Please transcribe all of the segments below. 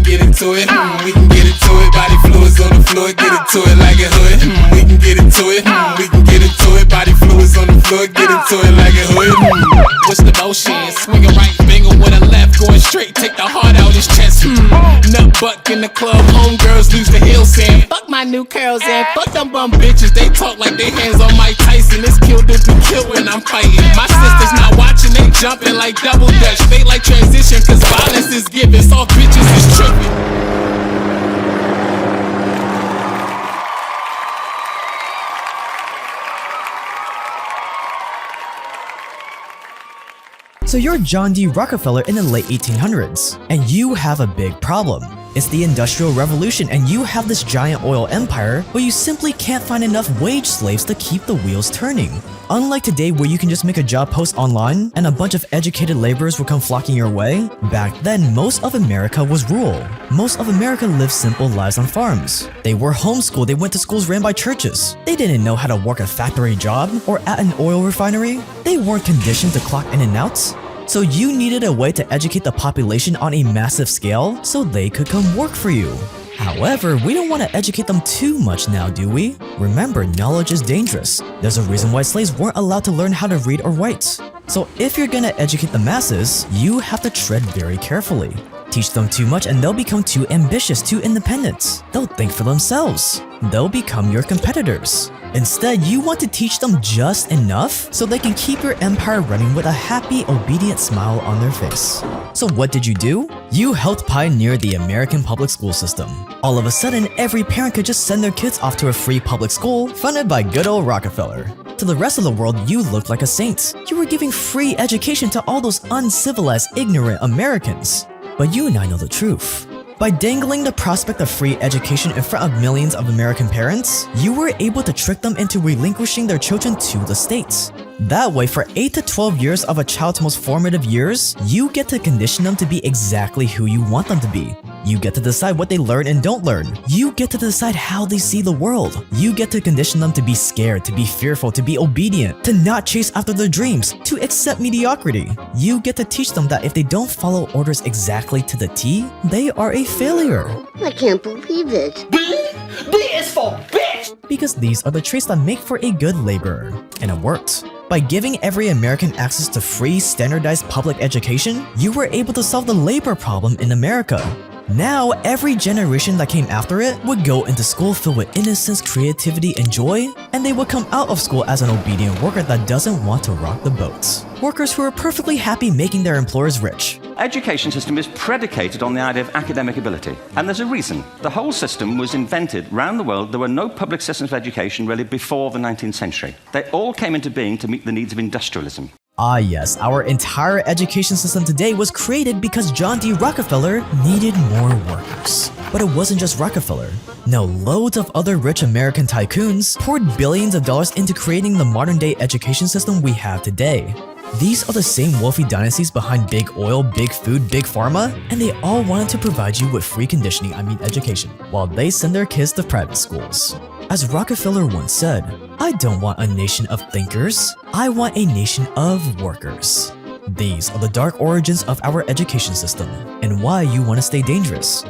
get into it. We can get into it. Body fluids on the floor, get into it like a hood. We can get into it. We can get into it. Body fluids on the floor, get into it like a hood. What's the motion? Swing a right finger with a left, going straight. Take the heart out his chest. Nut buck in the club. Homegirls lose the heel saying, fuck my new curls and fuck them bum bitches. They talk like they hands on Mike Tyson. It's killed to be killed when I'm fighting. My sisters not watching, they jumping like double dutch. They like transition cause violence is given. Soft bitches is tripping. So you're John D. Rockefeller in the late 1800s, and you have a big problem. It's the Industrial Revolution and you have this giant oil empire, but you simply can't find enough wage slaves to keep the wheels turning. Unlike today where you can just make a job post online and a bunch of educated laborers will come flocking your way, back then most of America was rural. Most of America lived simple lives on farms. They were homeschooled, they went to schools ran by churches. They didn't know how to work a factory job or at an oil refinery. They weren't conditioned to clock in and out. So you needed a way to educate the population on a massive scale so they could come work for you. However, we don't want to educate them too much now, do we? Remember, knowledge is dangerous. There's a reason why slaves weren't allowed to learn how to read or write. So if you're gonna educate the masses, you have to tread very carefully. Teach them too much and they'll become too ambitious, too independent. They'll think for themselves. They'll become your competitors. Instead, you want to teach them just enough so they can keep your empire running with a happy, obedient smile on their face. So what did you do? You helped pioneer the American public school system. All of a sudden, every parent could just send their kids off to a free public school funded by good old Rockefeller. To the rest of the world, you looked like a saint. You were giving free education to all those uncivilized, ignorant Americans. But you and I know the truth. By dangling the prospect of free education in front of millions of American parents, you were able to trick them into relinquishing their children to the state. That way, for 8 to 12 years of a child's most formative years, you get to condition them to be exactly who you want them to be. You get to decide what they learn and don't learn. You get to decide how they see the world. You get to condition them to be scared, to be fearful, to be obedient, to not chase after their dreams, to accept mediocrity. You get to teach them that if they don't follow orders exactly to the T, they are a failure. I can't believe it. B is for bitch! Because these are the traits that make for a good laborer. And it worked. By giving every American access to free, standardized public education, you were able to solve the labor problem in America. Now, every generation that came after it would go into school filled with innocence, creativity, and joy, and they would come out of school as an obedient worker that doesn't want to rock the boat. Workers who are perfectly happy making their employers rich. Education system is predicated on the idea of academic ability. And there's a reason. The whole system was invented around the world. There were no public systems of education really before the 19th century. They all came into being to meet the needs of industrialism. Ah yes, our entire education system today was created because John D. Rockefeller needed more workers. But it wasn't just Rockefeller. No, loads of other rich American tycoons poured billions of dollars into creating the modern-day education system we have today. These are the same wealthy dynasties behind big oil, big food, big pharma, and they all wanted to provide you with free education, while they send their kids to private schools. As Rockefeller once said, I don't want a nation of thinkers, I want a nation of workers. These are the dark origins of our education system, and why you want to stay dangerous.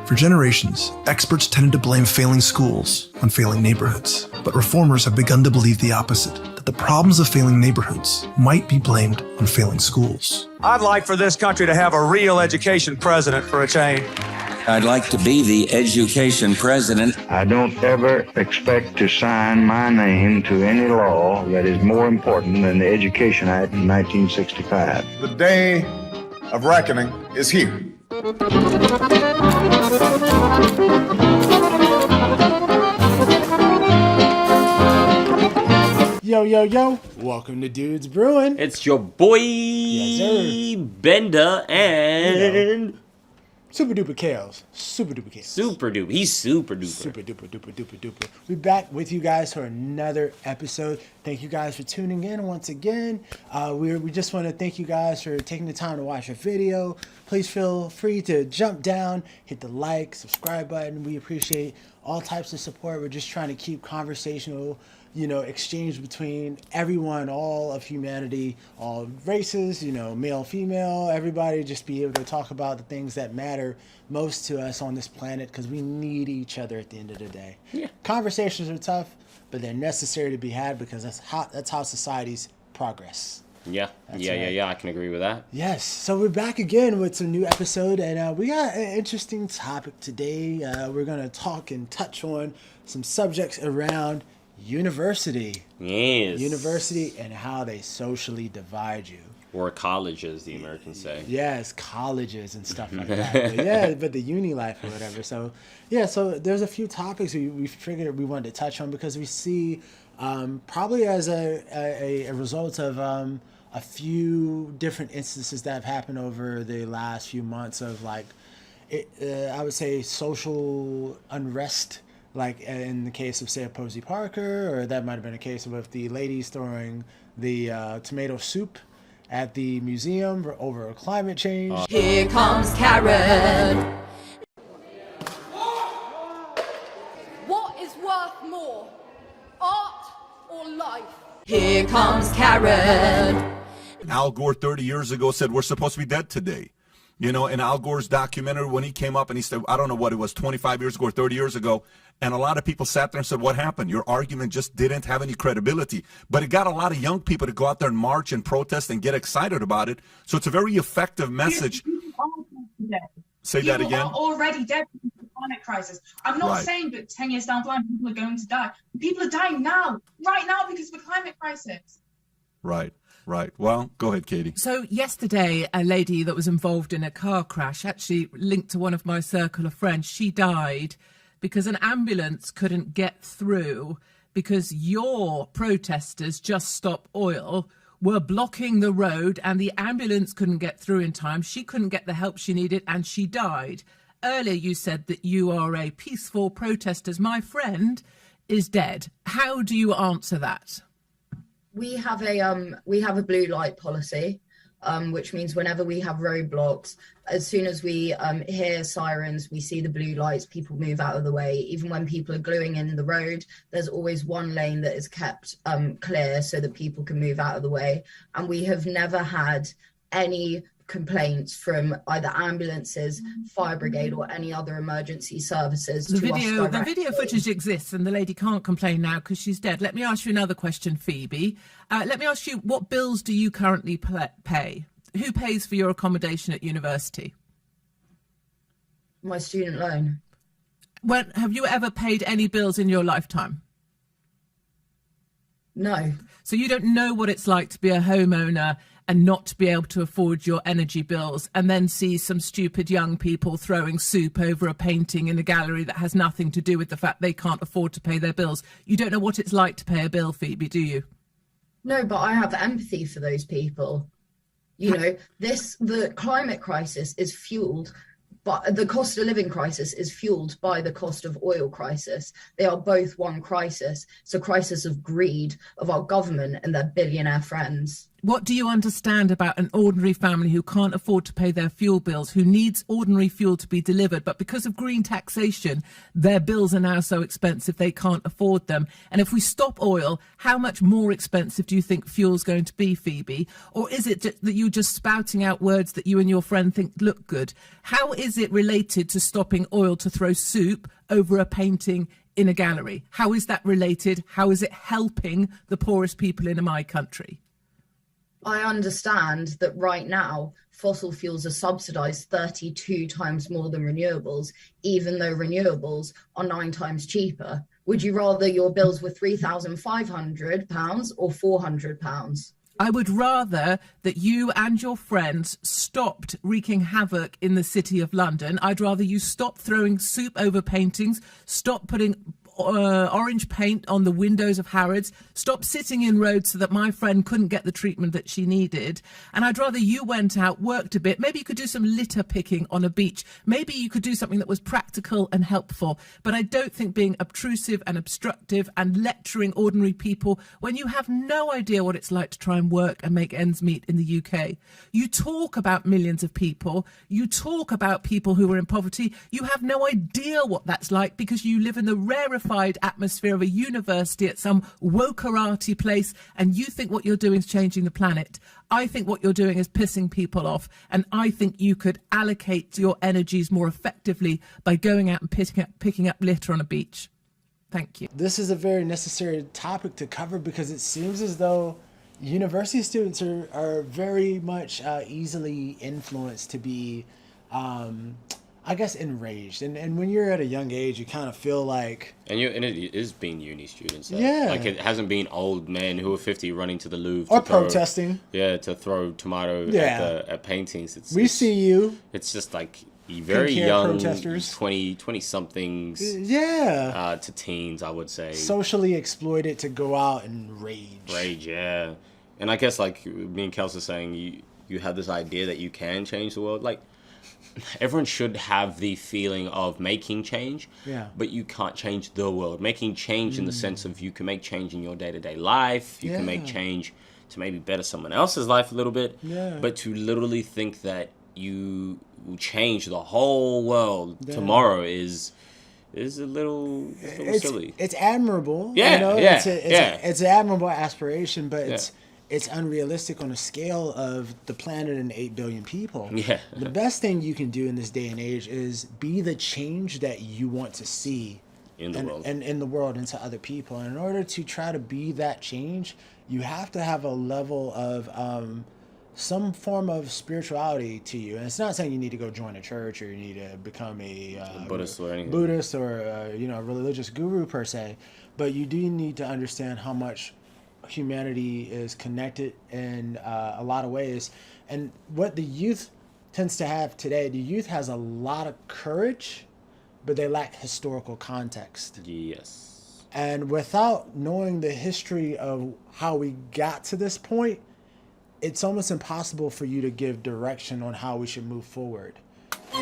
For generations, experts tended to blame failing schools on failing neighborhoods, but reformers have begun to believe the opposite, that the problems of failing neighborhoods might be blamed on failing schools. I'd like for this country to have a real education president for a change. I'd like to be the education president. I don't ever expect to sign my name to any law that is more important than the Education Act in 1965. The day of reckoning is here. Yo, yo, yo. Welcome to Dudes Brewing. It's your boy, yes, Bender, and... Super duper Kales. Super duper Kales. Super duper. He's super duper. Super duper duper duper duper. We're back with you guys for another episode. Thank you guys for tuning in once again. We just want to thank you guys for taking the time to watch our video. Please feel free to jump down, hit the like, subscribe button. We appreciate all types of support. We're just trying to keep conversational, exchange between everyone, all of humanity, all races, male, female, everybody, just be able to talk about the things that matter most to us on this planet, because we need each other at the end of the day. Yeah. Conversations are tough, but they're necessary to be had, because that's how societies progress. Yeah, I can agree with that. Yes, so we're back again with some new episode, and we got an interesting topic today. We're going to talk and touch on some subjects around university. Yes. University and how they socially divide you. Or colleges, the Americans say. Yes, colleges and stuff like that. But the uni life or whatever. So there's a few topics we figured we wanted to touch on, because we see probably as a result of a few different instances that have happened over the last few months of I would say social unrest, like in the case of, say, a Posey Parker, or that might have been a case with the ladies throwing the tomato soup at the museum over climate change. Here comes Karen. What is worth more, art or life? Here comes Karen. Al Gore 30 years ago said we're supposed to be dead today. In Al Gore's documentary, when he came up and he said, I don't know what it was, 25 years ago or 30 years ago, and a lot of people sat there and said, what happened? Your argument just didn't have any credibility. But it got a lot of young people to go out there and march and protest and get excited about it. So it's a very effective message. Say that again. People are already dead because of the climate crisis. I'm not saying that 10 years down the line, people are going to die. People are dying now, right now, because of the climate crisis. Right. Well, go ahead, Katie. So yesterday, a lady that was involved in a car crash, actually linked to one of my circle of friends, she died because an ambulance couldn't get through because your protesters, Just Stop Oil, were blocking the road and the ambulance couldn't get through in time. She couldn't get the help she needed and she died. Earlier, you said that you are a peaceful protester. My friend is dead. How do you answer that? We have a blue light policy, which means whenever we have roadblocks, as soon as we hear sirens, we see the blue lights, people move out of the way. Even when people are gluing in the road, there's always one lane that is kept clear so that people can move out of the way. And we have never had any complaints from either ambulances, fire brigade, or any other emergency services. The video footage exists, and the lady can't complain now because she's dead. Let me ask you another question, Phoebe. Let me ask you, what bills do you currently pay? Who pays for your accommodation at university? My student loan. When have you ever paid any bills in your lifetime? No. So you don't know what it's like to be a homeowner and not to be able to afford your energy bills, and then see some stupid young people throwing soup over a painting in a gallery that has nothing to do with the fact they can't afford to pay their bills. You don't know what it's like to pay a bill, Phoebe, do you? No, but I have empathy for those people. The climate crisis is fueled, but the cost of living crisis is fueled by the cost of oil crisis. They are both one crisis. It's a crisis of greed of our government and their billionaire friends. What do you understand about an ordinary family who can't afford to pay their fuel bills, who needs ordinary fuel to be delivered, but because of green taxation, their bills are now so expensive they can't afford them? And if we stop oil, how much more expensive do you think fuel's going to be, Phoebe? Or is it that you're just spouting out words that you and your friend think look good? How is it related to stopping oil to throw soup over a painting in a gallery? How is that related? How is it helping the poorest people in my country? I understand that right now fossil fuels are subsidised 32 times more than renewables, even though renewables are 9 times cheaper. Would you rather your bills were £3,500 or £400? I would rather that you and your friends stopped wreaking havoc in the City of London. I'd rather you stop throwing soup over paintings, stop putting orange paint on the windows of Harrods, stop sitting in roads so that my friend couldn't get the treatment that she needed. And I'd rather you went out, worked a bit. Maybe you could do some litter picking on a beach. Maybe you could do something that was practical and helpful. But I don't think being obtrusive and obstructive and lecturing ordinary people when you have no idea what it's like to try and work and make ends meet in the UK. You talk about millions of people. You talk about people who are in poverty. You have no idea what that's like because you live in the rarefied glorified atmosphere of a university at some wokerati place, and you think what you're doing is changing the planet. I think what you're doing is pissing people off, and I think you could allocate your energies more effectively by going out and picking up litter on a beach. Thank you. This is a very necessary topic to cover because it seems as though university students are very much easily influenced to be, I guess, enraged. And when you're at a young age, you kind of feel like... And it is being uni students. Yeah. Like, it hasn't been old men who are 50 running to the Louvre. Or protesting. Yeah, to throw tomato at paintings. We see you. It's just like very young protesters. 20-somethings. Yeah. To teens, I would say. Socially exploited to go out and rage. Rage, yeah. And I guess, like me and Kels are saying, you have this idea that you can change the world. Like, everyone should have the feeling of making change, but you can't change the world. Making change in the sense of you can make change in your day-to-day life. You can make change to maybe better someone else's life a little bit. But to literally think that you will change the whole world tomorrow is a little silly. It's admirable. Yeah, you know? yeah, it's an admirable aspiration, but it's unrealistic on a scale of the planet and 8 billion people. Yeah. The best thing you can do in this day and age is be the change that you want to see in the world. And in the world and to other people. And in order to try to be that change, you have to have a level of some form of spirituality to you. And it's not saying you need to go join a church or you need to become a Buddhist or anything. Buddhist or a religious guru per se, but you do need to understand how much humanity is connected in a lot of ways. And what the youth tends to have today, the youth has a lot of courage, but they lack historical context. Yes. And without knowing the history of how we got to this point, it's almost impossible for you to give direction on how we should move forward.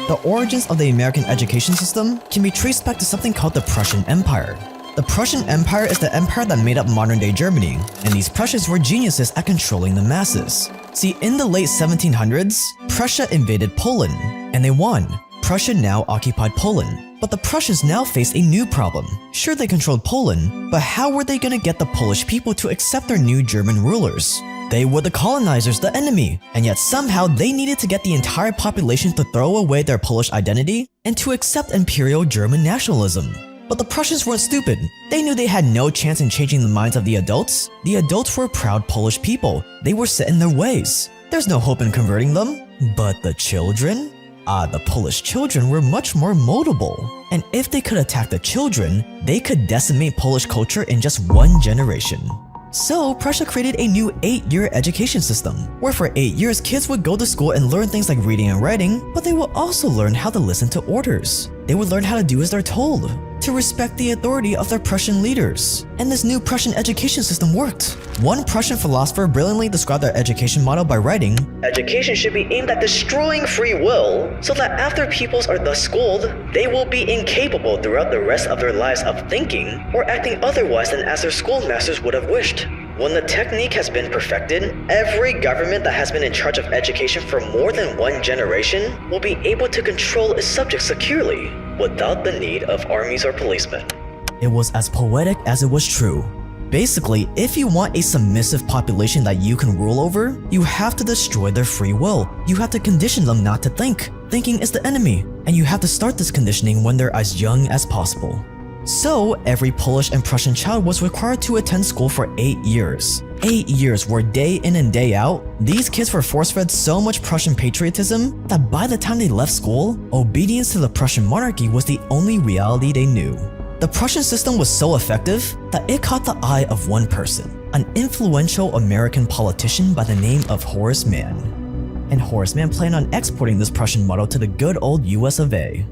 The origins of the American education system can be traced back to something called the Prussian Empire. The Prussian Empire is the empire that made up modern-day Germany, and these Prussians were geniuses at controlling the masses. See, in the late 1700s, Prussia invaded Poland, and they won. Prussia now occupied Poland, but the Prussians now faced a new problem. Sure, they controlled Poland, but how were they going to get the Polish people to accept their new German rulers? They were the colonizers, the enemy, and yet somehow they needed to get the entire population to throw away their Polish identity and to accept Imperial German nationalism. But the Prussians weren't stupid. They knew they had no chance in changing the minds of the adults. The adults were proud Polish people. They were set in their ways. There's no hope in converting them. But the children? The Polish children were much more moldable. And if they could attack the children, they could decimate Polish culture in just one generation. So, Prussia created a new 8-year education system, where for 8 years kids would go to school and learn things like reading and writing, but they would also learn how to listen to orders. They would learn how to do as they're told, to respect the authority of their Prussian leaders. And this new Prussian education system worked. One Prussian philosopher brilliantly described their education model by writing, "Education should be aimed at destroying free will, so that after pupils are thus schooled, they will be incapable throughout the rest of their lives of thinking or acting otherwise than as their schoolmasters would have wished. When the technique has been perfected, every government that has been in charge of education for more than one generation will be able to control its subjects securely, without the need of armies or policemen." It was as poetic as it was true. Basically, if you want a submissive population that you can rule over, you have to destroy their free will. You have to condition them not to think. Thinking is the enemy, and you have to start this conditioning when they're as young as possible. So, every Polish and Prussian child was required to attend school for 8 years. 8 years where day in and day out, these kids were force-fed so much Prussian patriotism that by the time they left school, obedience to the Prussian monarchy was the only reality they knew. The Prussian system was so effective that it caught the eye of one person, an influential American politician by the name of Horace Mann. And Horace Mann planned on exporting this Prussian model to the good old US of A.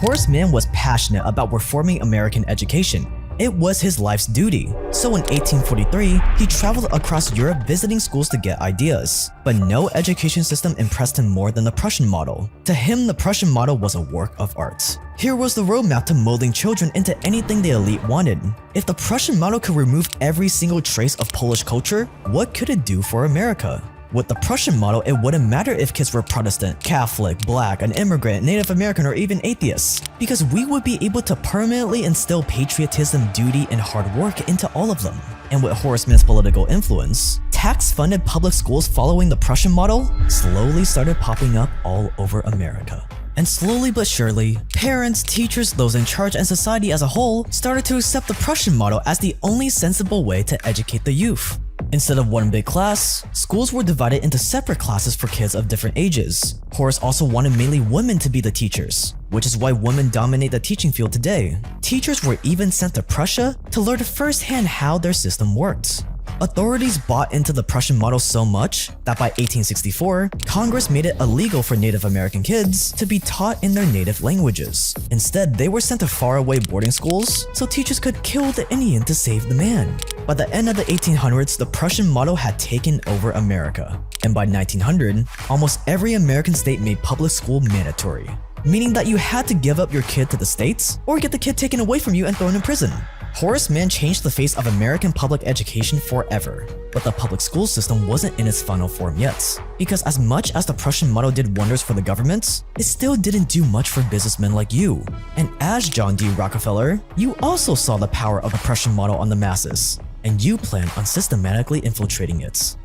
Horace Mann was passionate about reforming American education. It was his life's duty. So in 1843, he traveled across Europe visiting schools to get ideas. But no education system impressed him more than the Prussian model. To him, the Prussian model was a work of art. Here was the roadmap to molding children into anything the elite wanted. If the Prussian model could remove every single trace of Polish culture, what could it do for America? With the Prussian model, it wouldn't matter if kids were Protestant, Catholic, Black, an immigrant, Native American, or even atheists, because we would be able to permanently instill patriotism, duty, and hard work into all of them. And with Horace Mann's political influence, tax-funded public schools following the Prussian model slowly started popping up all over America. And slowly but surely, parents, teachers, those in charge, and society as a whole started to accept the Prussian model as the only sensible way to educate the youth. Instead of one big class, schools were divided into separate classes for kids of different ages. Horace also wanted mainly women to be the teachers, which is why women dominate the teaching field today. Teachers were even sent to Prussia to learn firsthand how their system worked. Authorities bought into the Prussian model so much that by 1864, Congress made it illegal for Native American kids to be taught in their native languages. Instead, they were sent to faraway boarding schools so teachers could kill the Indian to save the man. By the end of the 1800s, the Prussian model had taken over America. And by 1900, almost every American state made public school mandatory, meaning that you had to give up your kid to the states or get the kid taken away from you and thrown in prison. Horace Mann changed the face of American public education forever, but the public school system wasn't in its final form yet, because as much as the Prussian model did wonders for the government, it still didn't do much for businessmen like you. And as John D. Rockefeller, you also saw the power of the Prussian model on the masses, and you plan on systematically infiltrating it.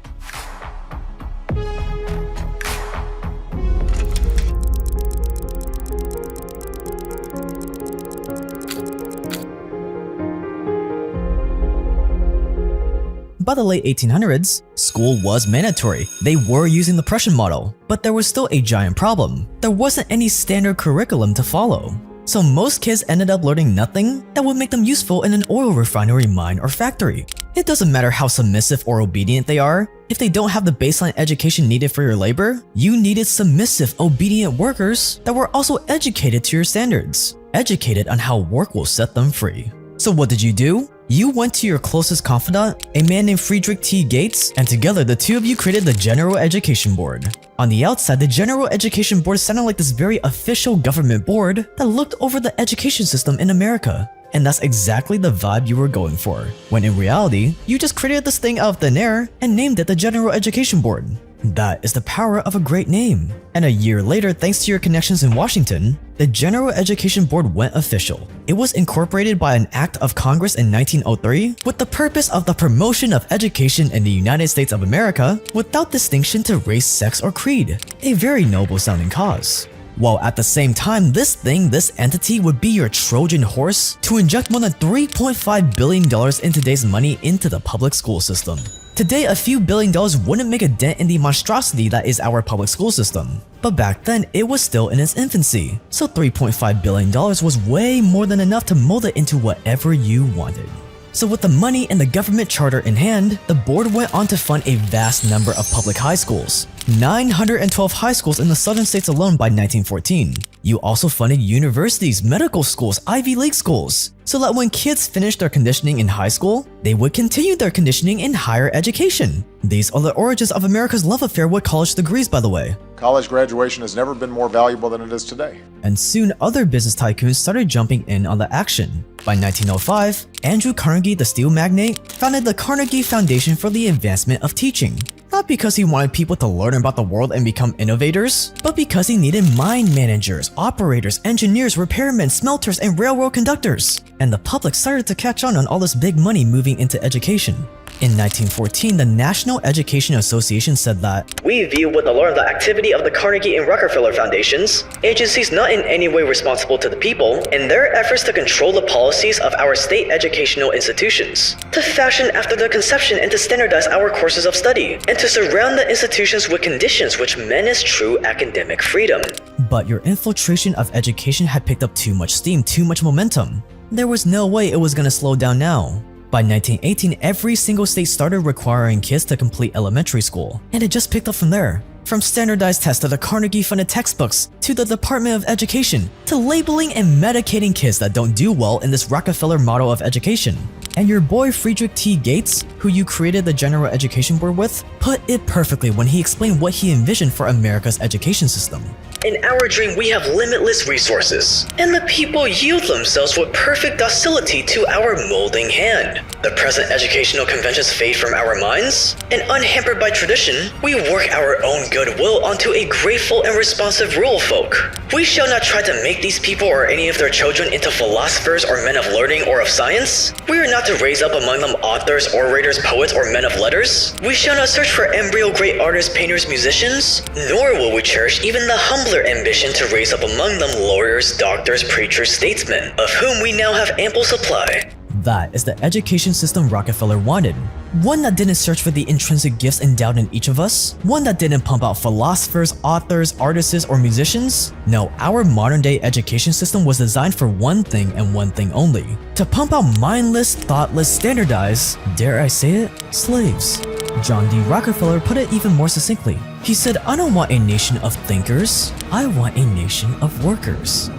By the late 1800s, school was mandatory. They were using the Prussian model, but there was still a giant problem. There wasn't any standard curriculum to follow. So most kids ended up learning nothing that would make them useful in an oil refinery, mine, or factory. It doesn't matter how submissive or obedient they are. If they don't have the baseline education needed for your labor, you needed submissive, obedient workers that were also educated to your standards, educated on how work will set them free. So what did you do? You went to your closest confidant, a man named Friedrich T. Gates, and together the two of you created the General Education Board. On the outside, the General Education Board sounded like this very official government board that looked over the education system in America. And that's exactly the vibe you were going for, when in reality, you just created this thing out of thin air and named it the General Education Board. That is the power of a great name. And a year later, thanks to your connections in Washington, the General Education Board went official. It was incorporated by an act of Congress in 1903 with the purpose of the promotion of education in the United States of America without distinction to race, sex, or creed. A very noble sounding cause. While at the same time, this entity would be your Trojan horse to inject more than $3.5 billion in today's money into the public school system. Today, a few $1 billion wouldn't make a dent in the monstrosity that is our public school system. But back then, it was still in its infancy, so $3.5 billion was way more than enough to mold it into whatever you wanted. So with the money and the government charter in hand, the board went on to fund a vast number of public high schools. 912 high schools in the southern states alone by 1914. You also funded universities, medical schools, Ivy League schools, so that when kids finished their conditioning in high school, they would continue their conditioning in higher education. These are the origins of America's love affair with college degrees, by the way. College graduation has never been more valuable than it is today. And soon other business tycoons started jumping in on the action. By 1905, Andrew Carnegie, the steel magnate, founded the Carnegie Foundation for the Advancement of Teaching. Not because he wanted people to learn about the world and become innovators, but because he needed mine managers, operators, engineers, repairmen, smelters, and railroad conductors. And the public started to catch on all this big money moving into education. In 1914, the National Education Association said that, "We view with alarm the activity of the Carnegie and Rockefeller Foundations, agencies not in any way responsible to the people, in their efforts to control the policies of our state educational institutions, to fashion after their conception and to standardize our courses of study, and to surround the institutions with conditions which menace true academic freedom." But your infiltration of education had picked up too much steam, too much momentum. There was no way it was gonna slow down now. By 1918, every single state started requiring kids to complete elementary school, and it just picked up from there. From standardized tests to the Carnegie-funded textbooks, to the Department of Education, to labeling and medicating kids that don't do well in this Rockefeller model of education. And your boy Friedrich T. Gates, who you created the General Education Board with, put it perfectly when he explained what he envisioned for America's education system. In our dream, we have limitless resources, and the people yield themselves with perfect docility to our molding hand. The present educational conventions fade from our minds, and unhampered by tradition, we work our own goodwill onto a grateful and responsive rural folk. We shall not try to make these people or any of their children into philosophers or men of learning or of science. We are not to raise up among them authors, orators, poets, or men of letters. We shall not search for embryo great artists, painters, musicians, nor will we cherish even the humbler ambition to raise up among them lawyers, doctors, preachers, statesmen, of whom we now have ample supply. That is the education system Rockefeller wanted. One that didn't search for the intrinsic gifts endowed in each of us. One that didn't pump out philosophers, authors, artists, or musicians. No, our modern day education system was designed for one thing and one thing only. To pump out mindless, thoughtless, standardized, dare I say it, slaves. John D. Rockefeller put it even more succinctly. He said, I don't want a nation of thinkers, I want a nation of workers.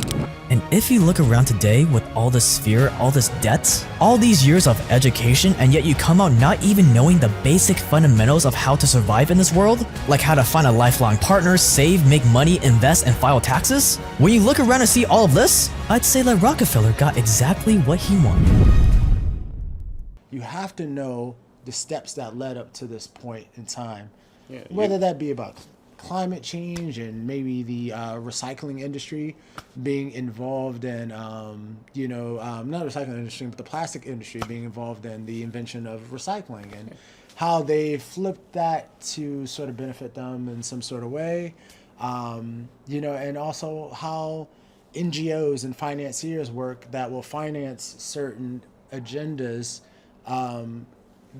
And if you look around today with all this fear, all this debt, all these years of education, and yet you come out not even knowing the basic fundamentals of how to survive in this world, like how to find a lifelong partner, save, make money, invest, and file taxes, when you look around and see all of this, I'd say that Rockefeller got exactly what he wanted. You have to know the steps that led up to this point in time, whether that be about climate change and maybe the recycling industry being involved in, not the recycling industry, but the plastic industry being involved in the invention of recycling and how they flipped that to sort of benefit them in some sort of way, and also how NGOs and financiers work that will finance certain agendas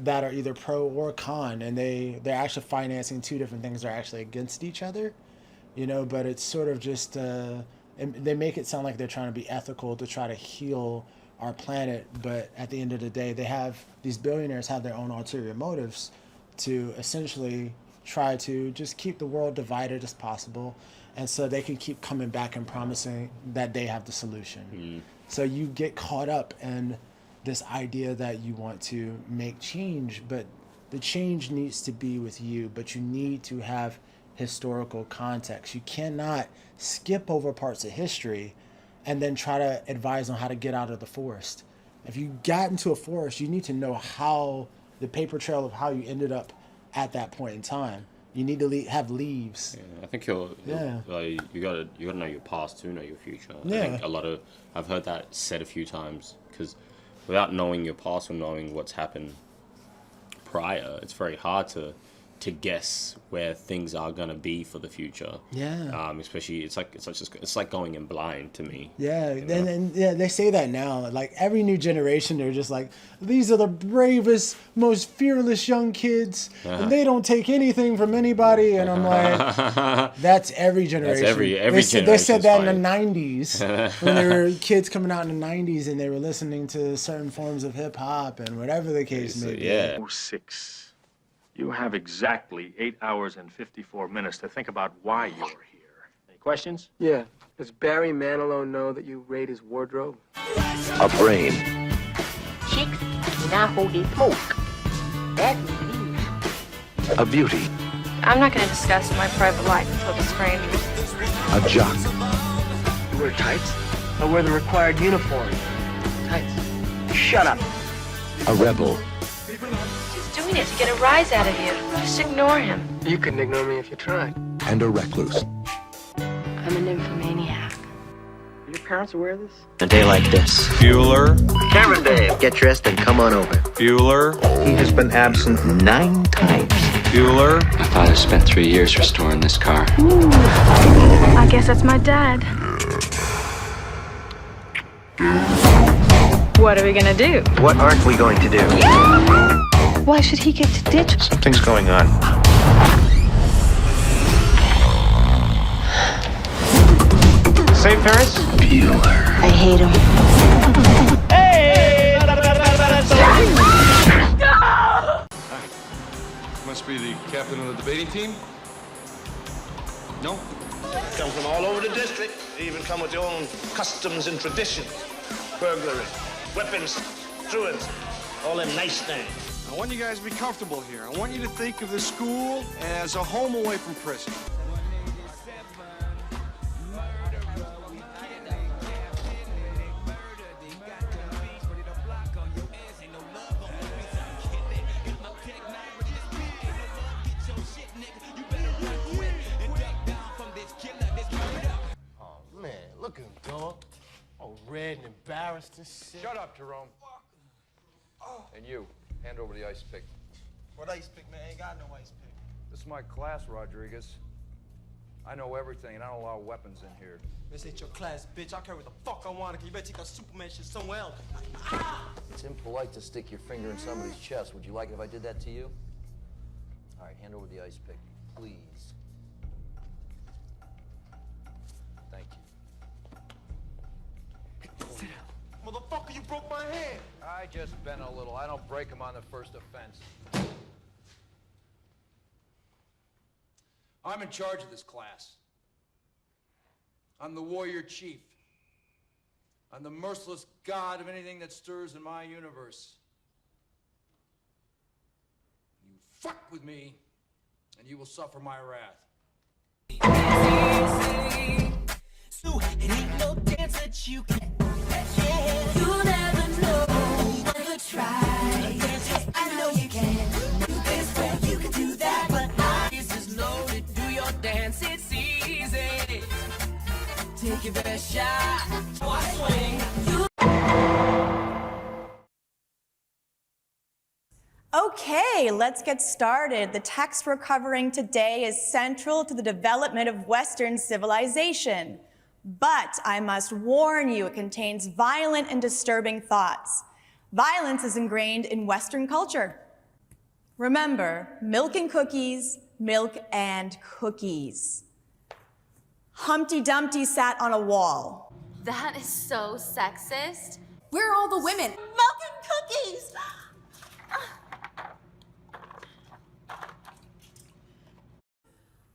that are either pro or con, and they're actually financing two different things that are actually against each other, but it's sort of just they make it sound like they're trying to be ethical to try to heal our planet, but at the end of the day these billionaires have their own ulterior motives to essentially try to just keep the world divided as possible, and so they can keep coming back and promising that they have the solution. So you get caught up in this idea that you want to make change, but the change needs to be with you, but you need to have historical context. You cannot skip over parts of history and then try to advise on how to get out of the forest. If you got into a forest, you need to know how the paper trail of how you ended up at that point in time. You need to have leaves. Yeah, I think you gotta know your past to know your future. Yeah. I think I've heard that said a few times, because without knowing your past or knowing what's happened prior, it's very hard to guess where things are gonna be for the future. Yeah. Especially it's like going in blind to me. Yeah, and they say that now. Like every new generation, they're just like, these are the bravest, most fearless young kids, and they don't take anything from anybody. And I'm like, that's every generation. That's every generation. They said that in the '90s when there were kids coming out in the '90s and they were listening to certain forms of hip hop and whatever the case may be. Yeah. 06. You have exactly 8 hours and 54 minutes to think about why you're here. Any questions? Yeah. Does Barry Manilow know that you raid his wardrobe? A brain. Chicks now hold they smoke. That means A beauty. I'm not going to discuss my private life with strangers. A jock. You wear tights? I wear the required uniform. Tights. Shut up. A rebel. He's doing it to get a rise out of you. Just ignore him. You couldn't ignore me if you tried. And a recluse. I'm a nymphomaniac. Are your parents aware of this? A day like this. Bueller. Cameron Dave. Get dressed and come on over. Bueller. He has been absent 9 times. Bueller. My father spent 3 years restoring this car. I guess that's my dad. What are we gonna do? What aren't we going to do? Why should he get to ditch? Something's going on. St. Paris? Bueller. I hate him. Hey! Must be the captain of the debating team. No. Come from all over the district. They even come with their own customs and traditions. Burglary, weapons, truants, all them nice things. I want you guys to be comfortable here. I want you to think of the school as a home away from prison. Oh, man, look at him, dog. All red and embarrassed and shit. Shut up, Jerome. And you, hand over the ice pick. What ice pick, man? Ain't got no ice pick. This is my class, Rodriguez. I know everything, and I don't allow weapons in here. This ain't your class, bitch. I care what the fuck I want. You better take that Superman shit somewhere else. It's impolite to stick your finger in somebody's chest. Would you like it if I did that to you? All right, hand over the ice pick, please. Thank you. Sit down. Motherfucker, you broke my hand. I just bent a little. I don't break them on the first offense. I'm in charge of this class. I'm the warrior chief. I'm the merciless god of anything that stirs in my universe. You fuck with me, and you will suffer my wrath. It ain't no dance that you can. You'll never know, never try. I know you can. Do this where you can do that, but this is loaded. Do your dance, it's easy. Take your best shot. Swing. Okay, let's get started. The text we're covering today is central to the development of Western civilization. But I must warn you, it contains violent and disturbing thoughts. Violence is ingrained in Western culture. Remember, milk and cookies, milk and cookies. Humpty Dumpty sat on a wall. That is so sexist. Where are all the women? Milk and cookies!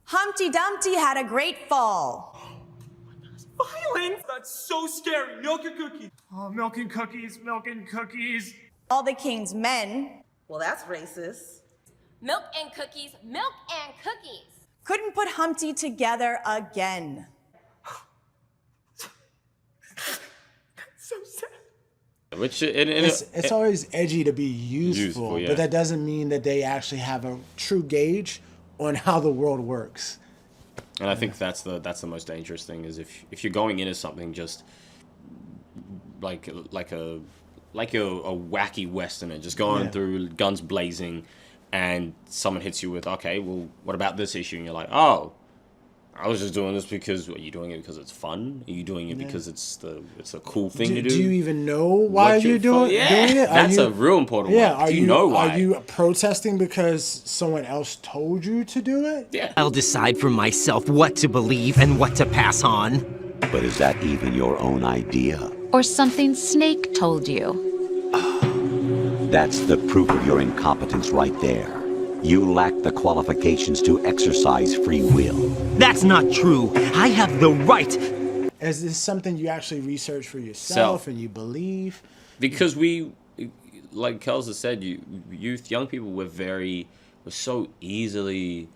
Humpty Dumpty had a great fall. Violence! That's so scary. Milk and cookies. Oh, milk and cookies, milk and cookies. All the king's men. Well, that's racist. Milk and cookies, milk and cookies. Couldn't put Humpty together again. So sad. Which it's always edgy to be useful, yeah. but that doesn't mean that they actually have a true gauge on how the world works. And I think that's the most dangerous thing is if you're going into something just like a wacky westerner, just going through guns blazing, and someone hits you with, okay, well, what about this issue? And you're like, oh, I was just doing this because, are you doing it because it's fun? Are you doing it because it's a cool thing to do? Do you even know why you're doing it? That's a real important one. Do you know why? Are you protesting because someone else told you to do it? Yeah. I'll decide for myself what to believe and what to pass on. But is that even your own idea? Or something Snake told you? That's the proof of your incompetence right there. You lack the qualifications to exercise free will. That's not true. I have the right. Is this something you actually research for yourself and you believe? Because we, like Kelsa said, young people were so easily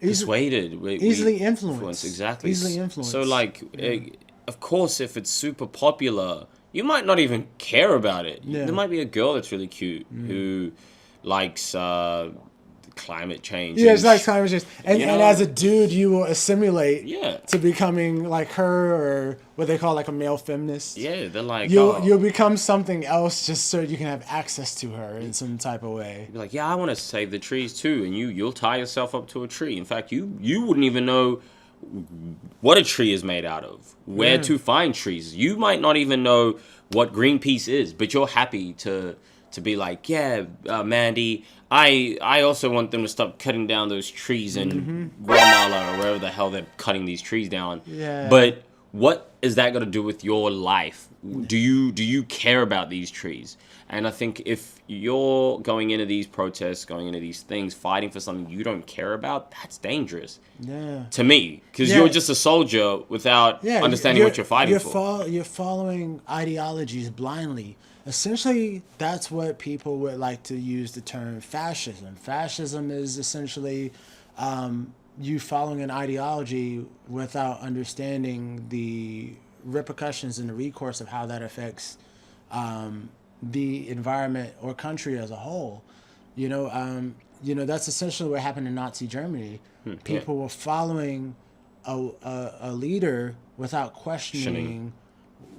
persuaded. Easily influenced. Exactly. Easily influenced. So of course, if it's super popular, you might not even care about it. Yeah. There might be a girl that's really cute who likes climate change. Yeah, it's like climate change. And as a dude, you will assimilate to becoming like her, or what they call like a male feminist. Yeah, they're like, you'll become something else just so you can have access to her in some type of way. You're like, yeah, I want to save the trees too, and you'll tie yourself up to a tree. In fact, you wouldn't even know what a tree is made out of, where to find trees. You might not even know what Greenpeace is, but you're happy to be like, yeah, Mandy, I also want them to stop cutting down those trees in Guatemala or wherever the hell they're cutting these trees down. Yeah. But what is that got to do with your life? Do you care about these trees? And I think if you're going into these protests, going into these things, fighting for something you don't care about, that's dangerous. Yeah. To me, because you're just a soldier without understanding what you're fighting for. You're following ideologies blindly. Essentially, that's what people would like to use the term fascism. Fascism is essentially you following an ideology without understanding the repercussions and the recourse of how that affects the environment or country as a whole. That's essentially what happened in Nazi Germany. People were following a leader without questioning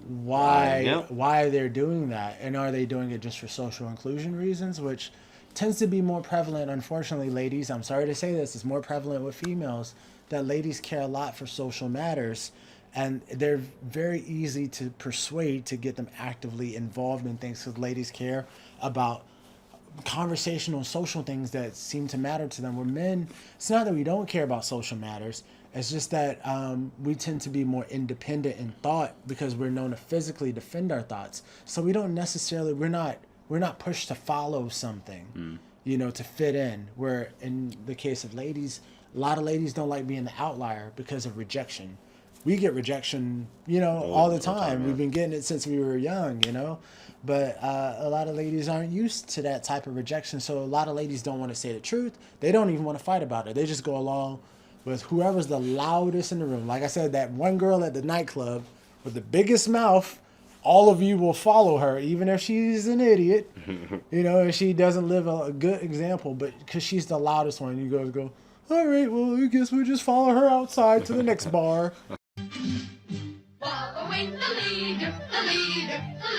why they're doing that, and are they doing it just for social inclusion reasons, which tends to be more prevalent, unfortunately. Ladies, I'm sorry to say this, it's more prevalent with females, that ladies care a lot for social matters, and they're very easy to persuade to get them actively involved in things, because ladies care about conversational social things that seem to matter to them. Where men, it's not that we don't care about social matters, it's just that we tend to be more independent in thought because we're known to physically defend our thoughts. So we don't necessarily, we're not pushed to follow something, to fit in. Where in the case of ladies, a lot of ladies don't like being the outlier because of rejection. We get rejection, all the time. We've been getting it since we were young, But a lot of ladies aren't used to that type of rejection. So a lot of ladies don't want to say the truth. They don't even want to fight about it. They just go along with whoever's the loudest in the room. Like I said, that one girl at the nightclub with the biggest mouth, all of you will follow her, even if she's an idiot, and she doesn't live a good example, but because she's the loudest one, you guys go, all right, well, I guess we'll just follow her outside to the next bar. Following the leader, the leader, the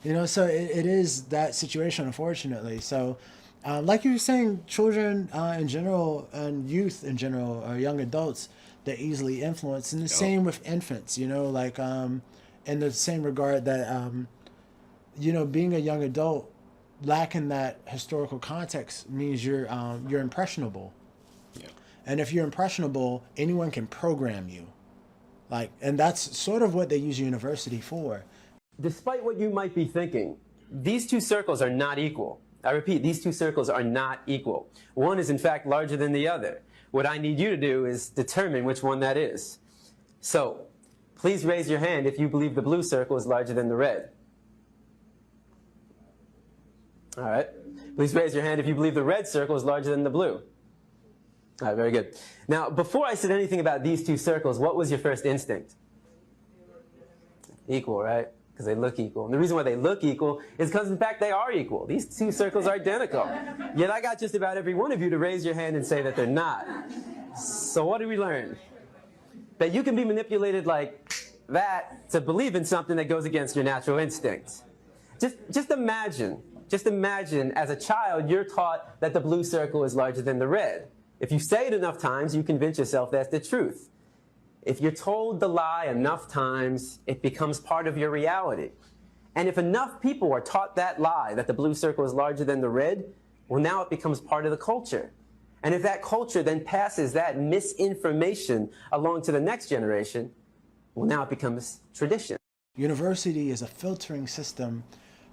leader. So it is that situation, unfortunately. So, like you were saying, children in general and youth in general, or young adults, they're easily influenced. And the same with infants, in the same regard that, being a young adult, lacking that historical context means you're impressionable. Yeah. And if you're impressionable, anyone can program you. And that's sort of what they use university for. Despite what you might be thinking, these two circles are not equal. I repeat, these two circles are not equal. One is in fact larger than the other. What I need you to do is determine which one that is. So, please raise your hand if you believe the blue circle is larger than the red. All right. Please raise your hand if you believe the red circle is larger than the blue. All right, very good. Now, before I said anything about these two circles, what was your first instinct? Equal, right? Because they look equal. And the reason why they look equal is because, in fact, they are equal. These two circles are identical. Yet I got just about every one of you to raise your hand and say that they're not. So what did we learn? That you can be manipulated like that to believe in something that goes against your natural instincts. Just imagine as a child, you're taught that the blue circle is larger than the red. If you say it enough times, you convince yourself that's the truth. If you're told the lie enough times, it becomes part of your reality. And if enough people are taught that lie, that the blue circle is larger than the red, well, now it becomes part of the culture. And if that culture then passes that misinformation along to the next generation, well, now it becomes tradition. University is a filtering system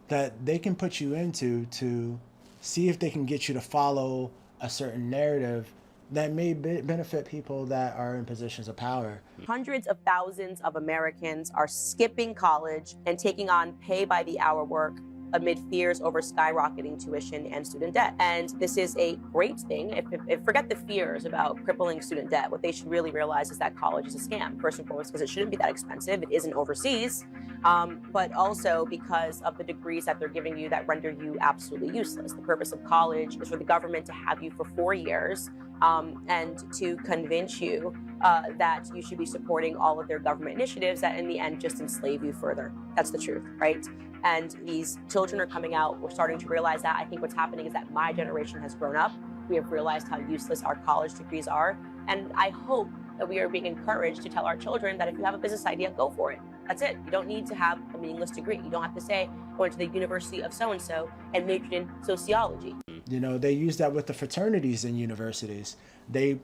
that they can put you into to see if they can get you to follow a certain narrative that may benefit people that are in positions of power. Hundreds of thousands of Americans are skipping college and taking on pay-by-the-hour work amid fears over skyrocketing tuition and student debt. And this is a great thing. If forget the fears about crippling student debt, what they should really realize is that college is a scam, first and foremost, because it shouldn't be that expensive. It isn't overseas, but also because of the degrees that they're giving you that render you absolutely useless. The purpose of college is for the government to have you for 4 years and to convince you that you should be supporting all of their government initiatives that in the end just enslave you further. That's the truth, right? And these children are coming out. We're starting to realize that. I think what's happening is that my generation has grown up. We have realized how useless our college degrees are. And I hope that we are being encouraged to tell our children that if you have a business idea, go for it. That's it. You don't need to have a meaningless degree. You don't have to say, going to the University of so-and-so and majored in sociology. They use that with the fraternities in universities. They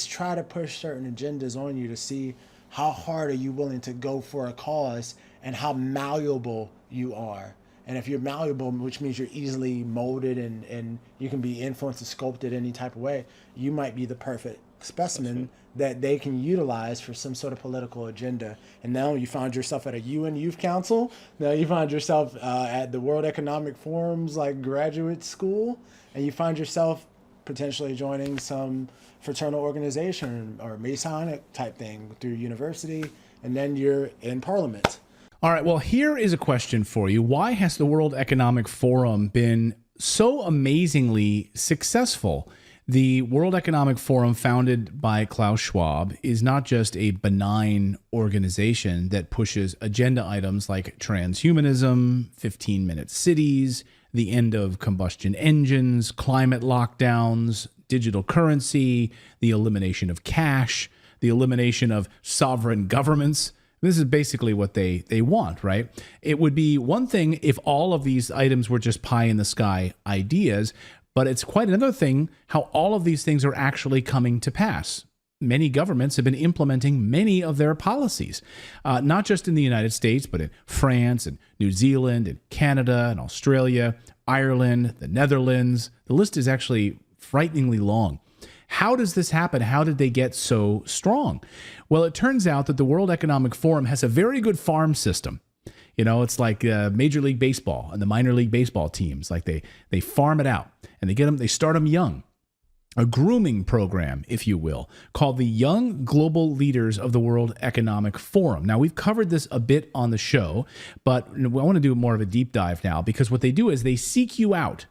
try to push certain agendas on you to see how hard are you willing to go for a cause, and how malleable you are. And if you're malleable, which means you're easily molded and you can be influenced and sculpted any type of way, you might be the perfect specimen that they can utilize for some sort of political agenda. And now you find yourself at a UN Youth Council. Now you find yourself at the World Economic Forum's like graduate school, and you find yourself potentially joining some fraternal organization or Masonic type thing through university, and then you're in Parliament. All right, well, here is a question for you. Why has the World Economic Forum been so amazingly successful? The World Economic Forum, founded by Klaus Schwab, is not just a benign organization that pushes agenda items like transhumanism, 15-minute cities, the end of combustion engines, climate lockdowns, digital currency, the elimination of cash, the elimination of sovereign governments. This is basically what they want, right? It would be one thing if all of these items were just pie in the sky ideas, but it's quite another thing how all of these things are actually coming to pass. Many governments have been implementing many of their policies, not just in the United States, but in France and New Zealand and Canada and Australia, Ireland, the Netherlands. The list is actually frighteningly long. How does this happen? How did they get so strong? Well, it turns out that the World Economic Forum has a very good farm system. You know, it's like Major League Baseball and the minor league baseball teams. Like they farm it out and they start them young. A grooming program, if you will, called the Young Global Leaders of the World Economic Forum. Now, we've covered this a bit on the show, but I want to do more of a deep dive now, because what they do is they seek you out.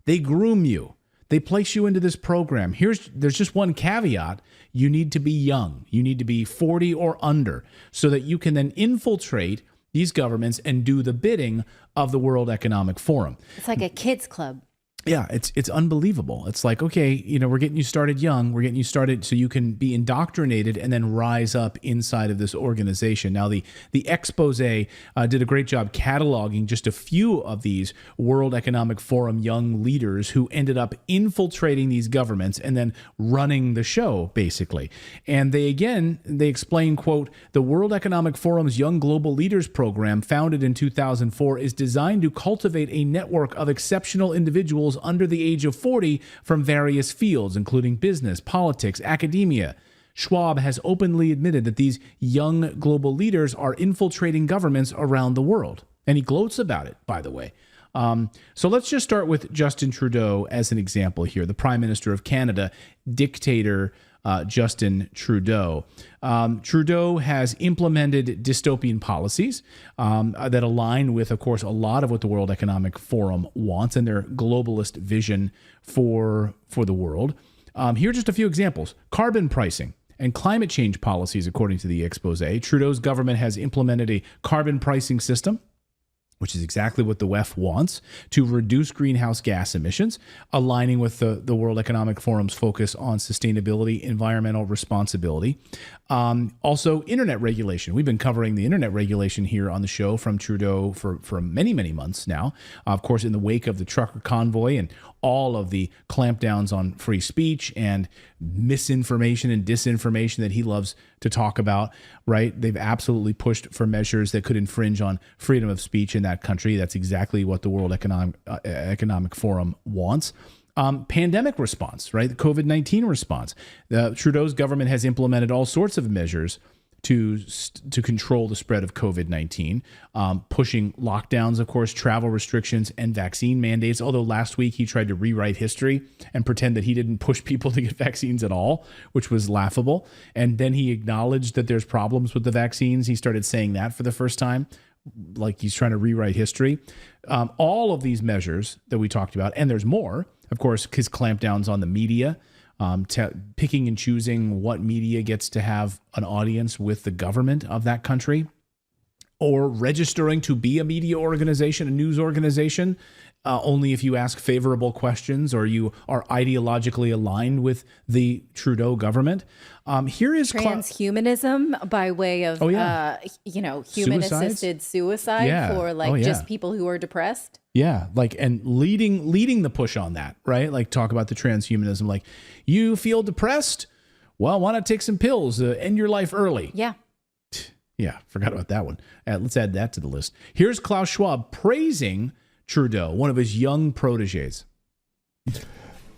They groom you. They place you into this program. There's just one caveat. You need to be young. You need to be 40 or under so that you can then infiltrate these governments and do the bidding of the World Economic Forum. It's like a kids club. Yeah, it's unbelievable. It's like, okay, you know, we're getting you started young. We're getting you started so you can be indoctrinated and then rise up inside of this organization. Now, the expose did a great job cataloging just a few of these World Economic Forum young leaders who ended up infiltrating these governments and then running the show, basically. And they explain, quote, the World Economic Forum's Young Global Leaders Program, founded in 2004, is designed to cultivate a network of exceptional individuals under the age of 40 from various fields, including business, politics, academia. Schwab has openly admitted that these young global leaders are infiltrating governments around the world. And he gloats about it, by the way. So let's just start with Justin Trudeau as an example here, the Prime Minister of Canada, dictator Justin Trudeau. Trudeau has implemented dystopian policies that align with, of course, a lot of what the World Economic Forum wants and their globalist vision for the world. Here are just a few examples. Carbon pricing and climate change policies, according to the expose. Trudeau's government has implemented a carbon pricing system, which is exactly what the WEF wants, to reduce greenhouse gas emissions, aligning with the World Economic Forum's focus on sustainability, environmental responsibility. Also, internet regulation. We've been covering the internet regulation here on the show from Trudeau for many, many months now. Of course, in the wake of the trucker convoy and all of the clampdowns on free speech and misinformation and disinformation that he loves to talk about, right? They've absolutely pushed for measures that could infringe on freedom of speech in that country. That's exactly what the World Economic Forum wants. Pandemic response, right? The COVID-19 response. Trudeau's government has implemented all sorts of measures to control the spread of COVID-19, pushing lockdowns, of course, travel restrictions, and vaccine mandates. Although last week he tried to rewrite history and pretend that he didn't push people to get vaccines at all, which was laughable. And then he acknowledged that there's problems with the vaccines. He started saying that for the first time, like he's trying to rewrite history. All of these measures that we talked about, and there's more, of course, his clampdowns on the media, picking and choosing what media gets to have an audience with the government of that country, or registering to be a media organization, a news organization, only if you ask favorable questions or you are ideologically aligned with the Trudeau government. Here is transhumanism by way of, human-assisted suicide for just people who are depressed. Yeah, and leading the push on that, right? Like talk about the transhumanism, like you feel depressed? Well, why not take some pills to end your life early? Yeah. Yeah, forgot about that one. Let's add that to the list. Here's Klaus Schwab praising Trudeau, one of his young proteges.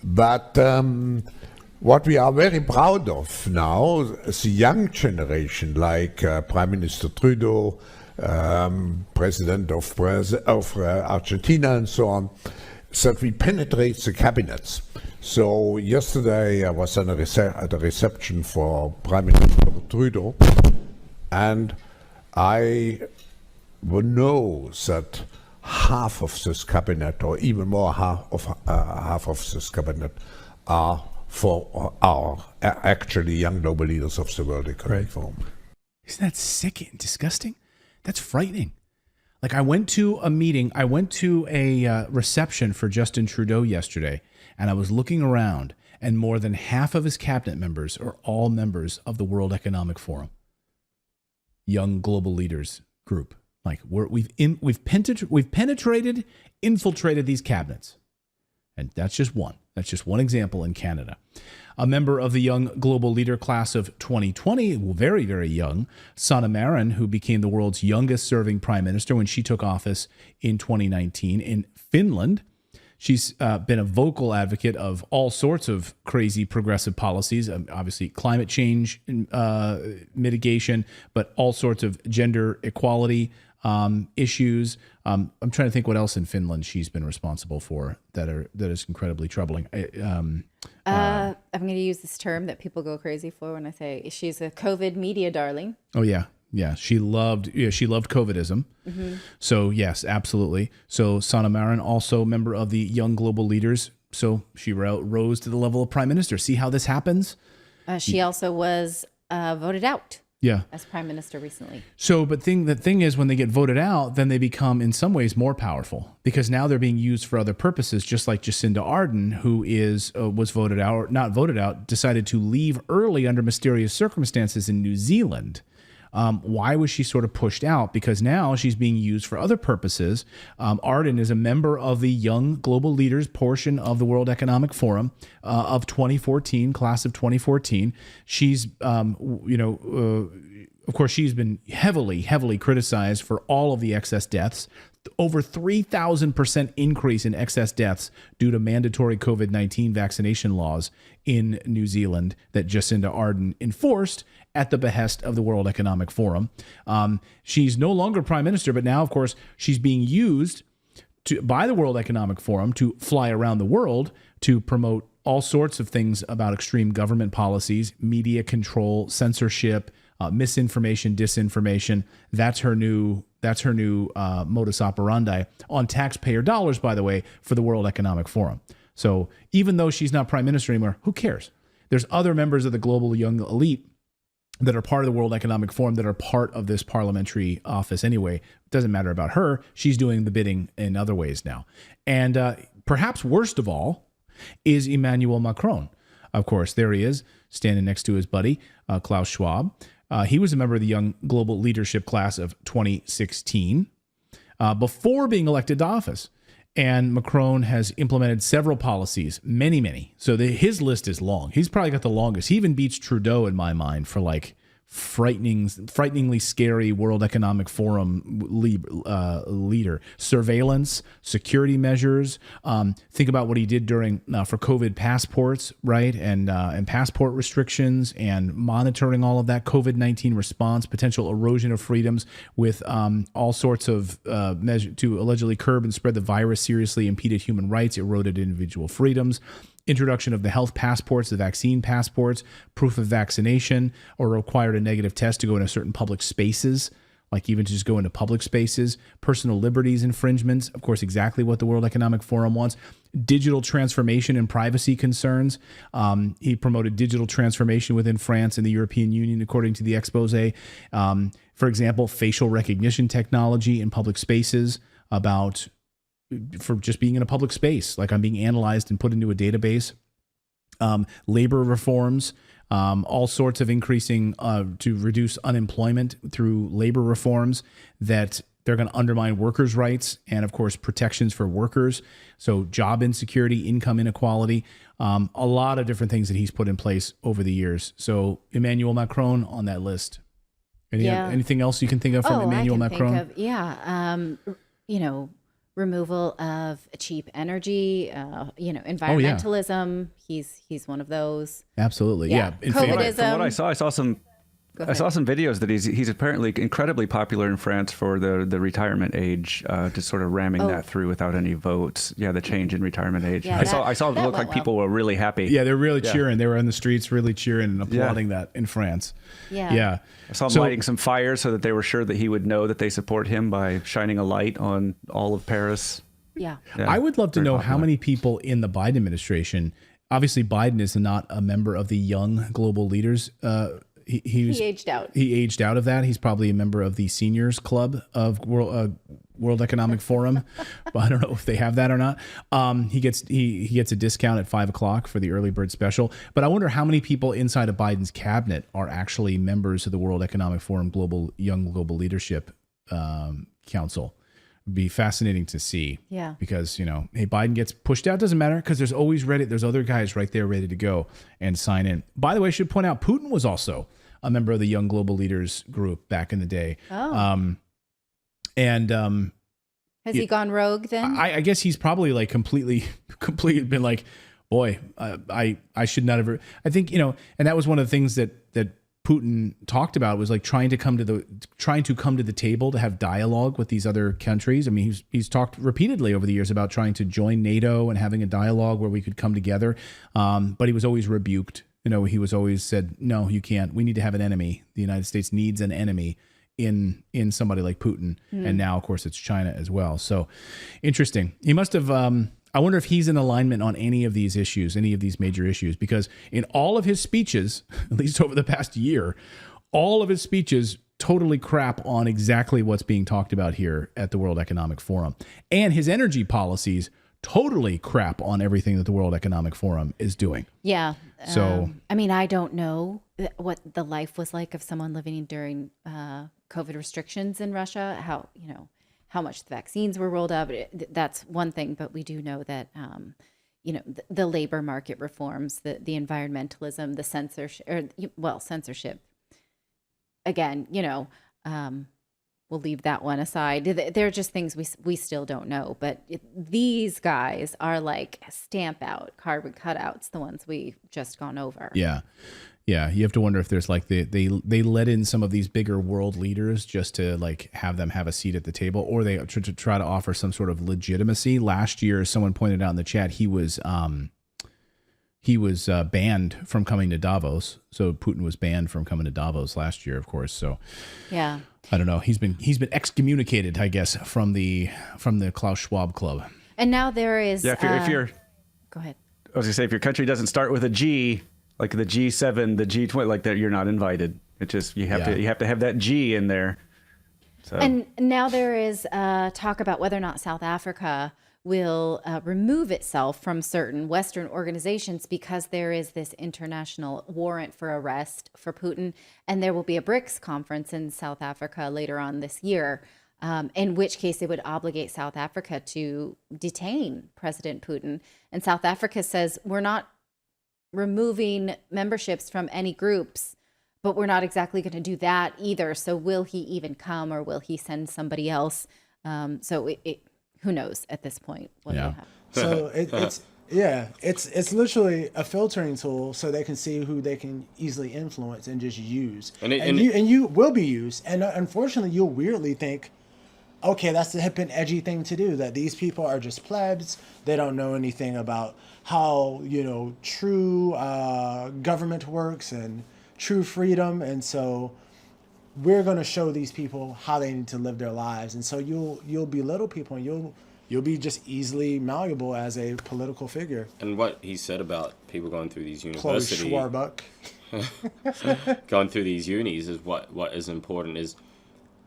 But what we are very proud of now is the young generation, like Prime Minister Trudeau, President of Argentina, and so on, that we penetrate the cabinets. So yesterday I was at a reception for Prime Minister Trudeau, and I know that half of this cabinet, or even more, half of this cabinet, are actually young global leaders of the World Economic Forum. Isn't that sick and disgusting? That's frightening. Like I went to a reception for Justin Trudeau yesterday, and I was looking around, and more than half of his cabinet members are all members of the World Economic Forum. Young global leaders group. Like we've penetrated, infiltrated these cabinets. And that's just one. That's just one example in Canada. A member of the young global leader class of 2020, very, very young, Sanna Marin, who became the world's youngest serving prime minister when she took office in 2019 in Finland. She's been a vocal advocate of all sorts of crazy progressive policies, obviously climate change mitigation, but all sorts of gender equality issues. I'm trying to think what else in Finland she's been responsible for that is incredibly troubling. I'm going to use this term that people go crazy for when I say she's a COVID media darling. Oh yeah. Yeah, she loved COVIDism. Mm-hmm. So yes, absolutely. So Sanna Marin, also member of the Young Global Leaders. So she rose to the level of prime minister. See how this happens? She also was voted out. Yeah. As prime minister recently. So, but the thing is, when they get voted out, then they become in some ways more powerful because now they're being used for other purposes, just like Jacinda Ardern, who was voted out, or not voted out, decided to leave early under mysterious circumstances in New Zealand. Why was she sort of pushed out? Because now she's being used for other purposes. Ardern is a member of the Young Global Leaders portion of the World Economic Forum of 2014, class of 2014. She's, of course, she's been heavily criticized for all of the excess deaths. Over 3,000% increase in excess deaths due to mandatory COVID-19 vaccination laws in New Zealand that Jacinda Ardern enforced at the behest of the World Economic Forum. She's no longer prime minister, but now, of course, she's being used by the World Economic Forum to fly around the world to promote all sorts of things about extreme government policies, media control, censorship, misinformation, disinformation. That's her new modus operandi on taxpayer dollars, by the way, for the World Economic Forum. So even though she's not prime minister anymore, who cares? There's other members of the global young elite that are part of the World Economic Forum that are part of this parliamentary office anyway. It doesn't matter about her. She's doing the bidding in other ways now. And perhaps worst of all is Emmanuel Macron. Of course, there he is, standing next to his buddy, Klaus Schwab. He was a member of the Young Global Leadership class of 2016 before being elected to office. And Macron has implemented several policies, many. So his list is long. He's probably got the longest. He even beats Trudeau in my mind for like frighteningly scary World Economic Forum leader. Surveillance, security measures. Think about what he did during for COVID passports, right? And passport restrictions and monitoring all of that COVID-19 response, potential erosion of freedoms with all sorts of measures to allegedly curb and spread the virus, seriously impeded human rights, eroded individual freedoms. Introduction of the health passports, the vaccine passports, proof of vaccination, or required a negative test to go into certain public spaces, like even to just go into public spaces, personal liberties infringements, of course, exactly what the World Economic Forum wants, digital transformation and privacy concerns. He promoted digital transformation within France and the European Union, according to the expose. For example, facial recognition technology in public spaces for just being in a public space, like I'm being analyzed and put into a database. Labor reforms, all sorts of increasing to reduce unemployment through labor reforms that they're going to undermine workers' rights and, of course, protections for workers. So job insecurity, income inequality, a lot of different things that he's put in place over the years. So Emmanuel Macron on that list Anything else you can think of from Emmanuel Macron? Think of, removal of cheap energy, environmentalism. He's one of those. Absolutely. Yeah. COVIDism. From what I saw some videos that he's apparently incredibly popular in France for the retirement age, just sort of ramming that through without any votes. Yeah, the change in retirement age. Yeah, I saw it look like people were really happy. Yeah, they're really cheering. They were on the streets really cheering and applauding that in France. Yeah. I saw him lighting some fires so that they were sure that he would know that they support him by shining a light on all of Paris. Yeah. I would love to know how many people in the Biden administration, obviously Biden is not a member of the Young Global Leaders. He aged out. He aged out of that. He's probably a member of the Seniors Club of World Economic Forum, but I don't know if they have that or not. He gets a discount at 5:00 for the early bird special. But I wonder how many people inside of Biden's cabinet are actually members of the World Economic Forum Young Global Leadership Council. It'd be fascinating to see. Yeah. Because hey, Biden gets pushed out, doesn't matter, because there's always there's other guys right there ready to go and sign in. By the way, I should point out Putin was also a member of the Young Global Leaders group back in the day. Oh. Has he gone rogue then? I guess he's probably like completely been like, boy, I should not have. I think and that was one of the things that Putin talked about was like trying to come to the table to have dialogue with these other countries. I mean, he's talked repeatedly over the years about trying to join NATO and having a dialogue where we could come together. But he was always rebuked. He was always said, no, you can't. We need to have an enemy. The United States needs an enemy in somebody like Putin. And now, of course, it's China as well. So interesting. He must have, I wonder if he's in alignment on any of these issues, any of these major issues, because in all of his speeches, at least over the past year, all of his speeches totally crap on exactly what's being talked about here at the World Economic Forum. And his energy policies totally crap on everything that the World Economic Forum is doing. Yeah. So, I mean, I don't know what the life was like of someone living during COVID restrictions in Russia, how much the vaccines were rolled out. That's one thing, but we do know that, the labor market reforms, the environmentalism, the censorship. Again, we'll leave that one aside. They're just things we still don't know. But these guys are like stamp out, carbon cutouts, the ones we've just gone over. Yeah. Yeah, you have to wonder if there's like they let in some of these bigger world leaders just to like have them have a seat at the table, or they to try to offer some sort of legitimacy. Last year, someone pointed out in the chat he was banned from coming to Davos. So Putin was banned from coming to Davos last year, of course. So yeah, I don't know. He's been excommunicated, I guess, from the Klaus Schwab Club. And now there is if you're go ahead. I was gonna say, if your country doesn't start with a G, like the G7, the G20, like that, you're not invited. It just you have to have that G in there. So. And now there is talk about whether or not South Africa will remove itself from certain Western organizations because there is this international warrant for arrest for Putin, and there will be a BRICS conference in South Africa later on this year. In which case it would obligate South Africa to detain President Putin. And South Africa says, we're not removing memberships from any groups, but we're not exactly going to do that either. So will he even come, or will he send somebody else? So who knows at this point what will happen. So it's literally a filtering tool so they can see who they can easily influence and just use. And you will be used. And unfortunately, you'll weirdly think, okay, that's the hip and edgy thing to do, that these people are just plebs. They don't know anything about how, true government works and true freedom. And so we're going to show these people how they need to live their lives. And so you'll belittle people, and you'll be just easily malleable as a political figure. And what he said about people going through these universities, going through these unis, is what is important. Is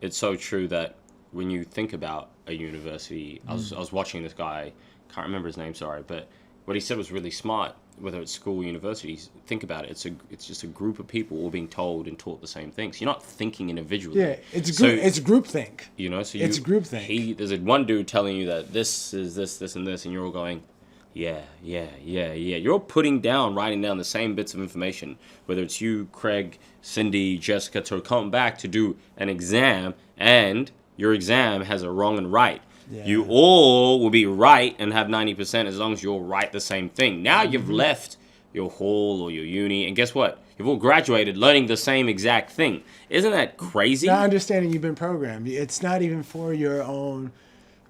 it's so true that when you think about a university, I was watching this guy, can't remember his name, sorry, but what he said was really smart. Whether it's school, universities, think about it. It's just a group of people all being told and taught the same things. You're not thinking individually. Yeah, it's groupthink. So it's groupthink. There's one dude telling you that this is this, and this, and you're all going, Yeah. You're all writing down the same bits of information, whether it's you, Craig, Cindy, Jessica, to come back to do an exam, and your exam has a wrong and right. Yeah. You all will be right and have 90% as long as you'll write the same thing. Now you've left your hall or your uni, and guess what? You've all graduated learning the same exact thing. Isn't that crazy? Not understanding you've been programmed. It's not even for your own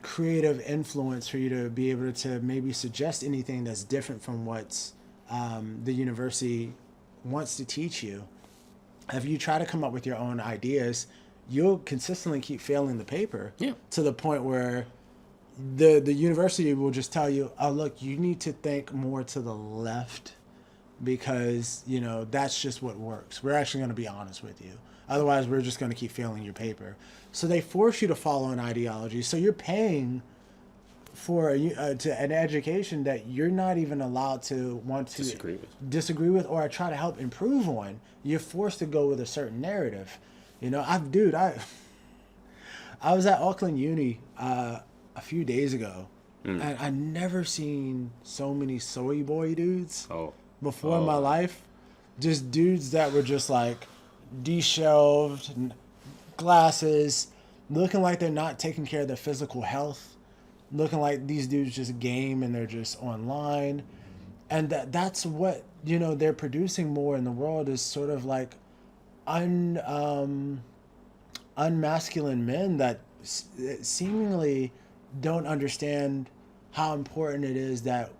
creative influence for you to be able to maybe suggest anything that's different from what the university wants to teach you. If you try to come up with your own ideas, you'll consistently keep failing the paper to the point where the university will just tell you, oh, look, you need to think more to the left because, you know, that's just what works. We're actually going to be honest with you. Otherwise, we're just going to keep failing your paper. So they force you to follow an ideology. So you're paying for an education that you're not even allowed to want to disagree with or try to help improve on. You're forced to go with a certain narrative. You know, I was at Auckland Uni a few days ago, and I never seen so many soy boy dudes before in my life. Just dudes that were just like de-shelved, glasses, looking like they're not taking care of their physical health, looking like these dudes just game and they're just online. And that's what, you know, they're producing more in the world is sort of like unmasculine men that seemingly don't understand how important it is that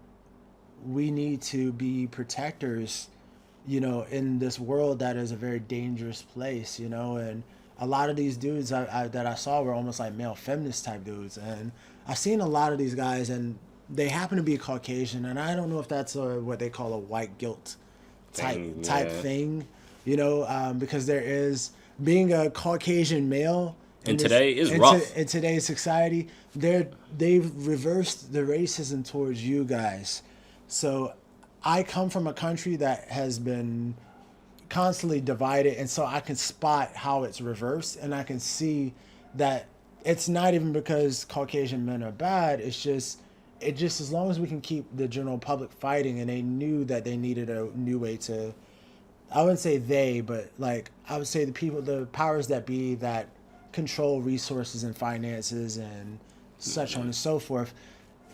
we need to be protectors, you know, in this world that is a very dangerous place, you know. And a lot of these dudes that I saw were almost like male feminist type dudes, and I've seen a lot of these guys, and they happen to be Caucasian, and I don't know if that's what they call a white guilt type thing, you know, because there is being a Caucasian male in today's society. They've reversed the racism towards you guys. So I come from a country that has been constantly divided, and so I can spot how it's reversed, and I can see that it's not even because Caucasian men are bad. It's just as long as we can keep the general public fighting, and they knew that they needed a new way to, I wouldn't say they, but like I would say the powers that be that control resources and finances and such on and so forth.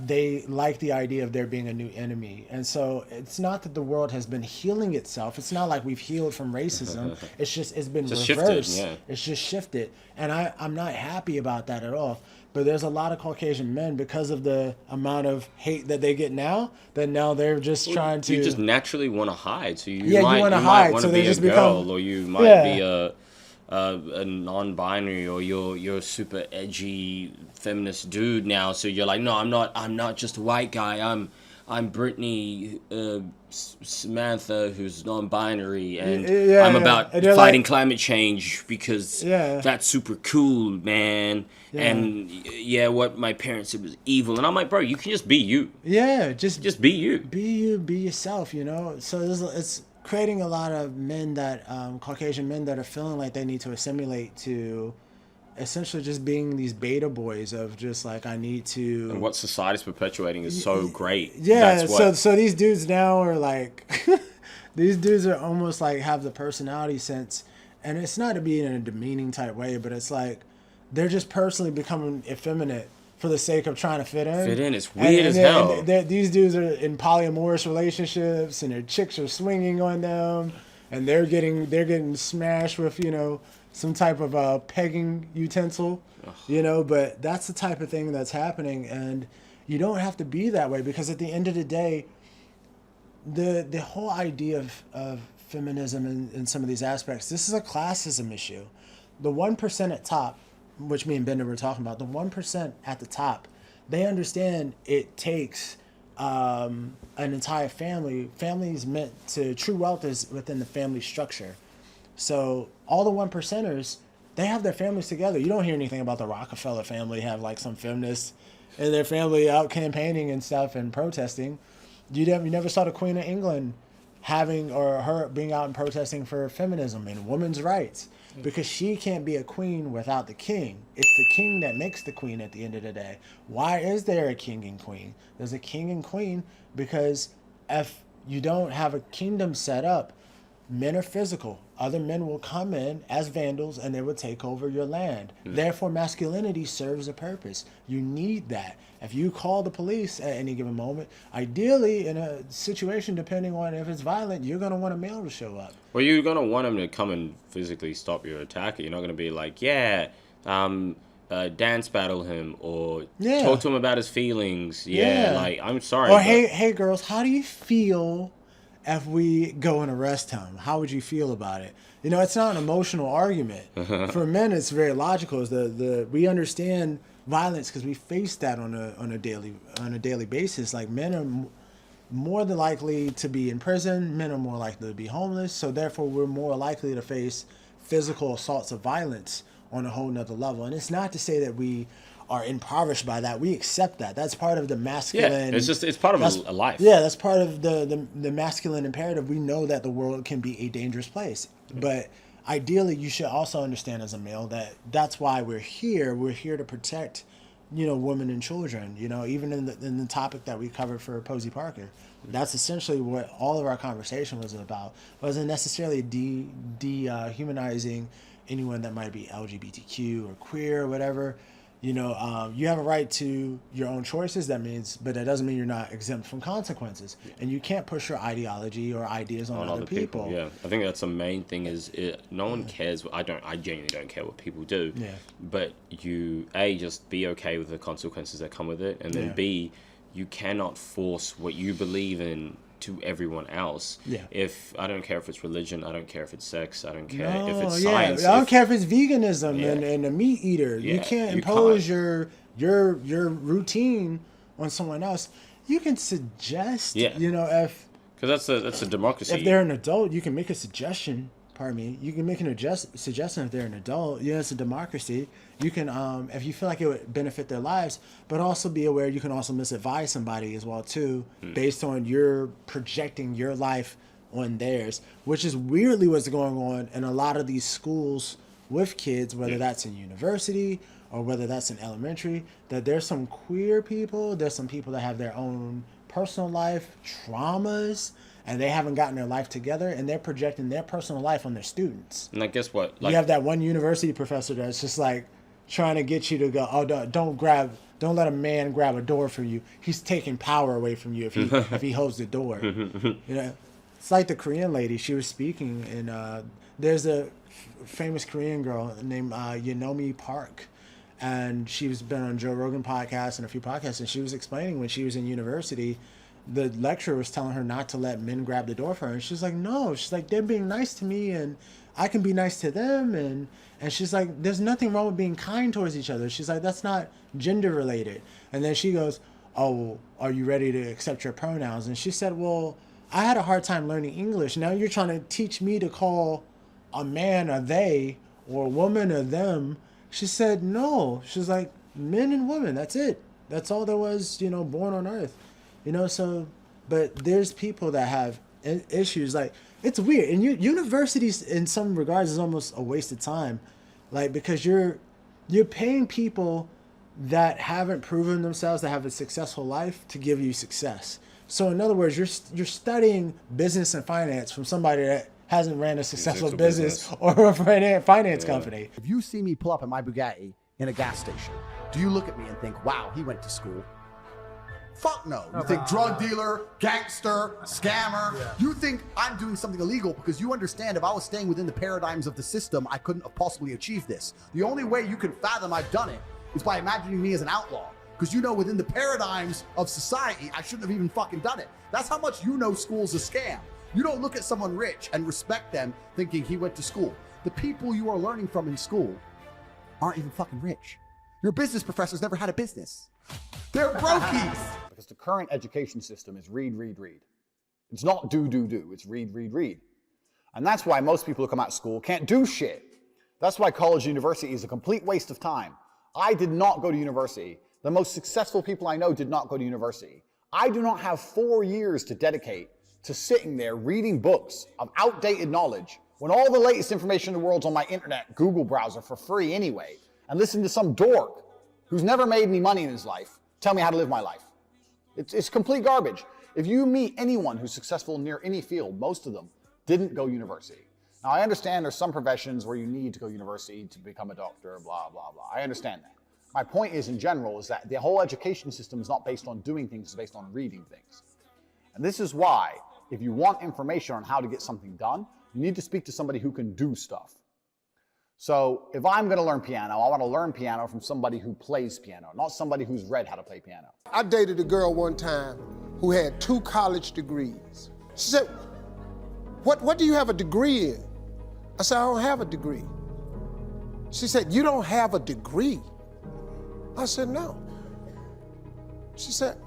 They like the idea of there being a new enemy. And so it's not that the world has been healing itself. It's not like we've healed from racism. It's been reversed. Shifted, It's just shifted. And I'm not happy about that at all. But there's a lot of Caucasian men, because of the amount of hate that they get now, that now they're just trying to... You just naturally want to hide. So you might want to be a girl, or you might be a non-binary, or you're a super edgy feminist dude now, so you're like, no, I'm not just a white guy, I'm Brittany Samantha who's non-binary, and I'm about fighting climate change because that's super cool, man. And what my parents said was evil, and I'm like, bro, you can just be you. Just be you. Be yourself, you know. So it's creating a lot of men that Caucasian men that are feeling like they need to assimilate to essentially just being these beta boys of just like, I need to... And what society's perpetuating is so great. Yeah, so these dudes now are like... these dudes are almost like have the personality sense, and it's not to be in a demeaning type way, but it's like they're just personally becoming effeminate for the sake of trying to fit in. It's weird as hell. These dudes are in polyamorous relationships, and their chicks are swinging on them, and they're getting smashed with, you know, some type of pegging utensil, you know. But that's the type of thing that's happening, and you don't have to be that way, because at the end of the day, the whole idea of feminism in some of these aspects, this is a classism issue. The 1% at top, which me and Bender were talking about, the 1% at the top, they understand it takes an entire family. Families meant to, true wealth is within the family structure. So all the 1%ers, they have their families together. You don't hear anything about the Rockefeller family have like some feminists in their family out campaigning and stuff and protesting. You never saw the Queen of England having, or her being out and protesting for feminism and women's rights. because she can't be a queen without the king. It's the king that makes the queen at the end of the day. Why is there a king and queen? There's a king and queen because if you don't have a kingdom set up, men are physical. Other men will come in as vandals and they will take over your land. Therefore, masculinity serves a purpose. You need that. If you call the police at any given moment, ideally in a situation, depending on if it's violent, you're going to want a male to show up. Well, you're going to want him to come and physically stop your attacker. You're not going to be like, dance battle him or talk to him about his feelings. Like, I'm sorry. Or, hey, girls, how do you feel if we go and arrest him? How would you feel about it? You know, it's not an emotional argument. For men, it's very logical. Is we understand violence because we face that on a daily basis. Like, men are more than likely to be in prison. Men are more likely to be homeless. So therefore, we're more likely to face physical assaults of violence on a whole nother level. And it's not to say that we are impoverished by that. We accept that. That's part of the masculine. Yeah, it's part of a life. Yeah, that's part of the masculine imperative. We know that the world can be a dangerous place. But ideally, you should also understand as a male that that's why we're here. We're here to protect, women and children. Even in the topic that we covered for Posey Parker. That's essentially what all of our conversation was about. It wasn't necessarily dehumanizing anyone that might be LGBTQ or queer or whatever. You have a right to your own choices. But that doesn't mean you're not exempt from consequences. And you can't push your ideology or ideas on other people. Yeah, I think that's the main thing. No one cares. I genuinely don't care what people do. Yeah. But you just be okay with the consequences that come with it, and then B, you cannot force what you believe in to everyone else. Yeah. I don't care if it's religion, I don't care if it's sex, I don't care if it's science. I don't care if it's veganism and a meat eater. You can't impose your routine on someone else. You can suggest, if because that's a democracy. If they're an adult, you can make a suggestion. Pardon me. You can make suggestion if they're an adult. It's a democracy. You can, if you feel like it would benefit their lives, but also be aware you can also misadvise somebody as well too, based on your projecting your life on theirs, which is weirdly what's going on in a lot of these schools with kids, whether that's in university or whether that's in elementary. That there's some queer people, there's some people that have their own personal life traumas, and they haven't gotten their life together, and they're projecting their personal life on their students. And like, guess what? You have that one university professor that's just like trying to get you to go, don't let a man grab a door for you. He's taking power away from you if he holds the door. It's like the Korean lady. She was speaking, and there's a famous Korean girl named Yeonmi Park, and she's been on Joe Rogan podcast and a few podcasts, and she was explaining when she was in university, the lecturer was telling her not to let men grab the door for her. And she's like, no. She's like, they're being nice to me and I can be nice to them. And she's like, there's nothing wrong with being kind towards each other. She's like, that's not gender related. And then she goes, oh, are you ready to accept your pronouns? And she said, well, I had a hard time learning English. Now you're trying to teach me to call a man a they or a woman a them. She said, no. She's like, men and women, that's it. That's all there was, born on earth. But there's people that have issues. Like, it's weird. And universities, in some regards, is almost a waste of time. Like, because you're paying people that haven't proven themselves, that have a successful life, to give you success. So, in other words, you're studying business and finance from somebody that hasn't ran a successful business or a finance company. If you see me pull up in my Bugatti in a gas station, do you look at me and think, wow, he went to school? Fuck no. You think drug dealer, gangster, scammer. Yeah. You think I'm doing something illegal because you understand if I was staying within the paradigms of the system, I couldn't have possibly achieved this. The only way you can fathom I've done it is by imagining me as an outlaw. Because within the paradigms of society, I shouldn't have even fucking done it. That's how much school's a scam. You don't look at someone rich and respect them thinking he went to school. The people you are learning from in school aren't even fucking rich. Your business professors never had a business. They're brokies. Because the current education system is read, read, read. It's not do, do, do. It's read, read, read. And that's why most people who come out of school can't do shit. That's why college and university is a complete waste of time. I did not go to university. The most successful people I know did not go to university. I do not have 4 years to dedicate to sitting there reading books of outdated knowledge when all the latest information in the world's on my internet Google browser for free anyway, and listen to some dork who's never made any money in his life tell me how to live my life? It's complete garbage. If you meet anyone who's successful near any field, most of them didn't go university. Now, I understand there's some professions where you need to go university to become a doctor, blah, blah, blah. I understand that. My point is, in general, is that the whole education system is not based on doing things, it's based on reading things. And this is why, if you want information on how to get something done, you need to speak to somebody who can do stuff. So if I'm going to learn piano, I want to learn piano from somebody who plays piano, not somebody who's read how to play piano. I dated a girl one time who had 2 college degrees. She said, what do you have a degree in? I said, I don't have a degree. She said, you don't have a degree? I said, no. She said,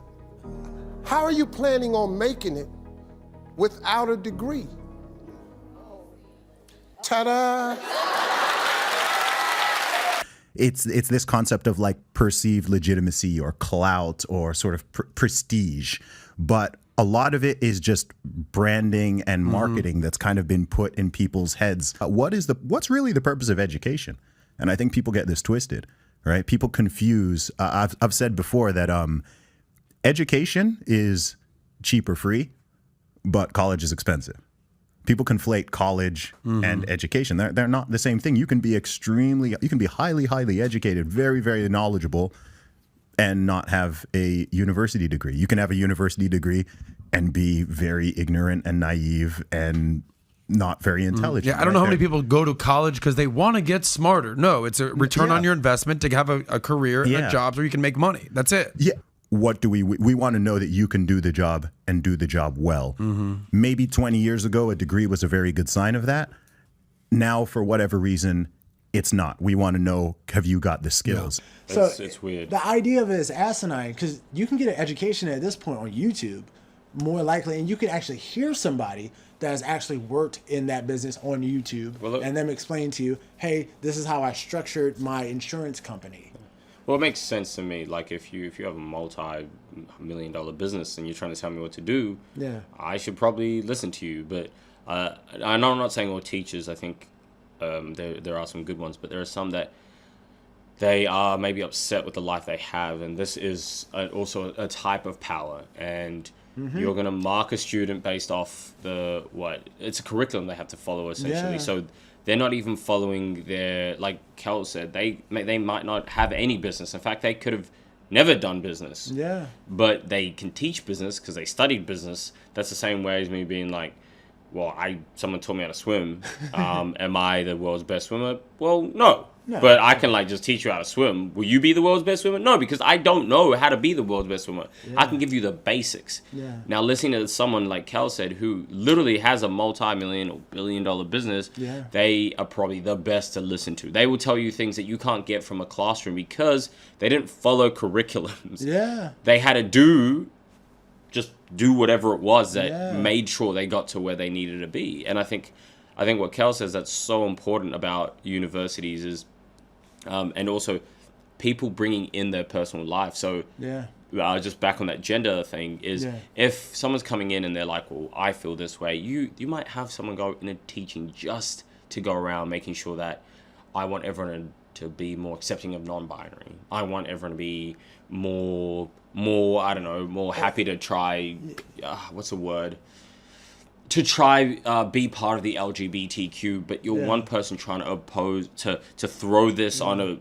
how are you planning on making it without a degree? Ta-da! It's this concept of like perceived legitimacy or clout or sort of prestige, but a lot of it is just branding and marketing that's kind of been put in people's heads. What's really the purpose of education? And I think people get this twisted, right? People confuse. I've said before that education is cheap or free, but college is expensive. People conflate college and education. They're not the same thing. You can be highly, highly educated, very, very knowledgeable, and not have a university degree. You can have a university degree and be very ignorant and naive and not very intelligent. Yeah, I don't know how many people go to college because they want to get smarter. No, it's a return on your investment to have a career and jobs where you can make money. That's it. Yeah. What do we want to know that you can do the job and do the job well. Maybe 20 years ago, a degree was a very good sign of that. Now, for whatever reason, it's not. We want to know, have you got the skills? So it's weird. The idea of it is asinine because you can get an education at this point on YouTube, more likely, and you can actually hear somebody that has actually worked in that business on YouTube and them explain to you, hey, this is how I structured my insurance company. Well, it makes sense to me. Like if you have a multi-million-dollar business and you're trying to tell me what to do, I should probably listen to you. But I know I'm not saying all teachers. I think there are some good ones, but there are some that they are maybe upset with the life they have, and this is also a type of power. And you're going to mark a student based off it's a curriculum they have to follow essentially. Yeah. So they're not even following their, like Kel said, they might not have any business. In fact, they could have never done business. Yeah. But they can teach business because they studied business. That's the same way as me being like, well, someone taught me how to swim. Am I the world's best swimmer? Well, no. But I can just teach you how to swim. Will you be the world's best swimmer? No, because I don't know how to be the world's best swimmer. I can give you the basics. Now, listening to someone like Kel said, who literally has a multi-million or billion-dollar business, they are probably the best to listen to. They will tell you things that you can't get from a classroom because they didn't follow curriculums. They had to do whatever it was that made sure they got to where they needed to be. And I think what Kel says that's so important about universities is, and also people bringing in their personal life. So just back on that gender thing is if someone's coming in and they're like, well, I feel this way, you might have someone go in a teaching just to go around making sure that I want everyone to be more accepting of non-binary. I want everyone to be more happy to try, what's the word? To try be part of the LGBTQ, but you're one person trying to oppose, to throw this on a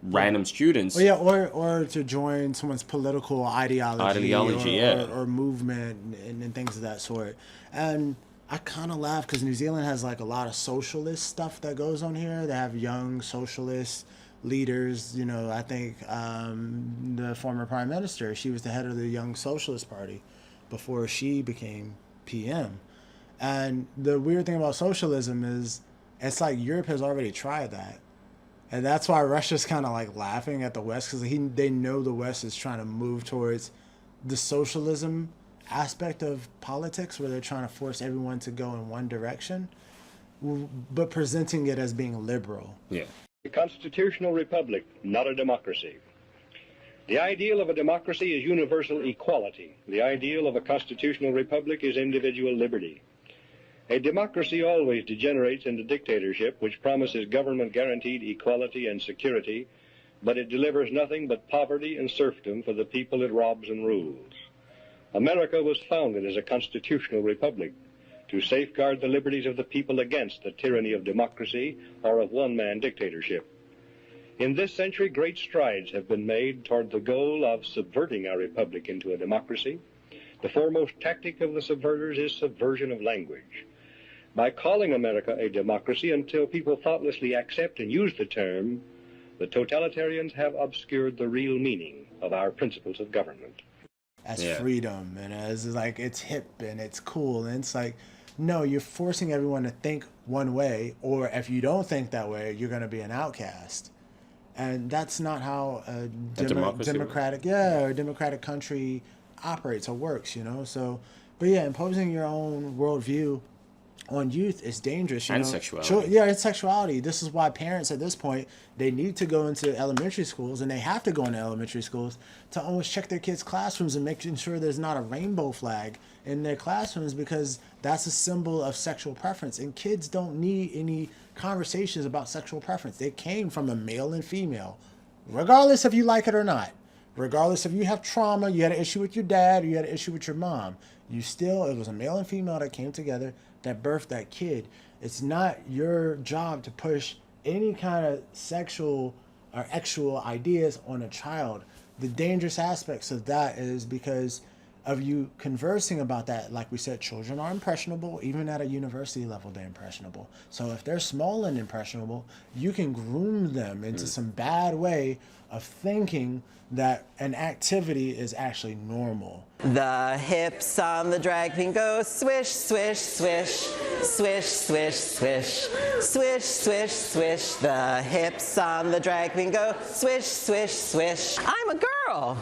random students. Or to join someone's political ideology or movement and things of that sort. And I kind of laugh because New Zealand has a lot of socialist stuff that goes on here. They have young socialist leaders. I think the former prime minister, she was the head of the Young Socialist Party before she became PM. And the weird thing about socialism is it's like Europe has already tried that. And that's why Russia's kind of laughing at the West because they know the West is trying to move towards the socialism aspect of politics where they're trying to force everyone to go in one direction, but presenting it as being liberal. A constitutional republic, not a democracy. The ideal of a democracy is universal equality. The ideal of a constitutional republic is individual liberty. A democracy always degenerates into dictatorship, which promises government-guaranteed equality and security, but it delivers nothing but poverty and serfdom for the people it robs and rules. America was founded as a constitutional republic to safeguard the liberties of the people against the tyranny of democracy or of one-man dictatorship. In this century, great strides have been made toward the goal of subverting our republic into a democracy. The foremost tactic of the subverters is subversion of language. By calling America a democracy until people thoughtlessly accept and use the term, the totalitarians have obscured the real meaning of our principles of government. As freedom and as like it's hip and it's cool, and it's like, no, you're forcing everyone to think one way, or if you don't think that way, you're going to be an outcast. And that's not how a democratic country operates or works, you know. So, but yeah, imposing your own worldview on youth is dangerous. You and know? Sexuality. It's sexuality. This is why parents at this point, they need to go into elementary schools, and they have to go into elementary schools to always check their kids' classrooms and making sure there's not a rainbow flag in their classrooms, because that's a symbol of sexual preference. And kids don't need any conversations about sexual preference. They came from a male and female, regardless if you like it or not. Regardless if you have trauma, you had an issue with your dad, or you had an issue with your mom. It was a male and female that came together that birthed that kid. It's not your job to push any kind of sexual or sexual ideas on a child. The dangerous aspects of that is because of you conversing about that. Like we said, children are impressionable. Even at a university level, they're impressionable. So if they're small and impressionable, you can groom them into some bad way of thinking that an activity is actually normal. The hips on the drag queen go swish, swish, swish, swish, swish, swish, swish, swish, swish. The hips on the drag queen go swish, swish, swish. I'm a girl.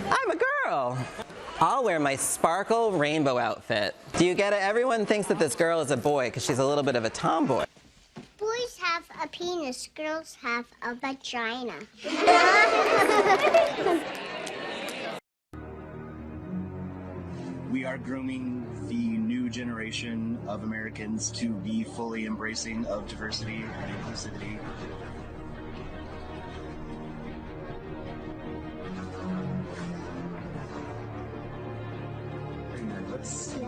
I'm a girl. I'll wear my sparkle rainbow outfit. Do you get it? Everyone thinks that this girl is a boy because she's a little bit of a tomboy. Boys have a penis, girls have a vagina. We are grooming the new generation of Americans to be fully embracing of diversity and inclusivity. Yes. Do you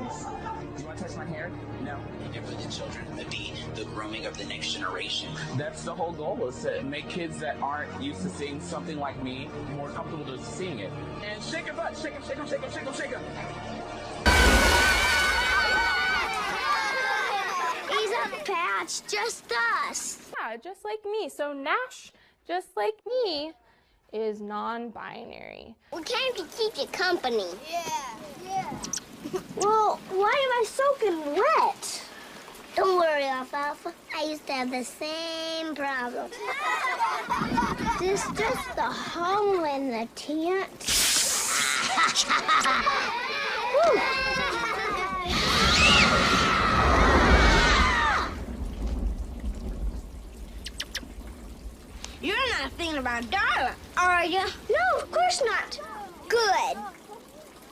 want to touch my hair? No. For the children, the grooming of the next generation. That's the whole goal, is to make kids that aren't used to seeing something like me more comfortable just seeing it. And shake your butt, shake 'em, shake 'em, shake 'em, shake 'em, shake 'em. He's a patch, just us. Yeah, just like me. So Nash, just like me, is non-binary. We came to keep you company. Yeah. Well, why am I soaking wet? Don't worry, Alfalfa. I used to have the same problem. This is just the hole in the tent. You're not thinking about Darla, are you? No, of course not. Good.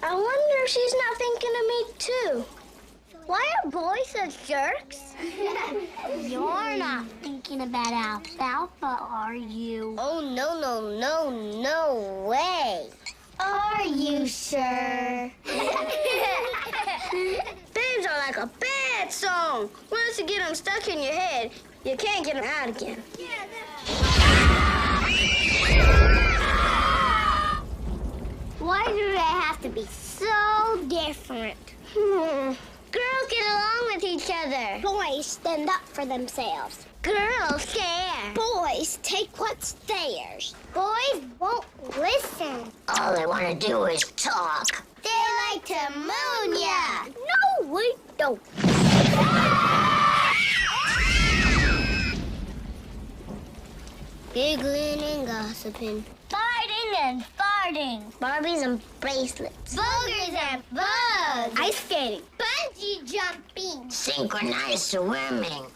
I wonder if she's not thinking of me, too. Why are boys such jerks? You're not thinking about Alfalfa, are you? Oh, no way. Are you sure? Babes are like a bad song. Once you get them stuck in your head, you can't get them out again. Why do they have to be so different? Girls get along with each other. Boys stand up for themselves. Girls care. Boys take what's theirs. Boys won't listen. All they want to do is talk. They like to moon ya. No, we don't. Giggling and gossiping. Fighting and farting. Barbies and bracelets. Boogers and bugs. Ice skating. Bungee jumping. Synchronized swimming.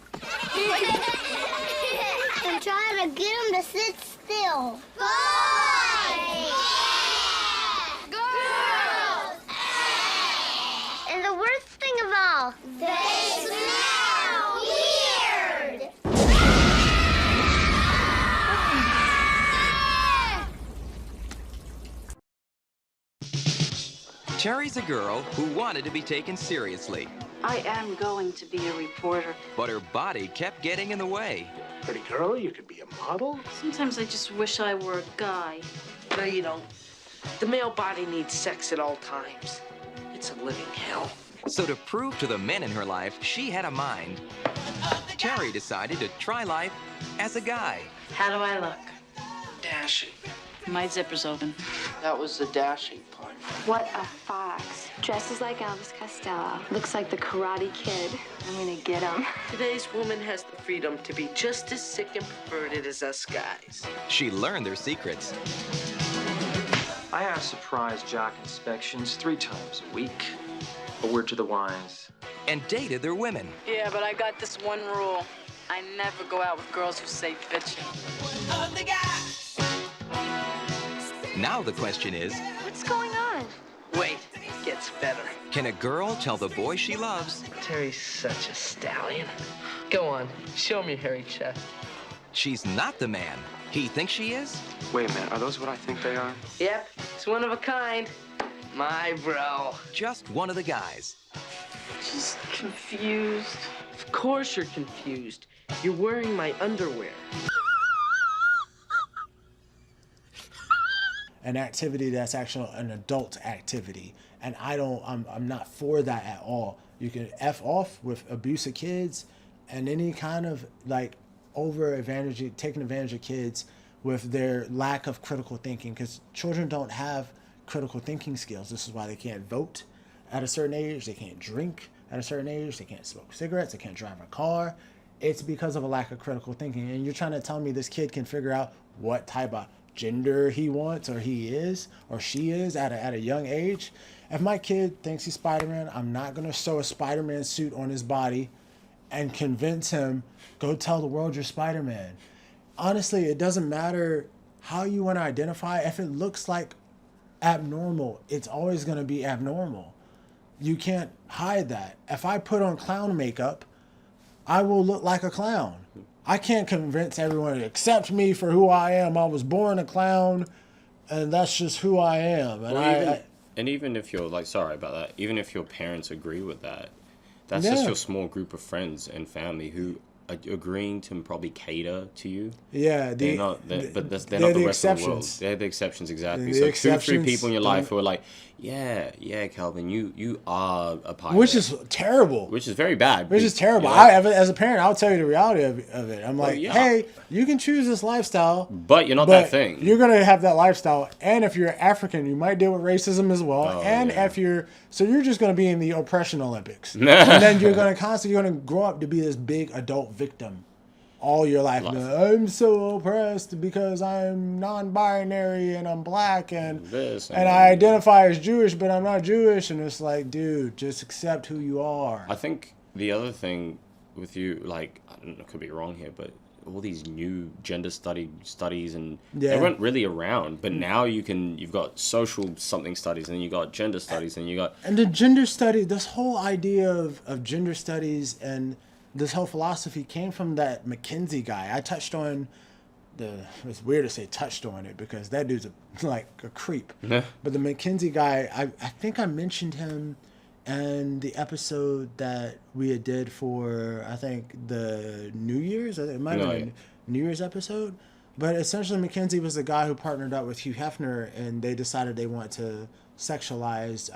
I'm trying to get them to sit still. Boys! Girls! And the worst thing of all, they Cherry's a girl who wanted to be taken seriously, I am going to be a reporter. but her body kept getting in the way. Pretty girl, you could be a model. Sometimes I just wish I were a guy. No, you don't. The male body needs sex at all times. It's a living hell. So to prove to the men in her life she had a mind, Cherry decided to try life as a guy. How do I look? Dashing. My zipper's open. That was the dashing part. What a fox. Dresses like Elvis Costello. Looks like the Karate Kid. I'm gonna get him. Today's woman has the freedom to be just as sick and perverted as us guys. She learned their secrets. I have surprise jock inspections 3 times a week. A word to the wise. And dated their women. Yeah, but I got this one rule. I never go out with girls who say bitchin'. Now the question is, What's going on? Wait, it gets better. can a girl tell the boy she loves Terry's such a stallion. Go on, show me your hairy chest. she's not the man he thinks she is? Wait a minute, are those what I think they are? Yep, it's one of a kind. My bro. Just one of the guys. Just confused. Of course you're confused. You're wearing my underwear. An activity that's actually an adult activity, and I'm not for that at all. You can F off with abuse of kids and any kind of like taking advantage of kids with their lack of critical thinking, because children don't have critical thinking skills. This is why they can't vote at a certain age, they can't drink at a certain age, they can't smoke cigarettes, they can't drive a car. It's because of a lack of critical thinking. And you're trying to tell me this kid can figure out what type of gender he wants or he is or she is at a young age? If my kid thinks he's Spider-Man, I'm not going to sew a Spider-Man suit on his body and convince him, go tell the world you're Spider-Man. Honestly, it doesn't matter how you want to identify. If it looks like abnormal, it's always going to be abnormal. You can't hide that. If I put on clown makeup, I will look like a clown. I can't convince everyone to accept me for who I am. I was born a clown, and that's just who I am. And even if you're like, sorry about that, even if your parents agree with that, that's Yeah. just your small group of friends and family who are agreeing to probably cater to you. Yeah, they're not the rest of the world. exceptions. They're the exceptions, exactly. The So 2-3 people in your life don't- who are like, yeah, Calvin, you are a pilot. Which is terrible. Which is very bad. Which is terrible. You know? As a parent, I'll tell you the reality of it. I'm like, yeah. hey, you can choose this lifestyle, But you're not that thing. You're gonna have that lifestyle, and if you're African, you might deal with racism as well. Oh, and yeah. if you're just gonna be in the oppression Olympics, and then you're gonna grow up to be this big adult victim all your life. I'm so oppressed because I'm non-binary and I'm black and I identify as Jewish, but I'm not Jewish. And it's like, dude, just accept who you are. I think the other thing with you, like, I don't know, I could be wrong here, but all these new gender studies and Yeah. they weren't really around, but now you've got social something studies and then you got gender studies and you got And the gender study, this whole idea of gender studies and this whole philosophy came from that McKinsey guy. I touched on it's weird to say touched on it because that dude's like a creep. Yeah. But the McKinsey guy, I think I mentioned him in the episode that we did for, I think, the New Year's. It might have been a New Year's episode. But essentially, McKinsey was the guy who partnered up with Hugh Hefner, and they decided they want to sexualize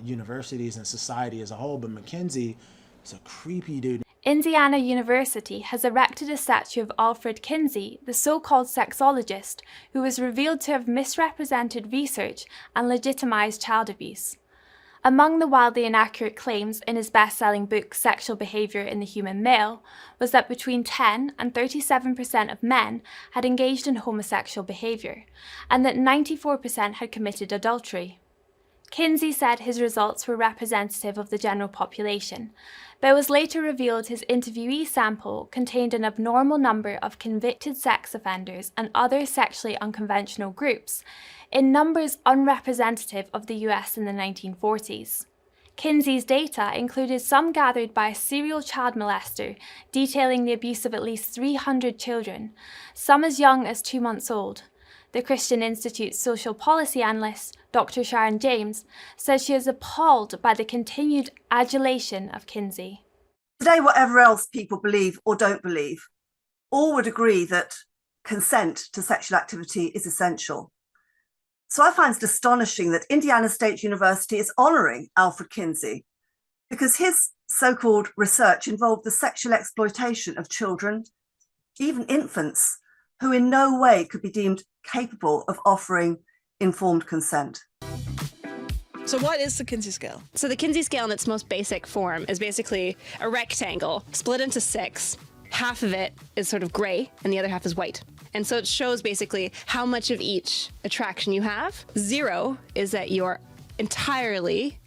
universities and society as a whole. But McKinsey is a creepy dude. Indiana University has erected a statue of Alfred Kinsey, the so-called sexologist, who was revealed to have misrepresented research and legitimized child abuse. Among the wildly inaccurate claims in his best-selling book Sexual Behavior in the Human Male was that between 10 and 37% of men had engaged in homosexual behavior, and that 94% had committed adultery. Kinsey said his results were representative of the general population, but it was later revealed his interviewee sample contained an abnormal number of convicted sex offenders and other sexually unconventional groups, in numbers unrepresentative of the US in the 1940s. Kinsey's data included some gathered by a serial child molester detailing the abuse of at least 300 children, some as young as 2 months old. the Christian Institute's social policy analyst, Dr. Sharon James, says she is appalled by the continued adulation of Kinsey. Today, whatever else people believe or don't believe, all would agree that consent to sexual activity is essential. So I find it astonishing that Indiana State University is honouring Alfred Kinsey because his so-called research involved the sexual exploitation of children, even infants, who in no way could be deemed capable of offering informed consent. So what is the Kinsey scale? So the Kinsey scale in its most basic form is basically a rectangle split into 6. Half of it is sort of gray and the other half is white. And so it shows basically how much of each attraction you have. 0 is that you're entirely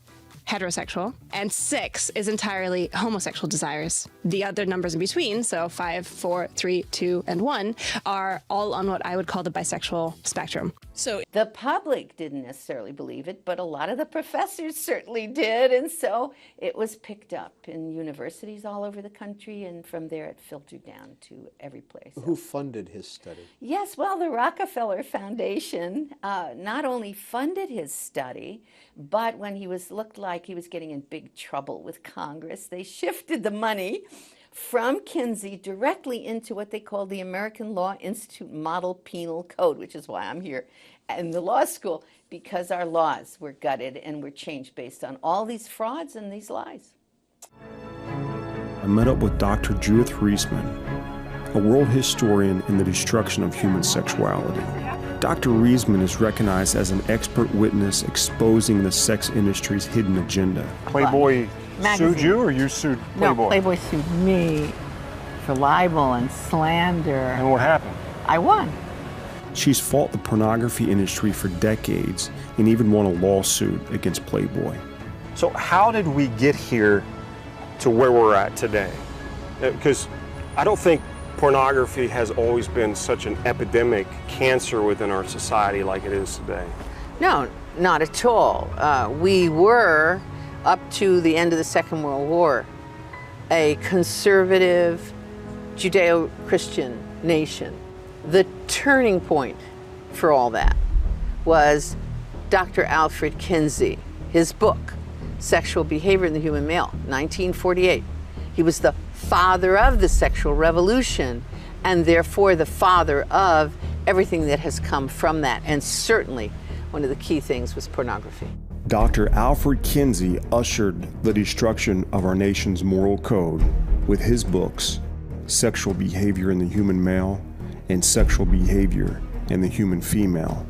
heterosexual, and 6 is entirely homosexual desires. The other numbers in between, so 5, 4, 3, 2, and 1, are all on what I would call the bisexual spectrum. So the public didn't necessarily believe it, but a lot of the professors certainly did, and so it was picked up in universities all over the country, and from there it filtered down to every place. Who funded his study? Yes, well, the Rockefeller Foundation not only funded his study, but when he looked like he was getting in big trouble with Congress, they shifted the money from Kinsey directly into what they called the American Law Institute Model Penal Code, which is why I'm here in the law school, because our laws were gutted and were changed based on all these frauds and these lies. I met up with Dr. Judith Reisman, a world historian in the destruction of human sexuality. Dr. Reisman is recognized as an expert witness exposing the sex industry's hidden agenda. Playboy Magazine. sued you, or you sued Playboy? No, Playboy sued me for libel and slander. And what happened? I won. She's fought the pornography industry for decades and even won a lawsuit against Playboy. So how did we get here to where we're at today? Because I don't think pornography has always been such an epidemic cancer within our society like it is today. No, not at all. We were, up to the end of the Second World War, a conservative Judeo-Christian nation. The turning point for all that was Dr. Alfred Kinsey, his book, Sexual Behavior in the Human Male, 1948. He was the father of the sexual revolution, and therefore the father of everything that has come from that. And certainly one of the key things was pornography. Dr. Alfred Kinsey ushered the destruction of our nation's moral code with his books, Sexual Behavior in the Human Male and Sexual Behavior in the Human Female,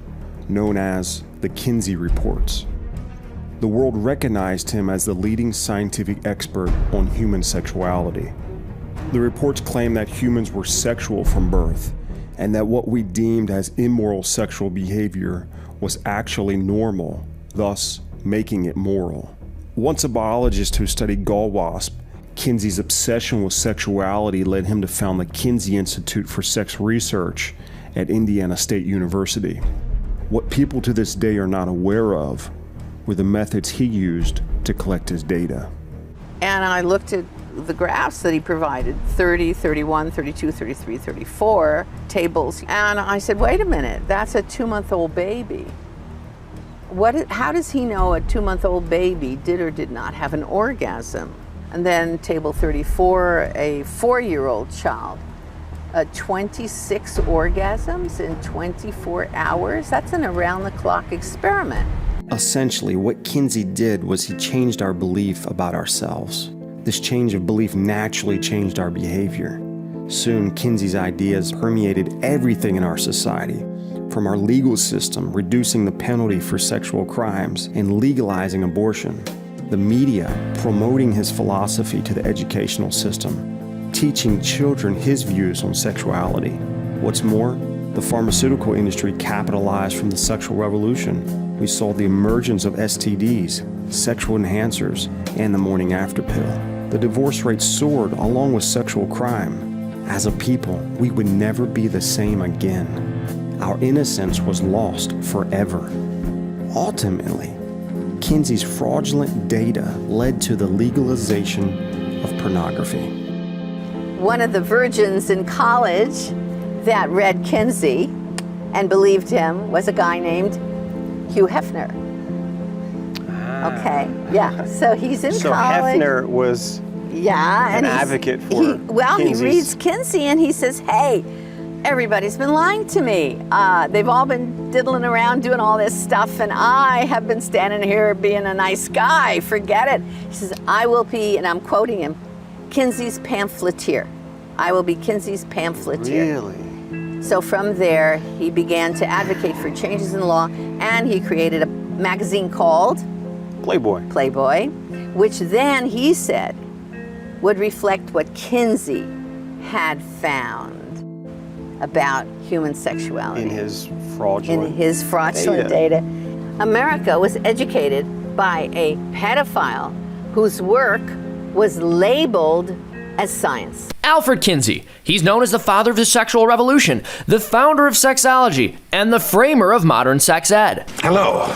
known as the Kinsey Reports. The world recognized him as the leading scientific expert on human sexuality. The reports claim that humans were sexual from birth, and that what we deemed as immoral sexual behavior was actually normal, thus making it moral. Once a biologist who studied gall wasp, Kinsey's obsession with sexuality led him to found the Kinsey Institute for Sex Research at Indiana State University. What people to this day are not aware of were the methods he used to collect his data. And I looked at the graphs that he provided, 30, 31, 32, 33, 34 tables, and I said, wait a minute, that's a 2-month-old baby. How does he know a 2-month-old baby did or did not have an orgasm? And then table 34, a 4-year-old child, 26 orgasms in 24 hours? That's an around-the-clock experiment. Essentially, what Kinsey did was he changed our belief about ourselves. This change of belief naturally changed our behavior. Soon, Kinsey's ideas permeated everything in our society, from our legal system reducing the penalty for sexual crimes and legalizing abortion, the media promoting his philosophy to the educational system, teaching children his views on sexuality. What's more, the pharmaceutical industry capitalized from the sexual revolution. We saw the emergence of STDs, sexual enhancers, and the morning after pill. The divorce rate soared along with sexual crime. As a people, we would never be the same again. Our innocence was lost forever. Ultimately, Kinsey's fraudulent data led to the legalization of pornography. One of the virgins in college that read Kinsey and believed him was a guy named Hugh Hefner. Okay, yeah, so he's in so college. Hefner was an advocate for he reads Kinsey and he says, hey, everybody's been lying to me. They've all been diddling around doing all this stuff, and I have been standing here being a nice guy. Forget it. He says, I will be, and I'm quoting him, Kinsey's pamphleteer. I will be Kinsey's pamphleteer. Really? So from there, he began to advocate for changes in law, and he created a magazine called Playboy, which then he said would reflect what Kinsey had found about human sexuality. In his fraudulent data. America was educated by a pedophile whose work was labeled as science. Alfred Kinsey. He's known as the father of the sexual revolution, the founder of sexology, and the framer of modern sex ed. Hello.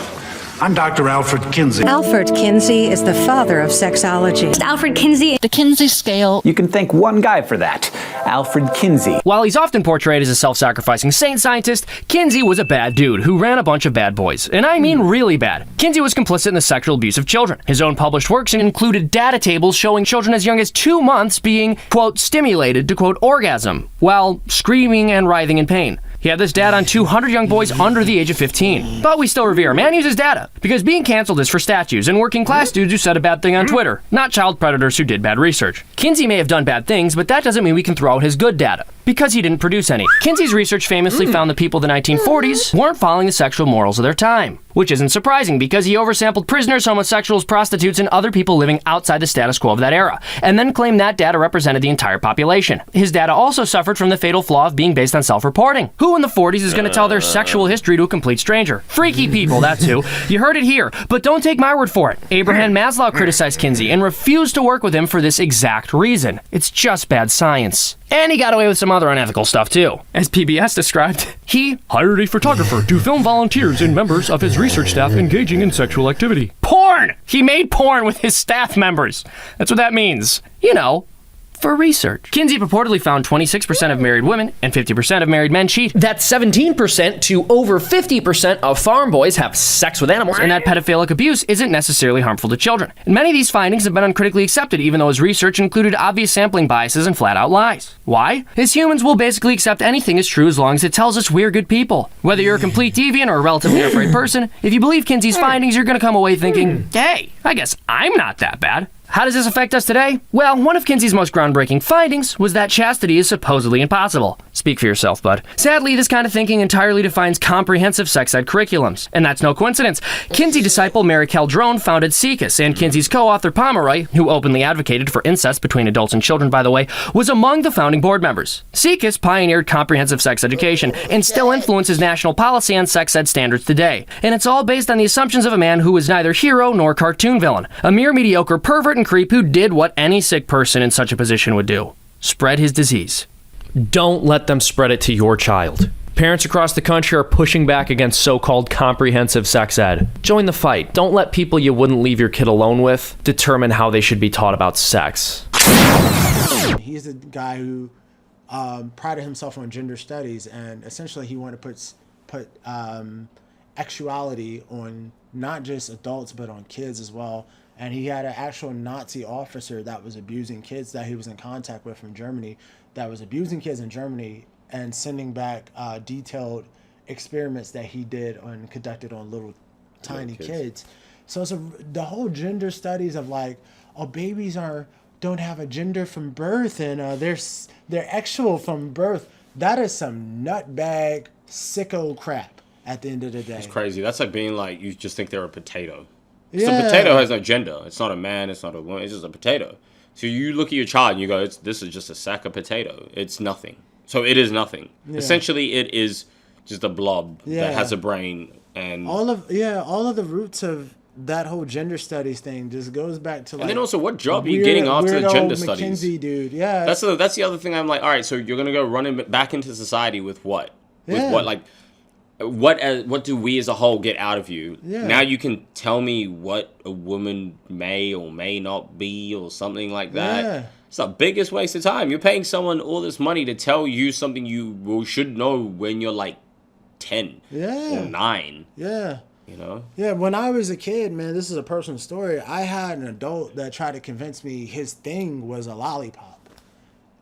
I'm Dr. Alfred Kinsey. Alfred Kinsey is the father of sexology. Alfred Kinsey. The Kinsey scale. You can thank one guy for that, Alfred Kinsey. While he's often portrayed as a self-sacrificing saint scientist, Kinsey was a bad dude who ran a bunch of bad boys. And I mean really bad. Kinsey was complicit in the sexual abuse of children. His own published works included data tables showing children as young as 2 months being, quote, stimulated to, quote, orgasm, while screaming and writhing in pain. He had this data on 200 young boys under the age of 15. But we still revere him and use his data, because being canceled is for statues and working class dudes who said a bad thing on Twitter, not child predators who did bad research. Kinsey may have done bad things, but that doesn't mean we can throw out his good data, because he didn't produce any. Kinsey's research famously found that people of the 1940s weren't following the sexual morals of their time, which isn't surprising because he oversampled prisoners, homosexuals, prostitutes, and other people living outside the status quo of that era, and then claimed that data represented the entire population. His data also suffered from the fatal flaw of being based on self-reporting. Who in the 40s is going to tell their sexual history to a complete stranger? Freaky people, that's who. You heard it here, but don't take my word for it. Abraham Maslow criticized Kinsey and refused to work with him for this exact reason. It's just bad science. And he got away with some other unethical stuff too. As PBS described, he hired a photographer to film volunteers and members of his research staff engaging in sexual activity. Porn! He made porn with his staff members. That's what that means. You know, for research. Kinsey purportedly found 26% of married women and 50% of married men cheat. That's 17% to over 50% of farm boys have sex with animals, and that pedophilic abuse isn't necessarily harmful to children. And many of these findings have been uncritically accepted, even though his research included obvious sampling biases and flat-out lies. Why? As humans will basically accept anything as true as long as it tells us we're good people. Whether you're a complete deviant or a relatively upright person, if you believe Kinsey's findings, you're gonna come away thinking, hey, I guess I'm not that bad. How does this affect us today? Well, one of Kinsey's most groundbreaking findings was that chastity is supposedly impossible. Speak for yourself, bud. Sadly, this kind of thinking entirely defines comprehensive sex ed curriculums, and that's no coincidence. Kinsey disciple Mary Keldrone founded SIECUS, and Kinsey's co-author Pomeroy, who openly advocated for incest between adults and children, by the way, was among the founding board members. SIECUS pioneered comprehensive sex education and still influences national policy on sex ed standards today, and it's all based on the assumptions of a man who was neither hero nor cartoon villain, a mere mediocre pervert and creep who did what any sick person in such a position would do: spread his disease. Don't let them spread it to your child. Parents across the country are pushing back against so-called comprehensive sex ed. Join the fight. Don't let people you wouldn't leave your kid alone with determine how they should be taught about sex. He's a guy who prided himself on gender studies, and essentially he wanted to put sexuality on not just adults but on kids as well. And he had an actual Nazi officer that was abusing kids that he was in contact with from Germany, that was abusing kids in Germany and sending back detailed experiments that he did and conducted on little tiny kids. So it's the whole gender studies of like, oh, babies don't have a gender from birth, and they're actual from birth. That is some nutbag sicko crap at the end of the day. It's crazy. That's like being like, you just think they're a potato. Yeah. So a potato has no gender. It's not a man. It's not a woman. It's just a potato. So you look at your child and you go, this is just a sack of potato. It's nothing. So it is nothing. Yeah. Essentially, it is just a blob that has a brain. And all of the roots of that whole gender studies thing just goes back to like. And then also, what job are you getting after the gender studies? McKinsey dude, yeah. That's the other thing. I'm like, all right, so you're gonna go running back into society with what? With what? Like, what do we as a whole get out of you? Yeah. Now you can tell me what a woman may or may not be or something like that. Yeah. It's the biggest waste of time. You're paying someone all this money to tell you something you should know when you're like 10 Yeah. or 9. Yeah. You know? Yeah, when I was a kid, man, this is a personal story. I had an adult that tried to convince me his thing was a lollipop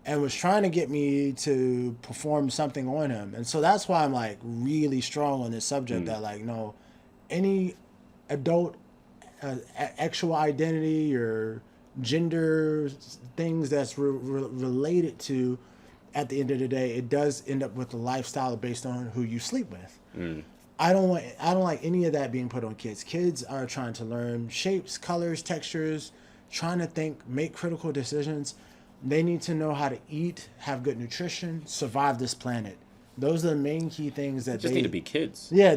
and was trying to get me to perform something on him. And so that's why I'm like really strong on this subject that like, no, any adult actual identity or gender things that's related to, at the end of the day, it does end up with a lifestyle based on who you sleep with. I don't like any of that being put on kids. Kids are trying to learn shapes, colors, textures, trying to think, make critical decisions. They need to know how to eat, have good nutrition, survive this planet. Those are the main key things that They just need to be kids. Yeah,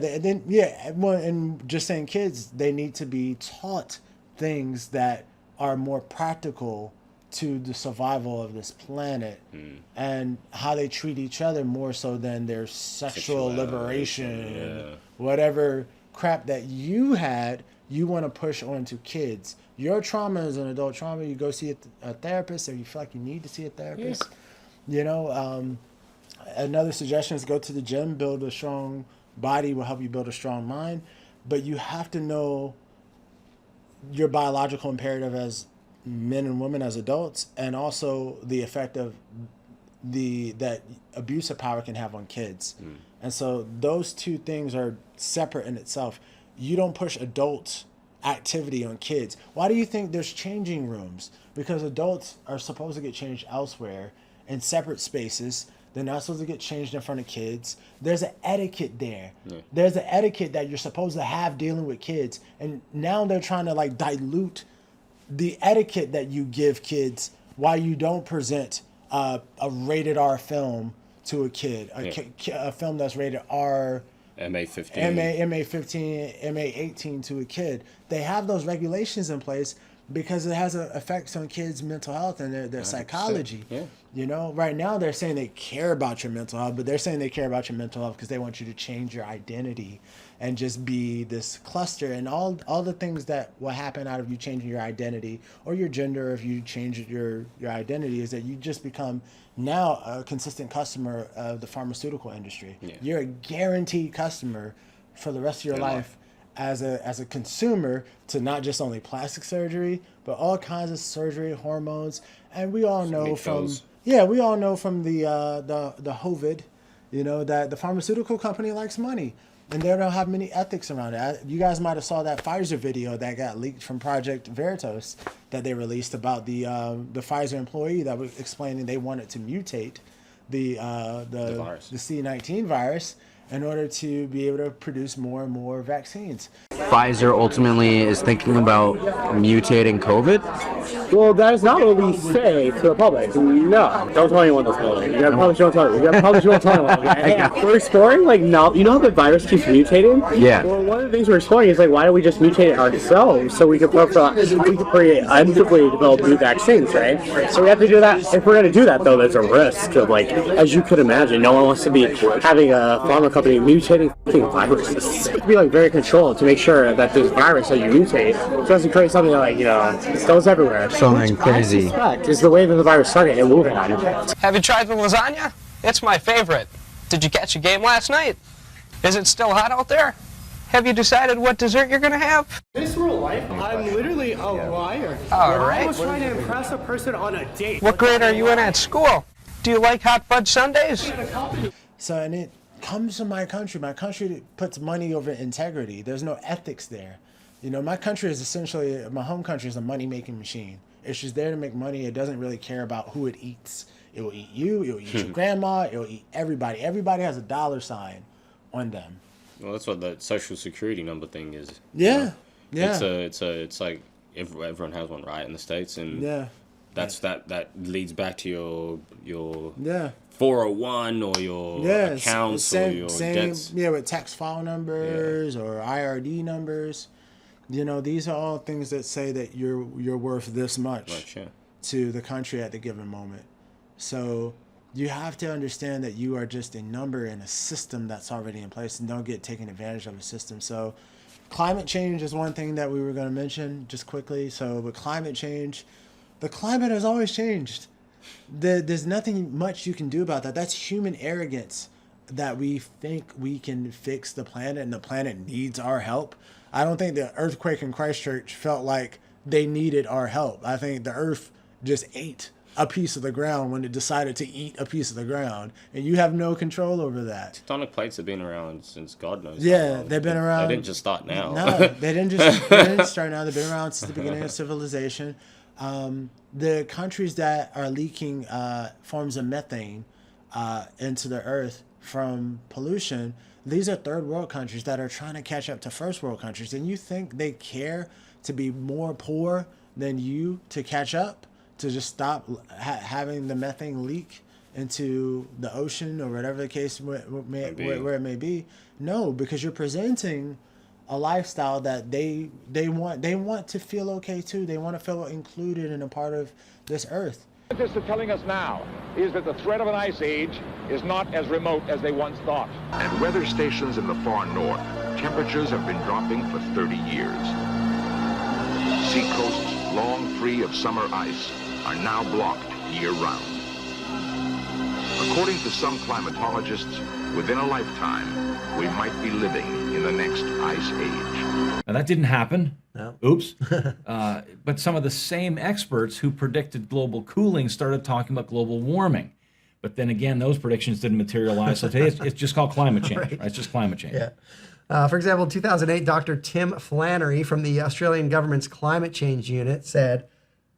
well, and just saying kids, they need to be taught things that are more practical to the survival of this planet and how they treat each other more so than their sexual liberation, whatever crap that you had, you want to push onto kids. Your trauma is an adult trauma. You go see a therapist, or you feel like you need to see a therapist. You know, another suggestion is go to the gym. Build a strong body will help you build a strong mind, but you have to know your biological imperative as men and women, as adults, and also the effect of that abuse of power can have on kids. And so those two things are separate in itself. You don't push adult activity on kids. Why do you think there's changing rooms? Because adults are supposed to get changed elsewhere in separate spaces. They're not supposed to get changed in front of kids. There's an etiquette there. There's an etiquette that you're supposed to have dealing with kids. And now they're trying to like dilute the etiquette that you give kids while you don't present a rated R film to a kid, a film that's rated R, MA-15, MA-15, MA-18 to a kid. They have those regulations in place because it has effects on kids' mental health and their psychology. You know, right now they're saying they care about your mental health, but they're saying they care about your mental health because they want you to change your identity and just be this cluster. And all the things that will happen out of you changing your identity or your gender, if you change your identity, is that you just become now a consistent customer of the pharmaceutical industry. You're a guaranteed customer for the rest of your life as a consumer to not just only plastic surgery, but all kinds of surgery, hormones. And we all know from the COVID, you know, that the pharmaceutical company likes money and they don't have many ethics around it. You guys might have saw that Pfizer video that got leaked from Project Veritas that they released about the Pfizer employee that was explaining they wanted to mutate the C-19 virus in order to be able to produce more and more vaccines. Pfizer ultimately is thinking about mutating COVID? Well, that is not what we say to the public. No, don't tell anyone this. You gotta publish, don't tell anyone. You gotta publish, don't tell anyone. Okay? We're exploring, like, now, you know how the virus keeps mutating? Yeah. Well, one of the things we're exploring is, like, why don't we just mutate it ourselves so we can create undoubtedly develop new vaccines, right? So we have to do that. If we're gonna do that, though, there's a risk of, like, as you could imagine, no one wants to be having a pharma company mutating viruses. You have to be, like, very controlled to make sure that this virus that you mutate doesn't create something that, like, you know, goes everywhere. Something crazy. I suspect is the way that the virus started in Wuhan. Have you tried the lasagna? It's my favorite. Did you catch a game last night? Is it still hot out there? Have you decided what dessert you're gonna have? In this real life, I'm literally a liar. All right. I was trying to impress a person on a date. What grade are you in at school? Do you like hot fudge sundaes? So, and it comes from my country. My country puts money over integrity. There's no ethics there. You know, my country is essentially, my home country is a money-making machine. It's just there to make money. It doesn't really care about who it eats. It will eat you. It will eat your grandma. It will eat everybody. Everybody has a dollar sign on them. Well, that's what the social security number thing is. Yeah, you know? yeah. It's like everyone has one, right, in the States, and that leads back to your 401 or your accounts or your debts. Yeah, with tax file numbers or IRD numbers. You know, these are all things that say that you're worth this much to the country at the given moment. So you have to understand that you are just a number in a system that's already in place, and don't get taken advantage of a system. So climate change is one thing that we were going to mention just quickly. So with climate change, the climate has always changed. There's nothing much you can do about that. That's human arrogance. that we think we can fix the planet and the planet needs our help. I don't think the earthquake in Christchurch felt like they needed our help. I think the earth just ate a piece of the ground when it decided to eat a piece of the ground, and you have no control over that. Tectonic plates have been around since God knows. Yeah, they've been around. They didn't just start now. No, they didn't start now. They've been around since the beginning of civilization. The countries that are leaking forms of methane into the earth from pollution, these are third world countries that are trying to catch up to first world countries. And you think they care to be more poor than you to catch up? To just stop having the methane leak into the ocean or whatever the case where it may be? No, because you're presenting a lifestyle that they want to feel okay too. They want to feel included and a part of this earth. Scientists are telling us now is that the threat of an ice age is not as remote as they once thought. At weather stations in the far north, temperatures have been dropping for 30 years. Seacoasts long free of summer ice are now blocked year-round. According to some climatologists, within a lifetime, we might be living in the next ice age. Now, that didn't happen. No. Oops. But some of the same experts who predicted global cooling started talking about global warming. But then again, those predictions didn't materialize. So today it's just called climate change. Right. It's just climate change. Yeah. For example, in 2008, Dr. Tim Flannery from the Australian government's Climate Change Unit said,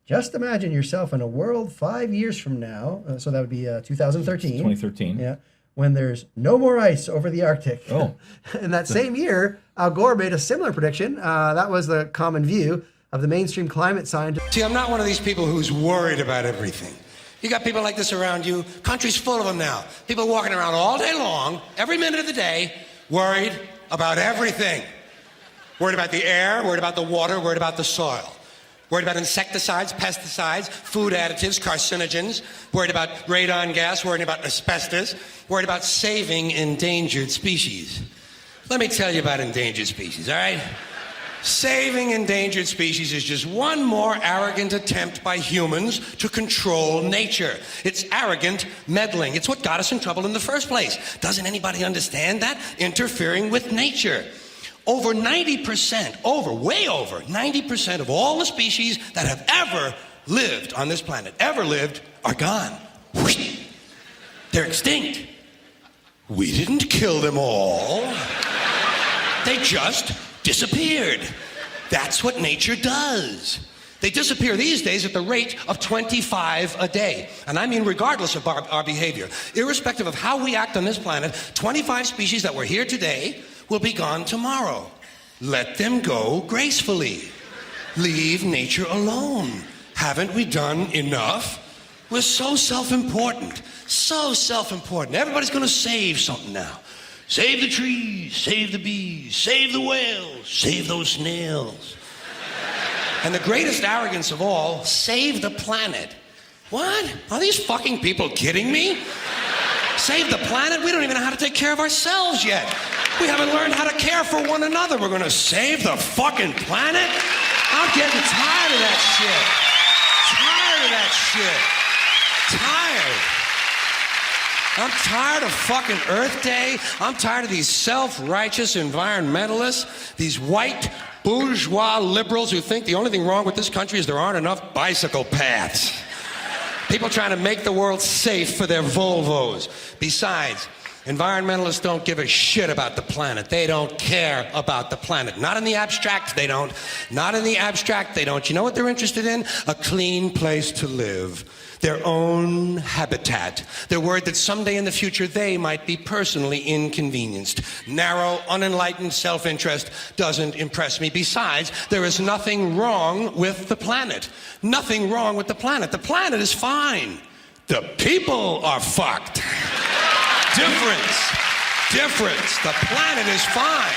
just imagine yourself in a world 5 years from now, so that would be 2013. 2013. Yeah, when there's no more ice over the Arctic. Oh. In that same year, Al Gore made a similar prediction. That was the common view of the mainstream climate scientists. See, I'm not one of these people who's worried about everything. You got people like this around you. Country's full of them now. People walking around all day long, every minute of the day, worried about everything. Worried about the air, worried about the water, worried about the soil. Worried about insecticides, pesticides, food additives, carcinogens. Worried about radon gas, worried about asbestos. Worried about saving endangered species. Let me tell you about endangered species, all right? Saving endangered species is just one more arrogant attempt by humans to control nature. It's arrogant meddling. It's what got us in trouble in the first place. Doesn't anybody understand that? Interfering with nature. Over 90%, way over 90% of all the species that have ever lived on this planet, are gone. They're extinct. We didn't kill them all. They just disappeared. That's what nature does. They disappear these days at the rate of 25 a day. And I mean regardless of our behavior. Irrespective of how we act on this planet, 25 species that were here today will be gone tomorrow. Let them go gracefully. Leave nature alone. Haven't we done enough? We're so self-important. So self-important. Everybody's going to save something now. Save the trees, save the bees, save the whales, save those snails. And the greatest arrogance of all, save the planet. What? Are these fucking people kidding me? Save the planet? We don't even know how to take care of ourselves yet. We haven't learned how to care for one another. We're gonna save the fucking planet? I'm getting tired of that shit. Tired of that shit. Tired. I'm tired of fucking Earth Day. I'm tired of these self-righteous environmentalists, these white bourgeois liberals who think the only thing wrong with this country is there aren't enough bicycle paths. People trying to make the world safe for their Volvos. Besides, environmentalists don't give a shit about the planet. They don't care about the planet. Not in the abstract, they don't. Not in the abstract, they don't. You know what they're interested in? A clean place to live. Their own habitat. They're worried that someday in the future they might be personally inconvenienced. Narrow, unenlightened self-interest doesn't impress me. Besides, there is nothing wrong with the planet. Nothing wrong with the planet. The planet is fine. The people are fucked. Difference. The planet is fine.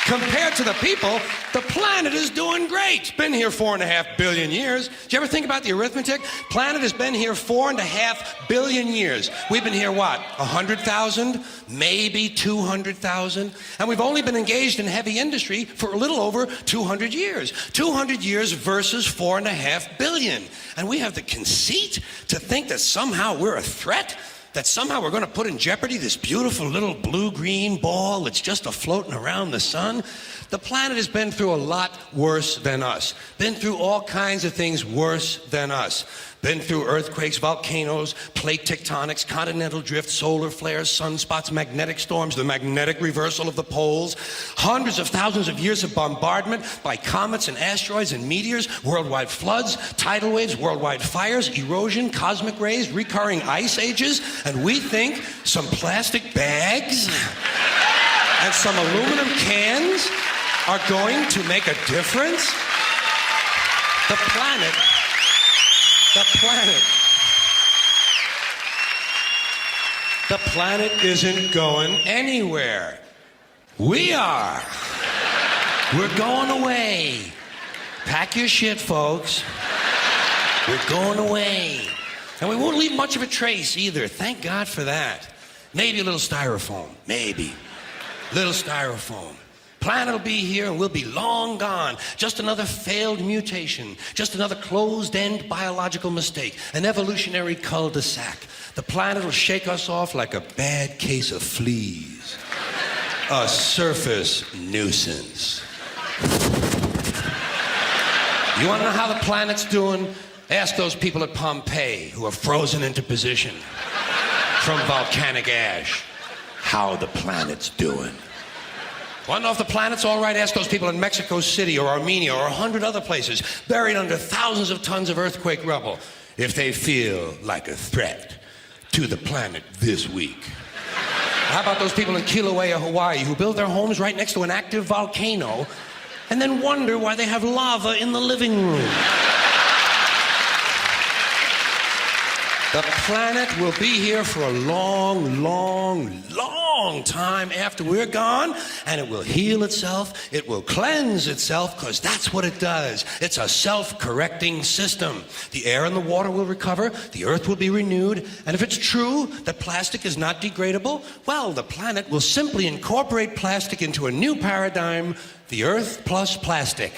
Compared to the people, the planet is doing great. It's been here 4.5 billion years. Did you ever think about the arithmetic? Planet has been here 4.5 billion years. We've been here, what, 100,000? Maybe 200,000? And we've only been engaged in heavy industry for a little over 200 years. 200 years versus 4.5 billion. And we have the conceit to think that somehow we're a threat? that somehow we're going to put in jeopardy this beautiful little blue-green ball that's just a-floating around the sun? The planet has been through a lot worse than us. Been through all kinds of things worse than us. Been through earthquakes, volcanoes, plate tectonics, continental drift, solar flares, sunspots, magnetic storms, the magnetic reversal of the poles, hundreds of thousands of years of bombardment by comets and asteroids and meteors, worldwide floods, tidal waves, worldwide fires, erosion, cosmic rays, recurring ice ages, and we think some plastic bags and some aluminum cans are going to make a difference? The planet isn't going anywhere. We are. We're going away. Pack your shit, folks. We're going away. And we won't leave much of a trace either. Thank God for that. Maybe a little styrofoam. Maybe. Little styrofoam. Planet will be here and we'll be long gone. Just another failed mutation. Just another closed-end biological mistake. An evolutionary cul-de-sac. The planet will shake us off like a bad case of fleas. A surface nuisance. You want to know how the planet's doing? Ask those people at Pompeii who are frozen into position from volcanic ash how the planet's doing. Want to know if the planet's all right? Ask those people in Mexico City or Armenia or 100 other places buried under thousands of tons of earthquake rubble if they feel like a threat to the planet this week. How about those people in Kilauea, Hawaii, who build their homes right next to an active volcano and then wonder why they have lava in the living room? The planet will be here for a long, long, long time after we're gone, and it will heal itself, it will cleanse itself, because that's what it does. It's a self-correcting system. The air and the water will recover, the earth will be renewed, and if it's true that plastic is not degradable, well, the planet will simply incorporate plastic into a new paradigm, the earth plus plastic.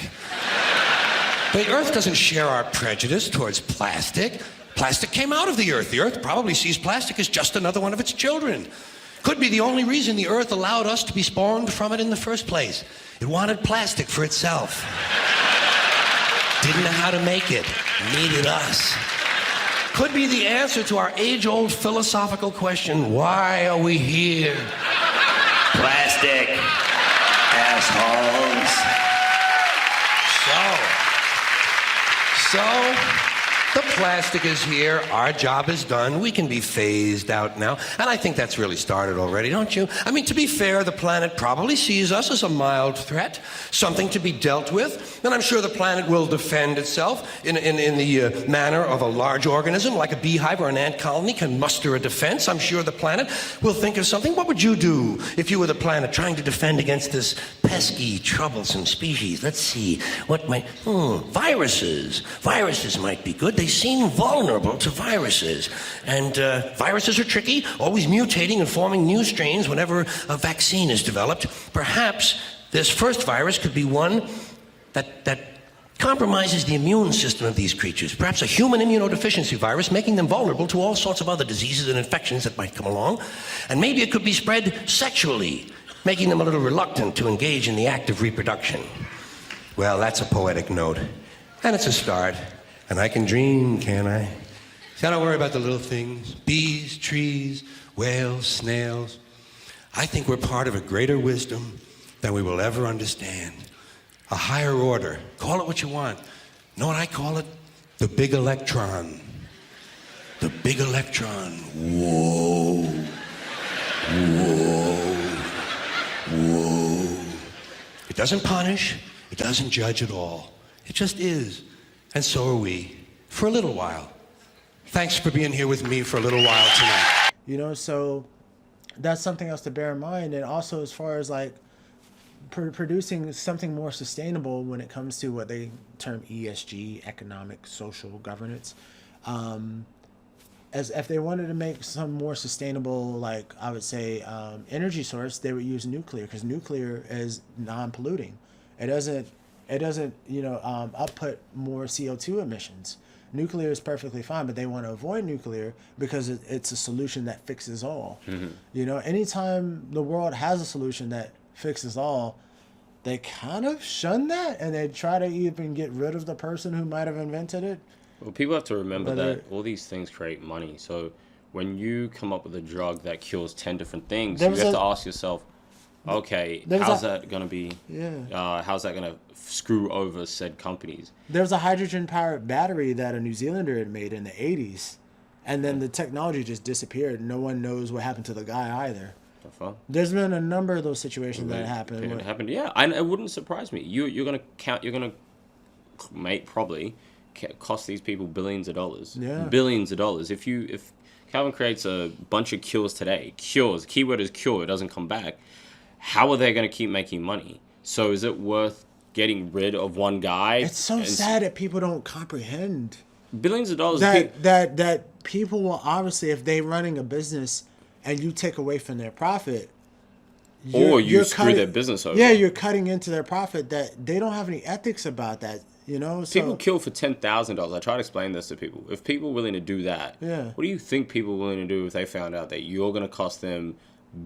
The earth doesn't share our prejudice towards plastic. Plastic came out of the earth. The earth probably sees plastic as just another one of its children. Could be the only reason the earth allowed us to be spawned from it in the first place. It wanted plastic for itself. Didn't know how to make it. Needed us. Could be the answer to our age-old philosophical question, why are we here? Plastic. Assholes. So, the plastic is here, our job is done, we can be phased out now, and I think that's really started already, don't you? I mean, to be fair, the planet probably sees us as a mild threat, something to be dealt with, and I'm sure the planet will defend itself in the manner of a large organism, like a beehive or an ant colony can muster a defense. I'm sure the planet will think of something. What would you do if you were the planet trying to defend against this pesky, troublesome species? Let's see, what might, viruses. Viruses might be good. They seem vulnerable to viruses. And viruses are tricky, always mutating and forming new strains whenever a vaccine is developed. Perhaps this first virus could be one that compromises the immune system of these creatures. Perhaps a human immunodeficiency virus, making them vulnerable to all sorts of other diseases and infections that might come along. And maybe it could be spread sexually, making them a little reluctant to engage in the act of reproduction. Well, that's a poetic note. And it's a start. And I can dream, can't I? See, I don't worry about the little things. Bees, trees, whales, snails. I think we're part of a greater wisdom than we will ever understand. A higher order. Call it what you want. You know what I call it? The big electron. The big electron. Whoa. Whoa. Whoa. It doesn't punish. It doesn't judge at all. It just is. And so are we, for a little while. Thanks for being here with me for a little while tonight. You know, so that's something else to bear in mind. And also as far as like producing something more sustainable when it comes to what they term ESG, economic, social governance. As if they wanted to make some more sustainable, like I would say, energy source, they would use nuclear, because nuclear is non-polluting. It doesn't output more CO2 emissions. nuclear is perfectly fine, but they want to avoid nuclear because it's a solution that fixes all. You know, anytime the world has a solution that fixes all, they kind of shun that, and they try to even get rid of the person who might have invented it. Well, people have to remember that all these things create money. So when you come up with a drug that cures 10 different things, you have to ask yourself, okay, how's that going to be? How's that going to screw over said companies? There was a hydrogen-powered battery that a New Zealander had made in the 80s, and then the technology just disappeared. No one knows what happened to the guy either. There's been a number of those situations that happened. It happened, yeah. And it wouldn't surprise me. You're going to count. You're going to probably cost these people billions of dollars. Yeah. Billions of dollars. If Calvin creates a bunch of cures today, cures. Keyword is cure. It doesn't come back. How are they going to keep making money? So is it worth getting rid of one guy? It's so sad that people don't comprehend. Billions of dollars. That people will obviously, if they're running a business and you take away from their profit, you screw their business over. Yeah, you're cutting into their profit. That they don't have any ethics about that. You know, people kill for $10,000. I try to explain this to people. If people are willing to do that, what do you think people are willing to do if they found out that you're going to cost them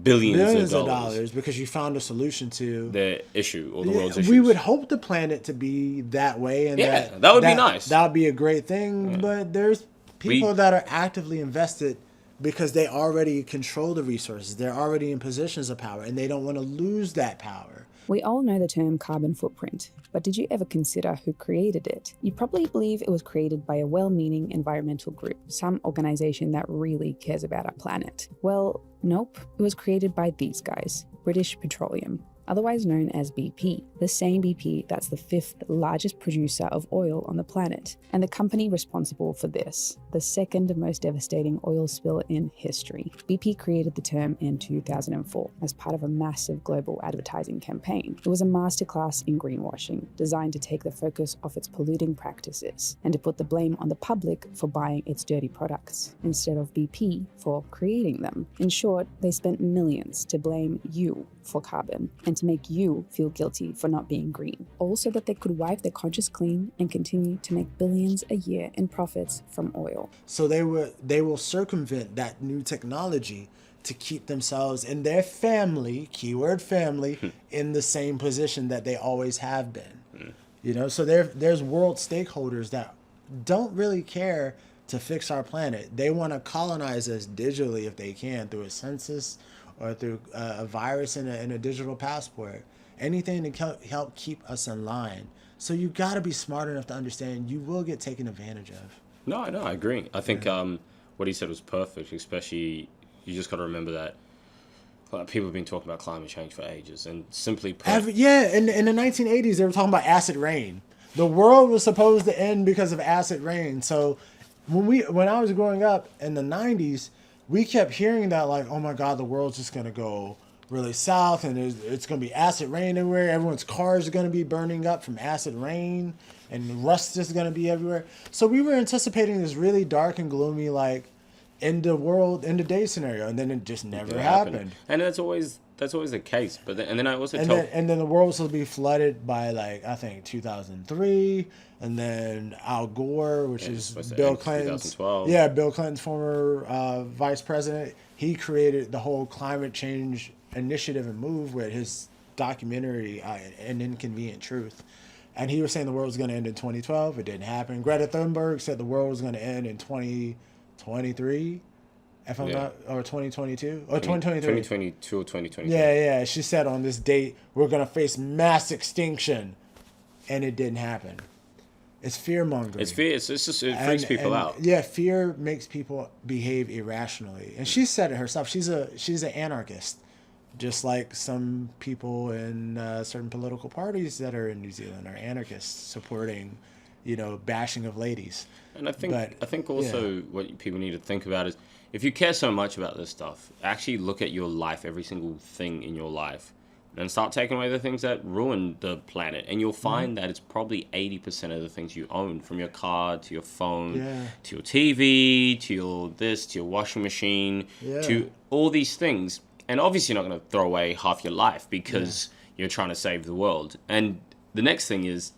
billions of dollars because you found a solution to the issue or the world's issues? We would hope the planet to be that way, and that would be nice. That would be a great thing. But there's people that are actively invested because they already control the resources. They're already in positions of power, and they don't want to lose that power. We all know the term carbon footprint, but did you ever consider who created it? You probably believe it was created by a well-meaning environmental group, some organization that really cares about our planet. Well, nope, it was created by these guys, British Petroleum, otherwise known as BP, the same BP that's the 5th largest producer of oil on the planet, and the company responsible for this, the second most devastating oil spill in history. BP created the term in 2004 as part of a massive global advertising campaign. It was a masterclass in greenwashing, designed to take the focus off its polluting practices and to put the blame on the public for buying its dirty products, instead of BP for creating them. In short, they spent millions to blame you for carbon and to make you feel guilty for not being green, all so that they could wipe their conscience clean and continue to make billions a year in profits from oil. So they will circumvent that new technology to keep themselves and their family, keyword family, in the same position that they always have been. You know, so there's world stakeholders that don't really care to fix our planet. They want to colonize us digitally if they can, through a census or through a virus and a digital passport. Anything to help keep us in line. So you got to be smart enough to understand you will get taken advantage of. No, I agree. I think what he said was perfect, especially you just got to remember that people have been talking about climate change for ages, and simply put... in the 1980s, they were talking about acid rain. The world was supposed to end because of acid rain. So when I was growing up in the 90s, we kept hearing that, like, oh my God, the world's just going to go really south, and it's going to be acid rain everywhere. Everyone's cars are going to be burning up from acid rain, and rust is going to be everywhere. So we were anticipating this really dark and gloomy, like, end of day scenario, and then it just never happened. And that's always the case. But then I also then the world was supposed to be flooded by, like, I think 2003, and then Al Gore, which is Bill Clinton's 2012. Yeah, Bill Clinton's former vice president. He created the whole climate change initiative and move with his documentary, An Inconvenient Truth. And he was saying the world was going to end in 2012. It didn't happen. Greta Thunberg said the world was going to end in 2023, if I'm not, or 2022, or 2023. 2022 or 2023. Yeah. She said on this date, we're going to face mass extinction. And it didn't happen. It's fear-mongering. It's fear. It's just, it freaks people out. Yeah, fear makes people behave irrationally. And she said it herself. She's an anarchist, just like some people in certain political parties that are in New Zealand are anarchists, supporting, bashing of ladies. And I think also what people need to think about is, if you care so much about this stuff, actually look at your life, every single thing in your life, and start taking away the things that ruin the planet. And you'll find that it's probably 80% of the things you own, from your car to your phone, to your TV, to your this, to your washing machine, to all these things. And obviously you're not going to throw away half your life because you're trying to save the world. And the next thing is,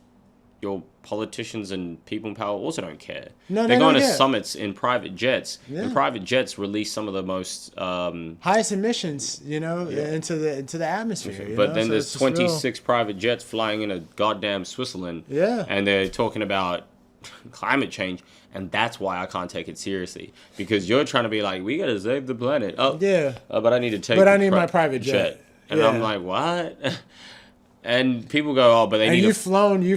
your politicians and people in power also don't care. No, they're going to care. summits in private jets, Yeah. and private jets release some of the most highest emissions, into the atmosphere. But then there's 26 private jets flying in a goddamn Switzerland. Yeah. And they're talking about climate change, and that's why I can't take it seriously, because you're trying to be like, we gotta save the planet. Oh yeah. But I need to take. But I need my private jet. And I'm like, what? And people go, oh, but they and need. You've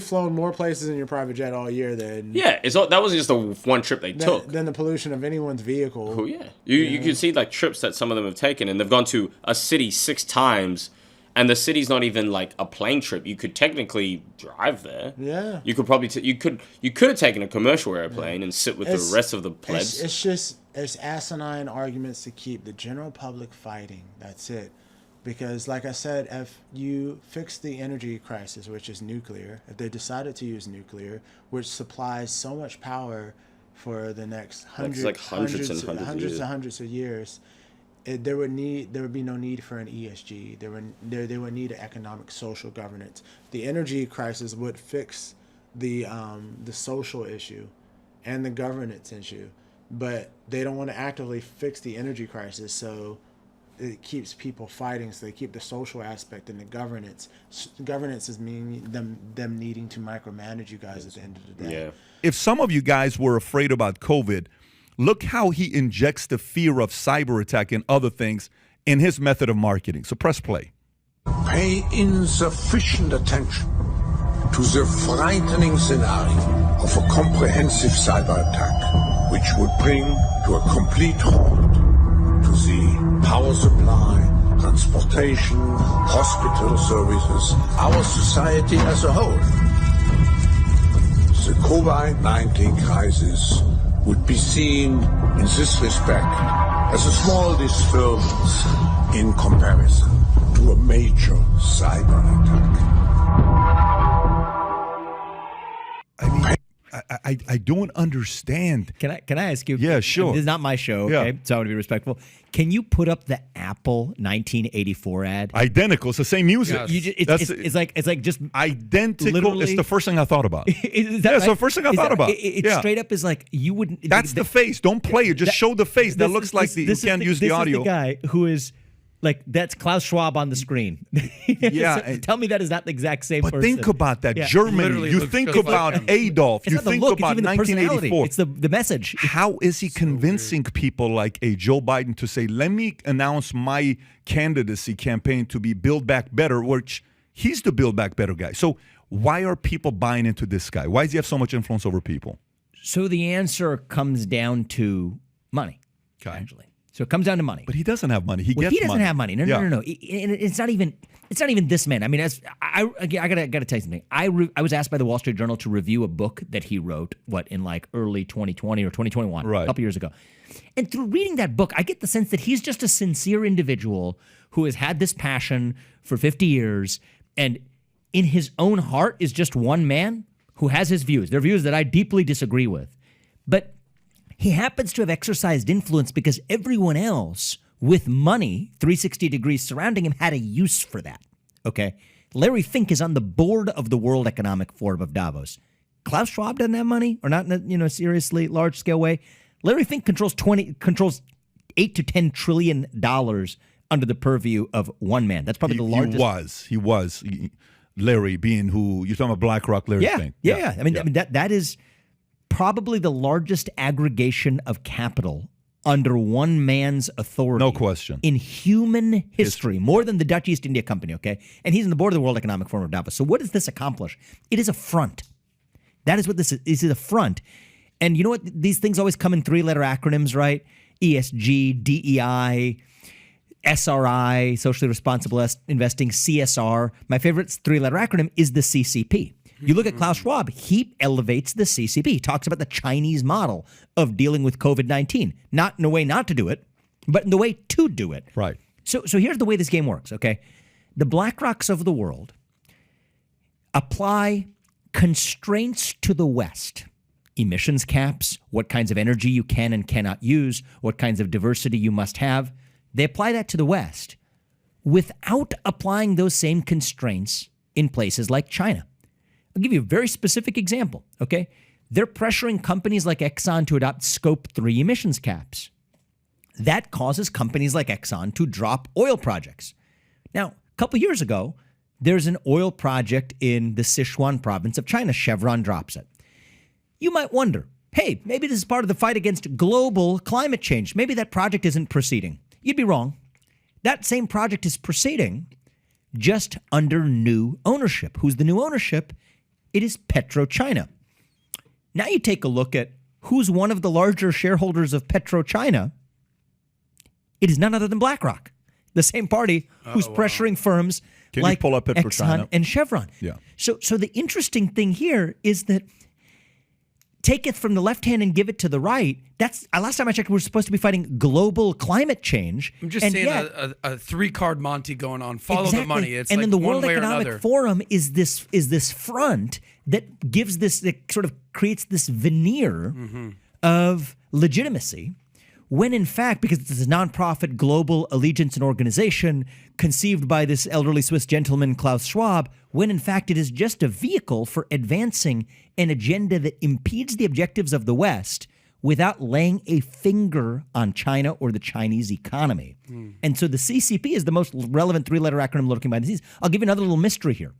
flown more places in your private jet all year than. Yeah, that was just the one trip they took. Than the pollution of anyone's vehicle. Oh yeah, you can see like trips that some of them have taken, and they've gone to a city 6 times, and the city's not even like a plane trip. You could technically drive there. Yeah. You could probably you could have taken a commercial airplane and sit with the rest of the plebs. It's asinine arguments to keep the general public fighting. That's it. Because, like I said, if you fix the energy crisis, which is nuclear, if they decided to use nuclear, which supplies so much power for the next hundreds of years, there would be no need for an ESG. They would need an economic social governance. The energy crisis would fix the social issue and the governance issue, but they don't want to actively fix the energy crisis, so it keeps people fighting, so they keep the social aspect and the governance. Governance is meaning them needing to micromanage you guys at the end of the day. Yeah. If some of you guys were afraid about COVID, look how he injects the fear of cyber attack and other things in his method of marketing. So press play. Pay insufficient attention to the frightening scenario of a comprehensive cyber attack, which would bring to a complete halt to the power supply, transportation, hospital services, our society as a whole. The COVID-19 crisis would be seen in this respect as a small disturbance in comparison to a major cyber attack. I don't understand. Can I ask you? Yeah, sure. This is not my show, okay? So I want to be respectful. Can you put up the Apple 1984 ad? Identical. It's the same music. Yes. It's like just identical. Literally. It's the first thing I thought about. It's the first thing I thought about. It straight up is like you wouldn't. That's the face. Don't play it. Just show the face. That looks like you can't use the audio. This is the guy who is. Like, that's Klaus Schwab on the screen. Yeah. So tell me that is not the exact same person. But think about that. Yeah. Germany. You think about Adolf. You think about 1984. It's the message. How is he convincing people like a Joe Biden to say, let me announce my candidacy campaign to be Build Back Better, which he's the Build Back Better guy. So why are people buying into this guy? Why does he have so much influence over people? So the answer comes down to money, actually. So it comes down to money. But he doesn't have money. He doesn't have money. No. It's not even this man. I mean, I gotta tell you something. I was asked by the Wall Street Journal to review a book that he wrote, in like early 2020 or 2021, a couple years ago. And through reading that book, I get the sense that he's just a sincere individual who has had this passion for 50 years, and in his own heart is just one man who has his views. They're views that I deeply disagree with, but he happens to have exercised influence because everyone else with money, 360 degrees surrounding him, had a use for that. Okay? Larry Fink is on the board of the World Economic Forum of Davos. Klaus Schwab doesn't have money, or not in a seriously large-scale way. Larry Fink controls $8 to $10 trillion under the purview of one man. That's probably the largest. He was. Larry being who, you're talking about BlackRock, Larry Fink. Yeah. I mean, that is probably the largest aggregation of capital under one man's authority. No question. In human history, more than the Dutch East India Company, okay? And he's on the board of the World Economic Forum of Davos. So what does this accomplish? It is a front. That is what this is. This is a front. And you know what? These things always come in 3-letter acronyms, right? ESG, DEI, SRI, socially responsible investing, CSR. My favorite 3-letter acronym is the CCP. You look at Klaus Schwab, he elevates the CCP. He talks about the Chinese model of dealing with COVID-19. Not in a way not to do it, but in the way to do it. Right. So here's the way this game works, okay? The BlackRocks of the world apply constraints to the West. Emissions caps, what kinds of energy you can and cannot use, what kinds of diversity you must have. They apply that to the West without applying those same constraints in places like China. I'll give you a very specific example, okay? They're pressuring companies like Exxon to adopt Scope 3 emissions caps. That causes companies like Exxon to drop oil projects. Now, a couple years ago, there's an oil project in the Sichuan province of China. Chevron drops it. You might wonder, hey, maybe this is part of the fight against global climate change. Maybe that project isn't proceeding. You'd be wrong. That same project is proceeding just under new ownership. Who's the new ownership? It is PetroChina. Now you take a look at who's one of the larger shareholders of PetroChina. It is none other than BlackRock, the same party who's pressuring firms like pull up Exxon and Chevron. Yeah. So the interesting thing here is that take it from the left hand and give it to the right. That's last time I checked, we're supposed to be fighting global climate change. I'm just seeing a three-card Monty going on. Follow the money. It's and like then the one World way or Economic another. Forum is this front that gives this, that sort of creates this veneer of legitimacy, when in fact, because it's a nonprofit global allegiance and organization conceived by this elderly Swiss gentleman, Klaus Schwab, when in fact it is just a vehicle for advancing an agenda that impedes the objectives of the West without laying a finger on China or the Chinese economy. And so the CCP is the most relevant three-letter acronym lurking behind the scenes. I'll give you another little mystery here.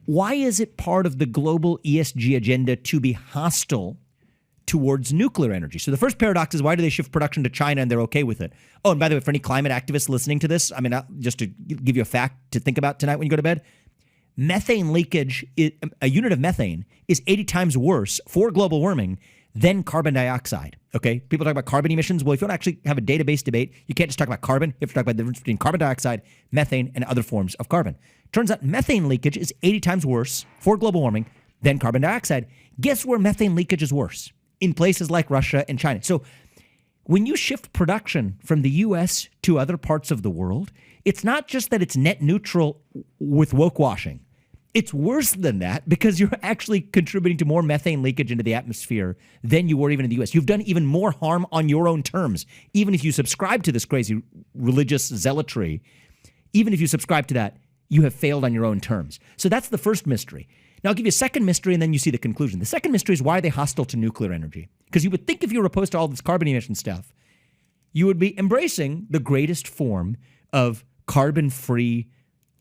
Why is it part of the global ESG agenda to be hostile towards nuclear energy? So the first paradox is, why do they shift production to China and they're okay with it? Oh, and by the way, for any climate activists listening to this, I mean, just to give you a fact to think about tonight when you go to bed, methane leakage, a unit of methane is 80 times worse for global warming than carbon dioxide, okay? People talk about carbon emissions. Well, if you want to actually have a database debate, you can't just talk about carbon. You have to talk about the difference between carbon dioxide, methane, and other forms of carbon. Turns out methane leakage is 80 times worse for global warming than carbon dioxide. Guess where methane leakage is worse? In places like Russia and China. So when you shift production from the U.S. to other parts of the world, it's not just that it's net neutral with woke washing. It's worse than that, because you're actually contributing to more methane leakage into the atmosphere than you were even in the U.S. You've done even more harm on your own terms. Even if you subscribe to this crazy religious zealotry, even if you subscribe to that, you have failed on your own terms. So that's the first mystery. Now, I'll give you a second mystery, and then you see the conclusion. The second mystery is, why are they hostile to nuclear energy? Because you would think if you were opposed to all this carbon emission stuff, you would be embracing the greatest form of carbon-free,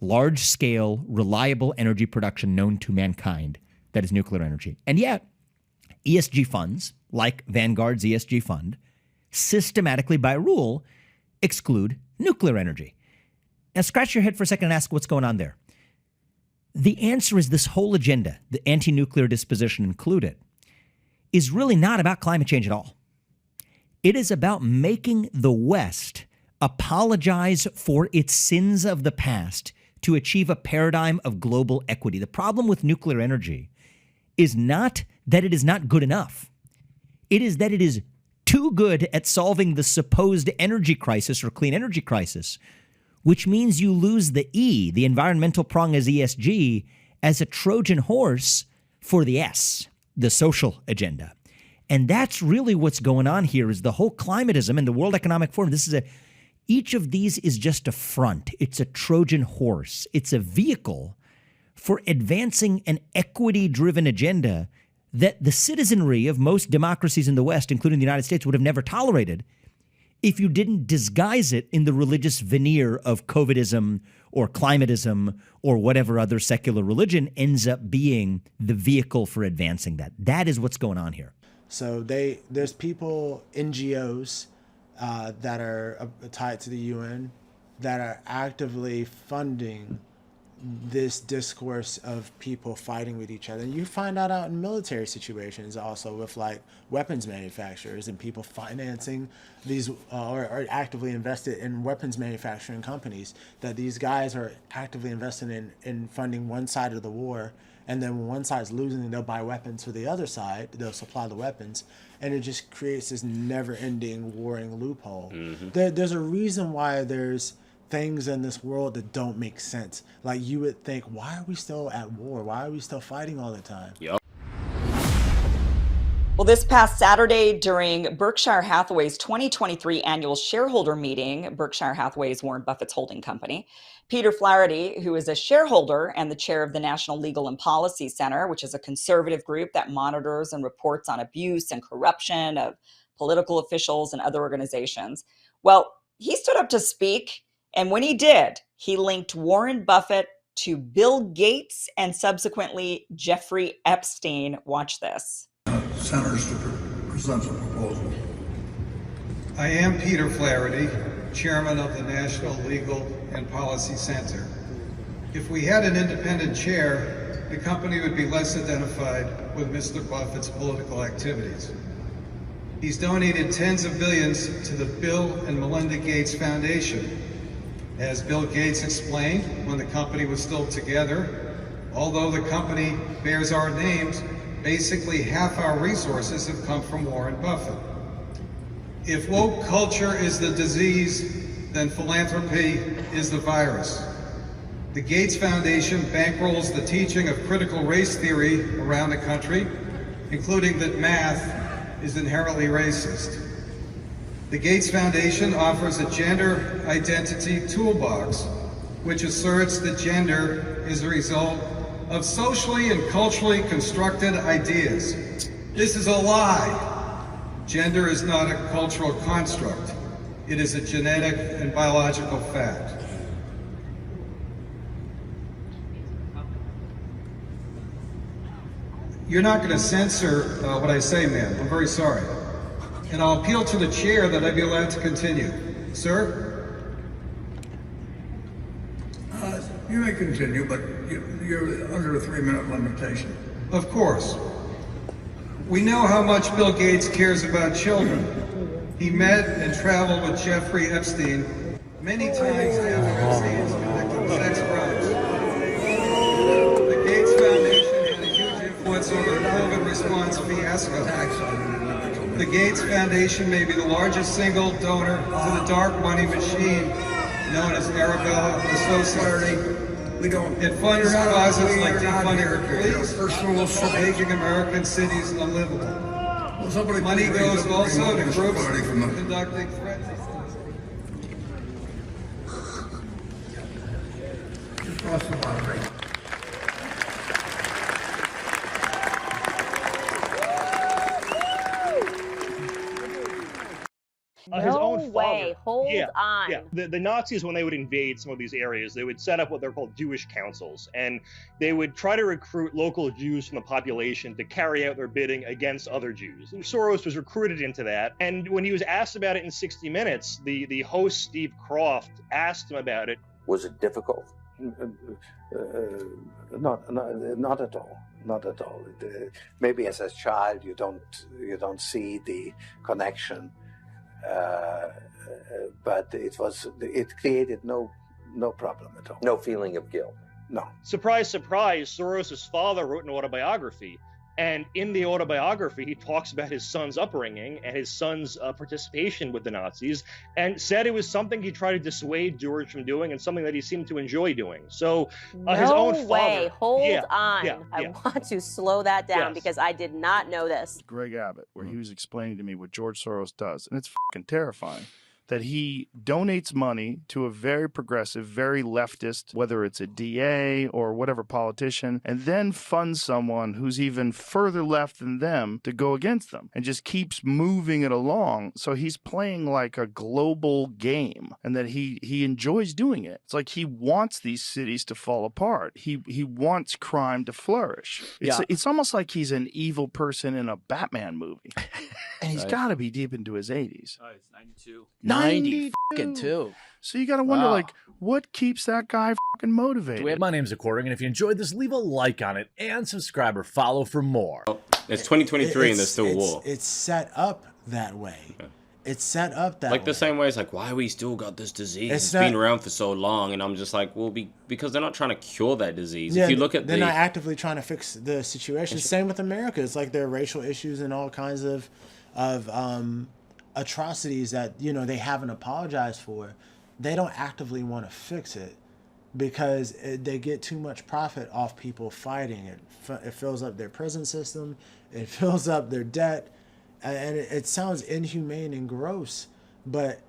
large-scale, reliable energy production known to mankind, that is nuclear energy. And yet, ESG funds, like Vanguard's ESG fund, systematically, by rule, exclude nuclear energy. Now, scratch your head for a second and ask what's going on there. The answer is this whole agenda, the anti-nuclear disposition included, is really not about climate change at all. It is about making the West apologize for its sins of the past to achieve a paradigm of global equity. The problem with nuclear energy is not that it is not good enough. It is that it is too good at solving the supposed energy crisis or clean energy crisis, which means you lose the E, the environmental prong as ESG, as a Trojan horse for the S, the social agenda. And that's really what's going on here, is the whole climatism and the World Economic Forum. Each of these is just a front. It's a Trojan horse. It's a vehicle for advancing an equity-driven agenda that the citizenry of most democracies in the West, including the United States, would have never tolerated if you didn't disguise it in the religious veneer of COVIDism or climatism or whatever other secular religion ends up being the vehicle for advancing that. That is what's going on here. So there's people, NGOs, that are tied to the UN, that are actively funding this discourse of people fighting with each other. And you find that out in military situations also, with like weapons manufacturers and people financing these or actively invested in weapons manufacturing companies, that these guys are actively invested in funding one side of the war. And then when one side's losing, they'll buy weapons for the other side. They'll supply the weapons. And it just creates this never-ending warring loophole. There's a reason why there's things in this world that don't make sense. Like, you would think, why are we still at war? Why are we still fighting all the time? Yep. Well, this past Saturday during Berkshire Hathaway's 2023 annual shareholder meeting, Berkshire Hathaway is Warren Buffett's holding company, Peter Flaherty, who is a shareholder and the chair of the National Legal and Policy Center, which is a conservative group that monitors and reports on abuse and corruption of political officials and other organizations. Well, he stood up to speak, and when he did, he linked Warren Buffett to Bill Gates and subsequently Jeffrey Epstein. Watch this. Senators to present a proposal. I am Peter Flaherty, chairman of the National Legal and Policy Center. If we had an independent chair, the company would be less identified with Mr. Buffett's political activities. He's donated tens of billions to the Bill and Melinda Gates Foundation. As Bill Gates explained when the company was still together, although the company bears our names, basically half our resources have come from Warren Buffett. If woke culture is the disease, then philanthropy is the virus. The Gates Foundation bankrolls the teaching of critical race theory around the country, including that math is inherently racist. The Gates Foundation offers a gender identity toolbox, which asserts that gender is a result of socially and culturally constructed ideas. This is a lie. Gender is not a cultural construct. It is a genetic and biological fact. You're not going to censor what I say, ma'am. I'm very sorry. And I'll appeal to the chair that I be allowed to continue. Sir? You may continue, but you're under a 3-minute limitation. Of course. We know how much Bill Gates cares about children. He met and traveled with Jeffrey Epstein many times after Epstein's convicted sex crimes. The Gates Foundation had a huge influence over the COVID response fiasco. The Gates Foundation may be the largest single donor to the dark money machine known as Arabella Associates. It funds causes like defunding the police, making American cities unlivable. Money goes also to groups conducting forensic studies. His own way. father. Hold on. Yeah. The Nazis, when they would invade some of these areas, they would set up what they're called Jewish councils, and they would try to recruit local Jews from the population to carry out their bidding against other Jews. Soros was recruited into that, and when he was asked about it in 60 Minutes, the host, Steve Kroft, asked him about it. Was it difficult? Not at all. Not at all. Maybe as a child you don't see the connection. But it created no problem at all. No feeling of guilt. No. Surprise, surprise, Soros' father wrote an autobiography. And in the autobiography, he talks about his son's upbringing and his son's participation with the Nazis, and said it was something he tried to dissuade George from doing and something that he seemed to enjoy doing. So his own father. No way. Hold on. Yeah. I want to slow that down because I did not know this. Greg Abbott, where he was explaining to me what George Soros does, and it's fucking terrifying. That he donates money to a very progressive, very leftist, whether it's a DA or whatever politician, and then funds someone who's even further left than them to go against them and just keeps moving it along. So he's playing like a global game, and that he enjoys doing it. It's like he wants these cities to fall apart. He wants crime to flourish. It's almost like he's an evil person in a Batman movie. And he's got to be deep into his 80s. Oh, it's 92. 92. So you got to wonder, like, what keeps that guy fucking motivated? My name's According, and if you enjoyed this, leave a like on it and subscribe or follow for more. It's 2023 and there's still war. It's set up that way. It's set up that like way. the same way it's like, why we still got this disease? It's It's not- been around for so long, and I'm just like, well, because they're not trying to cure that disease. Yeah, if you look at they're not actively trying to fix the situation. It's- Same with America. It's like there are racial issues and all kinds of atrocities that they haven't apologized for. They don't actively want to fix it. because they get too much profit off people fighting. It fills up their prison system. It fills up their debt. And it sounds inhumane and gross, but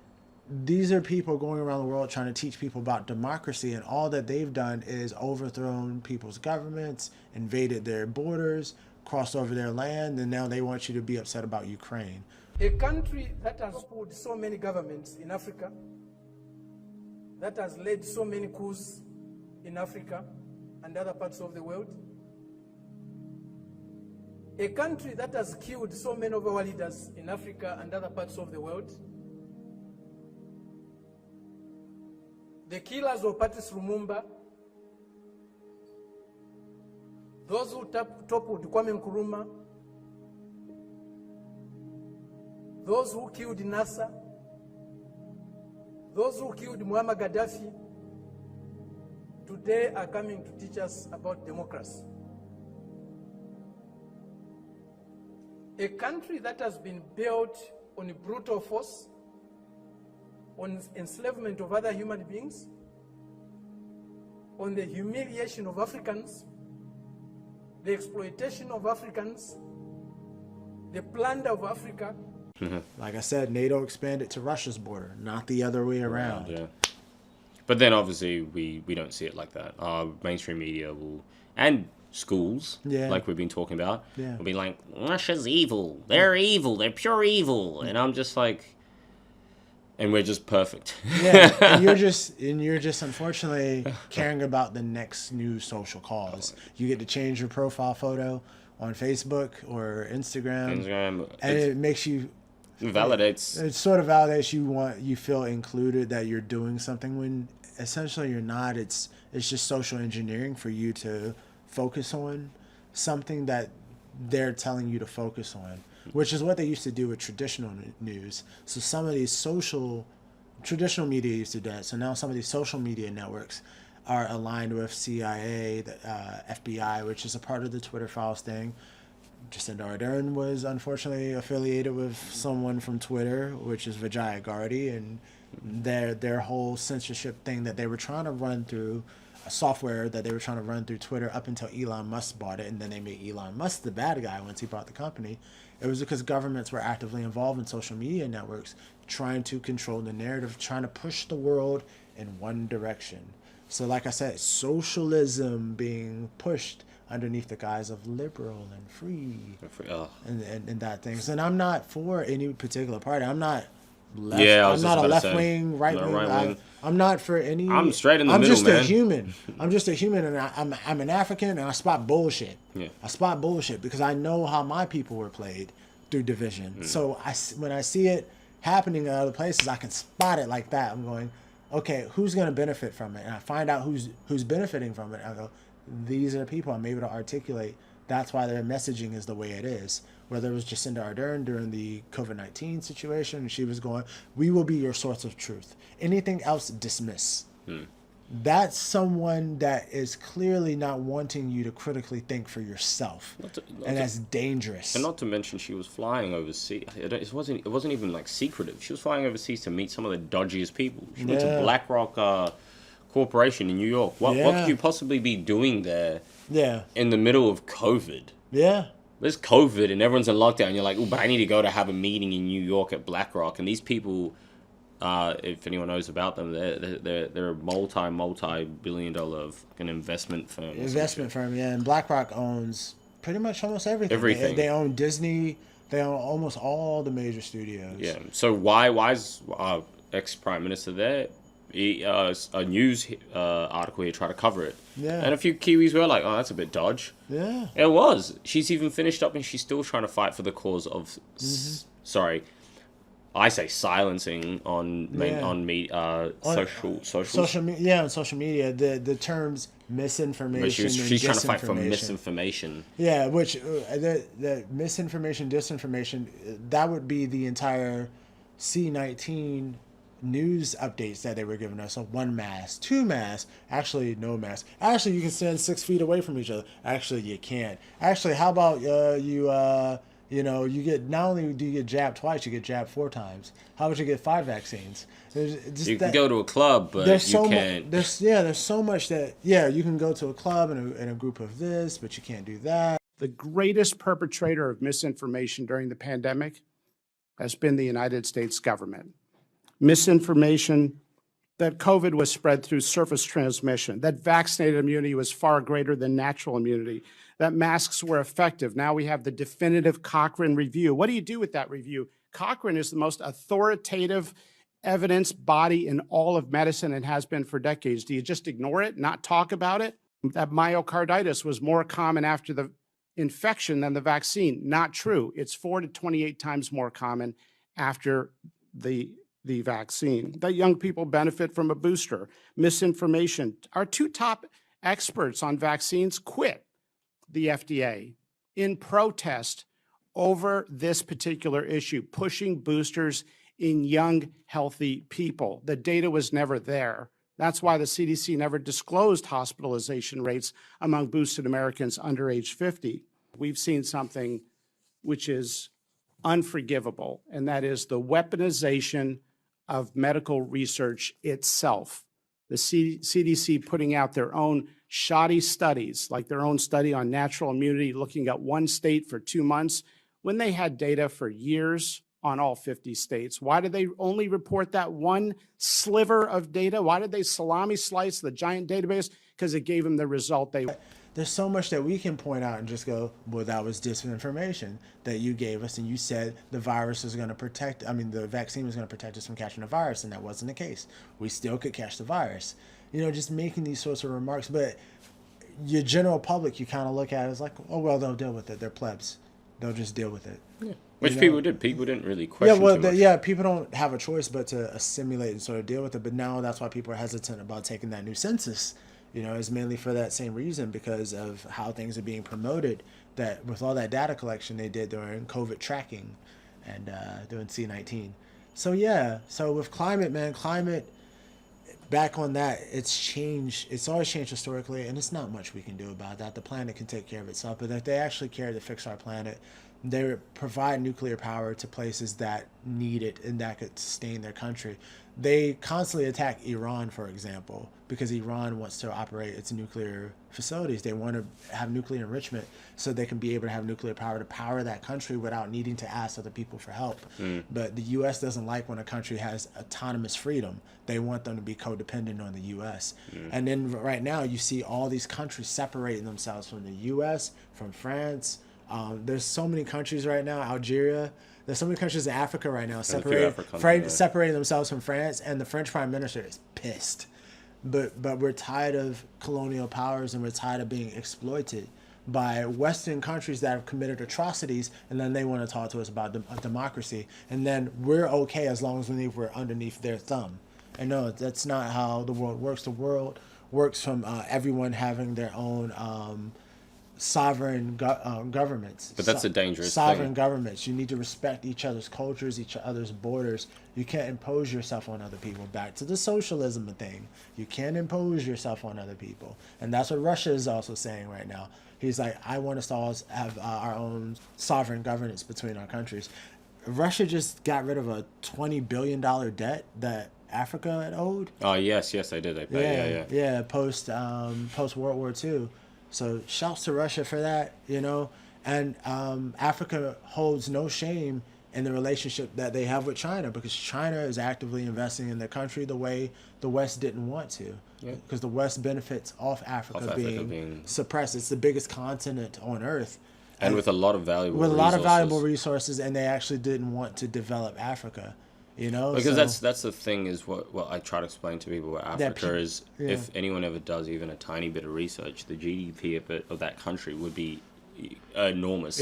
these are people going around the world trying to teach people about democracy, and all that they've done is overthrown people's governments, invaded their borders, crossed over their land, and now they want you to be upset about Ukraine. A country that has put so many governments in Africa, that has led so many coups in Africa and other parts of the world, a country that has killed so many of our leaders in Africa and other parts of the world, the killers of Patrice Lumumba, those who toppled Kwame Nkrumah, those who killed Nasser, those who killed Muammar Gaddafi, today are coming to teach us about democracy. A country that has been built on brutal force, on enslavement of other human beings, on the humiliation of Africans, the exploitation of Africans, the plunder of Africa. Like I said, NATO expanded to Russia's border, not the other way around. Yeah. But then obviously we don't see it like that. Mainstream media will, and schools, like we've been talking about, will be like, Russia's evil. They're evil. They're pure evil. And I'm just like, and we're just perfect. Yeah, and you're just unfortunately caring about the next new social cause. You get to change your profile photo on Facebook or Instagram, and it makes you validates. It sort of validates you feel included, that you're doing something when essentially you're not. It's just social engineering for you to focus on something that they're telling you to focus on, which is what they used to do with traditional news. So some of these traditional media used to do that. So now some of these social media networks are aligned with CIA, the FBI, which is a part of the Twitter Files thing. Jacinda Ardern was unfortunately affiliated with someone from Twitter, which is Vijaya Gardi, and their whole censorship thing that they were trying to run through, a software that they were trying to run through Twitter up until Elon Musk bought it, and then they made Elon Musk the bad guy once he bought the company. It was because governments were actively involved in social media networks, trying to control the narrative, trying to push the world in one direction. So like I said, socialism being pushed underneath the guise of liberal and free, and that things. And I'm not for any particular party. I'm not left. I'm not a left wing, right wing. I'm not for any. I'm straight in the middle, man. I'm just a human. I'm just a human, and I'm an African, and I spot bullshit. Yeah. I spot bullshit because I know how my people were played through division. So when I see it happening in other places, I can spot it like that. I'm going, okay, who's going to benefit from it? And I find out who's benefiting from it. I go, these are people I'm able to articulate. That's why their messaging is the way it is. Whether it was Jacinda Ardern during the COVID-19 situation, she was going, we will be your source of truth. Anything else, dismiss. That's someone that is clearly not wanting you to critically think for yourself. And that's dangerous. And not to mention, she was flying overseas. It wasn't even like secretive. She was flying overseas to meet some of the dodgiest people. She went to BlackRock Corporation in New York. What could you possibly be doing there? In the middle of COVID. There's COVID and everyone's in lockdown. You're like, oh, but I need to go to have a meeting in New York at BlackRock. And these people, if anyone knows about them, they're a multi-billion-dollar investment firm. Investment firm, yeah. And BlackRock owns pretty much almost everything. They own Disney. They own almost all the major studios. Yeah. So why is ex-prime minister there? A news article here tried to cover it. And a few Kiwis were like, oh, that's a bit dodge. It was. She's even finished up and she's still trying to fight for the cause of, I say silencing on social media. On social media, the terms misinformation. She's trying to fight for misinformation. Yeah, which the misinformation, disinformation, that would be the entire C-19 news updates that they were giving us. So 1 mask, 2 masks, actually no mask. Actually, you can stand 6 feet away from each other. Actually, you can't. Actually, how about you You know, you get, not only do you get jabbed twice, you get jabbed 4 times. How would you get 5 vaccines? You can go to a club, but you can't. There's so much that, you can go to a club and a group of this, but you can't do that. The greatest perpetrator of misinformation during the pandemic has been the United States government. Misinformation that COVID was spread through surface transmission, that vaccinated immunity was far greater than natural immunity, that masks were effective. Now we have the definitive Cochrane review. What do you do with that review? Cochrane is the most authoritative evidence body in all of medicine and has been for decades. Do you just ignore it, not talk about it? That myocarditis was more common after the infection than the vaccine. Not true. It's 4 to 28 times more common after the vaccine. That young people benefit from a booster. Misinformation. Our 2 top experts on vaccines quit the FDA in protest over this particular issue, pushing boosters in young, healthy people. The data was never there. That's why the CDC never disclosed hospitalization rates among boosted Americans under age 50. We've seen something which is unforgivable, and that is the weaponization of medical research itself. The CDC putting out their own shoddy studies, like their own study on natural immunity, looking at one state for 2 months, when they had data for years on all 50 states. Why did they only report that one sliver of data? Why did they salami slice the giant database? Because it gave them the result they... There's so much that we can point out and just go, well, that was disinformation that you gave us, and you said the virus was going to protect, the vaccine was going to protect us from catching the virus, and that wasn't the case. We still could catch the virus. You know, just making these sorts of remarks. But your general public, you kind of look at it as like, oh, well, they'll deal with it. They're plebs. They'll just deal with it. Yeah. Which people did. People didn't really question people don't have a choice but to assimilate and sort of deal with it. But now that's why people are hesitant about taking that new census. You know, it's mainly for that same reason, because of how things are being promoted, that with all that data collection they did during COVID tracking and doing C-19. So with climate, back on that, it's changed. It's always changed historically, and it's not much we can do about that. The planet can take care of itself, but if they actually care to fix our planet, they provide nuclear power to places that need it and that could sustain their country. They constantly attack Iran, for example, because Iran wants to operate its nuclear facilities. They want to have nuclear enrichment so they can be able to have nuclear power to power that country without needing to ask other people for help. But the U.S. doesn't like when a country has autonomous freedom. They want them to be codependent on the U.S. And then right now you see all these countries separating themselves from the U.S., from France. There's so many countries right now, Algeria. There's so many countries in Africa right now separating themselves from France, and the French Prime Minister is pissed. But we're tired of colonial powers, and we're tired of being exploited by Western countries that have committed atrocities, and then they want to talk to us about democracy, and then we're okay as long as we're underneath their thumb. And no, that's not how the world works. The world works from everyone having their own sovereign governments. But that's a dangerous sovereign thing. Governments. You need to respect each other's cultures, each other's borders. You can't impose yourself on other people. Back to the socialism thing. You can't impose yourself on other people. And that's what Russia is also saying right now. He's like, I want us to all have our own sovereign governance between our countries. Russia just got rid of a $20 billion debt that Africa had owed. Oh, yes, they did. They paid, yeah, post World War II. So shouts to Russia for that, you know. And Africa holds no shame in the relationship that they have with China, because China is actively investing in their country the way the West didn't want to. Because the West benefits off Africa being suppressed. It's the biggest continent on Earth. And with a lot of valuable resources, and they actually didn't want to develop Africa. You know, because that's the thing is what I try to explain to people about Africa is if anyone ever does even a tiny bit of research, the GDP of that country would be enormous.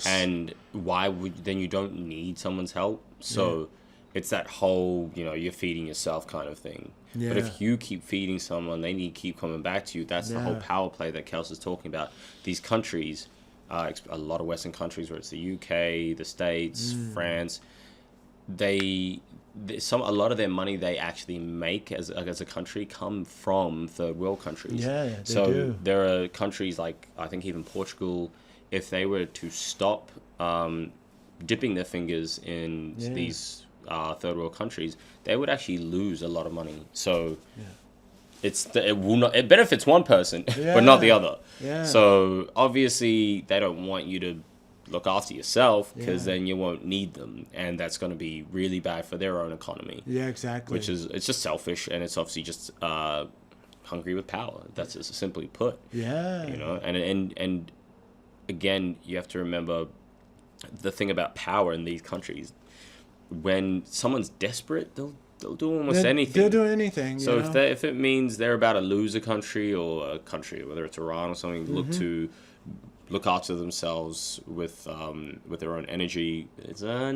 And why would then you don't need someone's help? So it's that whole, you know, you're feeding yourself kind of thing. But if you keep feeding someone, they need to keep coming back to you. That's the whole power play that Kels is talking about. These countries, a lot of Western countries, where it's the UK, the States, France. A lot of their money they actually make as a country come from third world countries. So there are countries like, I think even Portugal, if they were to stop dipping their fingers in these third world countries, they would actually lose a lot of money. So it benefits one person, but not the other. Yeah. So obviously they don't want you to look after yourself, because then you won't need them, and that's going to be really bad for their own economy. Yeah, exactly. Which is, it's just selfish, and it's obviously just hungry with power. That's just simply put. Yeah. You know, and again, you have to remember the thing about power in these countries. When someone's desperate, they'll do almost anything. They'll do anything. So you know? if it means they're about to lose a country, or a country, whether it's Iran or something, look after themselves with their own energy. It's no.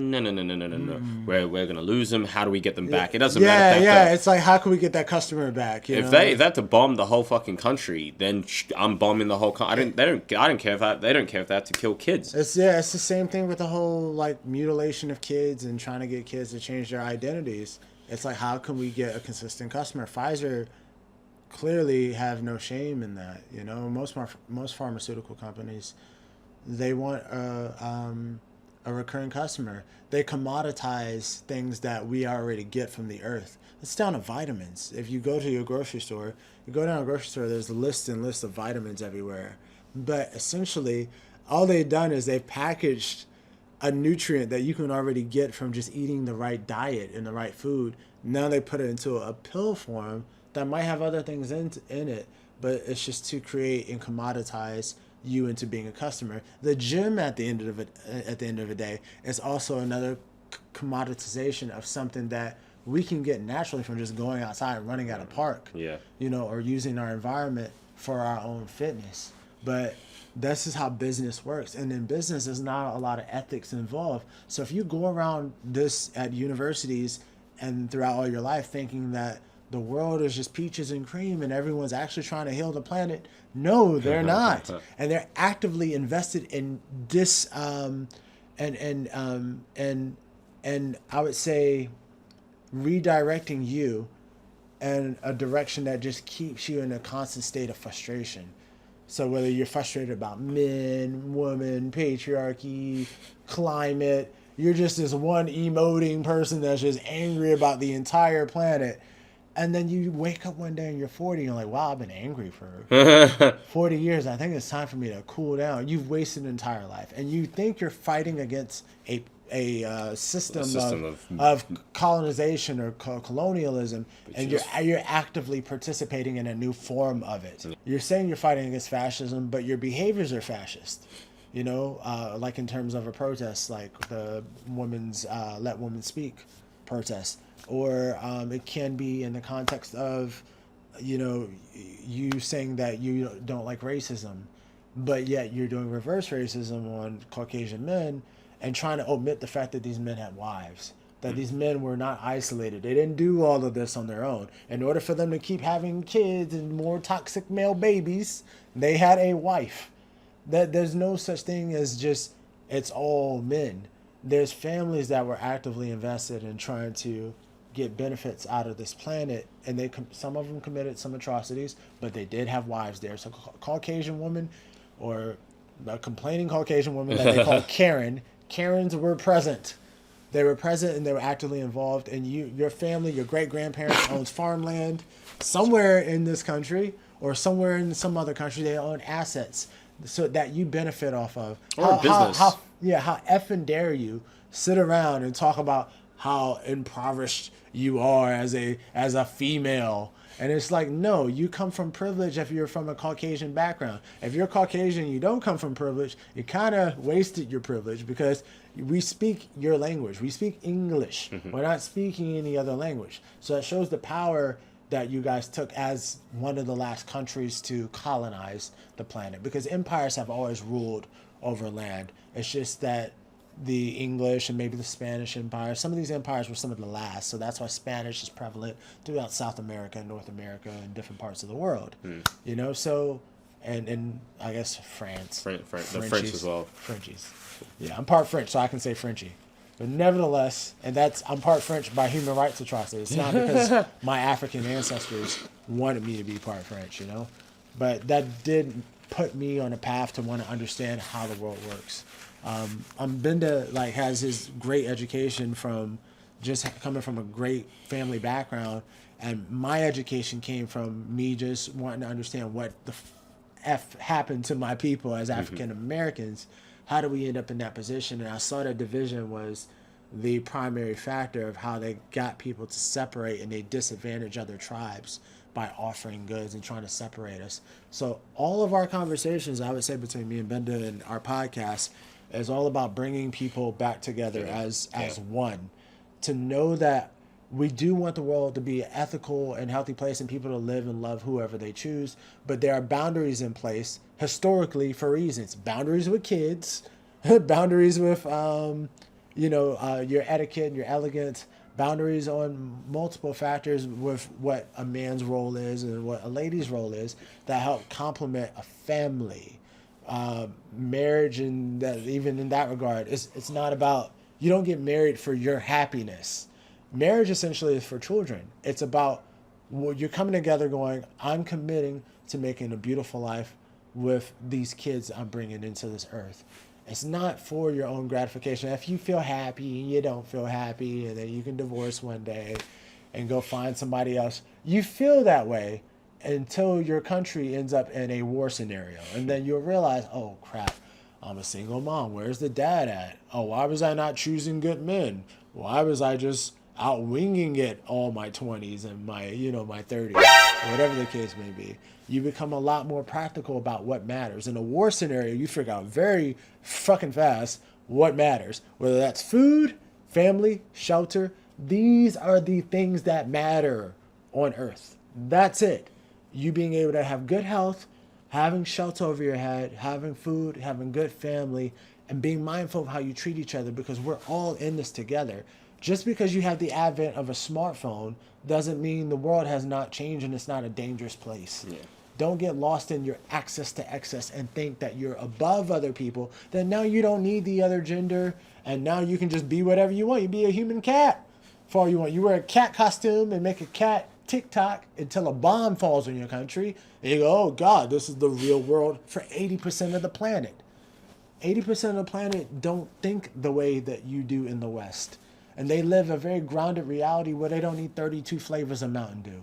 We're gonna lose them. How do we get them back? It doesn't matter. It's like, how can we get that customer back? If they have to bomb the whole fucking country, then I'm bombing the whole country. I don't care if they don't care if they have to kill kids. It's the same thing with the whole like mutilation of kids and trying to get kids to change their identities. It's like, how can we get a consistent customer? Pfizer clearly have no shame in that. You know, most pharmaceutical companies, they want a recurring customer. They commoditize things that we already get from the earth. It's down to vitamins. If you go to your grocery store, there's lists and lists of vitamins everywhere. But essentially, all they've done is they've packaged a nutrient that you can already get from just eating the right diet and the right food. Now they put it into a pill form that might have other things in it, but it's just to create and commoditize you into being a customer. The gym at the end of the day is also another commoditization of something that we can get naturally from just going outside and running at a park. Yeah. You know, or using our environment for our own fitness. But this is how business works. And in business, there's not a lot of ethics involved. So if you go around this at universities and throughout all your life thinking that the world is just peaches and cream and everyone's actually trying to heal the planet, no, they're not. And they're actively invested in this and I would say redirecting you in a direction that just keeps you in a constant state of frustration. So whether you're frustrated about men, women, patriarchy, climate, you're just this one emoting person that's just angry about the entire planet. And then you wake up one day and you're 40 and you're like, wow, I've been angry for 40 years. I think it's time for me to cool down. You've wasted an entire life. And you think you're fighting against a system of colonization or colonialism, and you're actively participating in a new form of it. You're saying you're fighting against fascism, but your behaviors are fascist. You know, like in terms of a protest, like the women's Let Women Speak protest. Or it can be in the context of, you know, you saying that you don't like racism, but yet you're doing reverse racism on Caucasian men and trying to omit the fact that these men had wives, that these men were not isolated. They didn't do all of this on their own. In order for them to keep having kids and more toxic male babies, they had a wife. That there's no such thing as just, it's all men. There's families that were actively invested in trying to get benefits out of this planet, and some of them committed some atrocities, but they did have wives there. So Caucasian woman, or a complaining Caucasian woman that they call Karen, Karens were present. They were present and they were actively involved, and your family, your great-grandparents owns farmland somewhere in this country or somewhere in some other country. They own assets so that you benefit off of. Or business. How effing dare you sit around and talk about how impoverished you are as a female. And it's like, no, you come from privilege if you're from a Caucasian background. If you're Caucasian, you don't come from privilege, you kind of wasted your privilege, because we speak your language. We speak English. We're not speaking any other language. So it shows the power that you guys took as one of the last countries to colonize the planet, because empires have always ruled over land. It's just that the English and maybe the Spanish Empire, some of these empires were some of the last, so that's why Spanish is prevalent throughout South America and North America and different parts of the world. You know, so and I guess France, the French as well. Frenchies. Yeah, I'm part French, so I can say Frenchy. But nevertheless, I'm part French by human rights atrocities. It's not because my African ancestors wanted me to be part French, you know. But that did put me on a path to want to understand how the world works. Benda like has his great education from just coming from a great family background, and my education came from me just wanting to understand what the F happened to my people as African Americans. How do we end up in that position? And I saw that division was the primary factor of how they got people to separate, and they disadvantage other tribes by offering goods and trying to separate us. So all of our conversations, I would say, between me and Benda and our podcast is all about bringing people back together as one, to know that we do want the world to be an ethical and healthy place and people to live and love whoever they choose, but there are boundaries in place historically for reasons. Boundaries with kids, boundaries with your etiquette and your elegance, boundaries on multiple factors with what a man's role is and what a lady's role is that help complement a family. Marriage, and that, even in that regard, it's not about, you don't get married for your happiness. Marriage essentially is for children. It's about, you're coming together going, I'm committing to making a beautiful life with these kids I'm bringing into this earth. It's not for your own gratification. If you feel happy and you don't feel happy, and then you can divorce one day and go find somebody else, you feel that way until your country ends up in a war scenario. And then you'll realize, oh crap, I'm a single mom. Where's the dad at? Oh, why was I not choosing good men? Why was I just out winging it all my 20s and my 30s, whatever the case may be? You become a lot more practical about what matters. In a war scenario, you figure out very fucking fast what matters, whether that's food, family, shelter. These are the things that matter on earth. That's it. You being able to have good health, having shelter over your head, having food, having good family, and being mindful of how you treat each other, because we're all in this together. Just because you have the advent of a smartphone doesn't mean the world has not changed and it's not a dangerous place. Yeah. Don't get lost in your access to excess and think that you're above other people. Then now you don't need the other gender, and now you can just be whatever you want. You be a human cat for all you want. You wear a cat costume and make a cat TikTok until a bomb falls on your country, and you go, oh God, this is the real world for 80% of the planet. 80% of the planet don't think the way that you do in the West. And they live a very grounded reality where they don't need 32 flavors of Mountain Dew.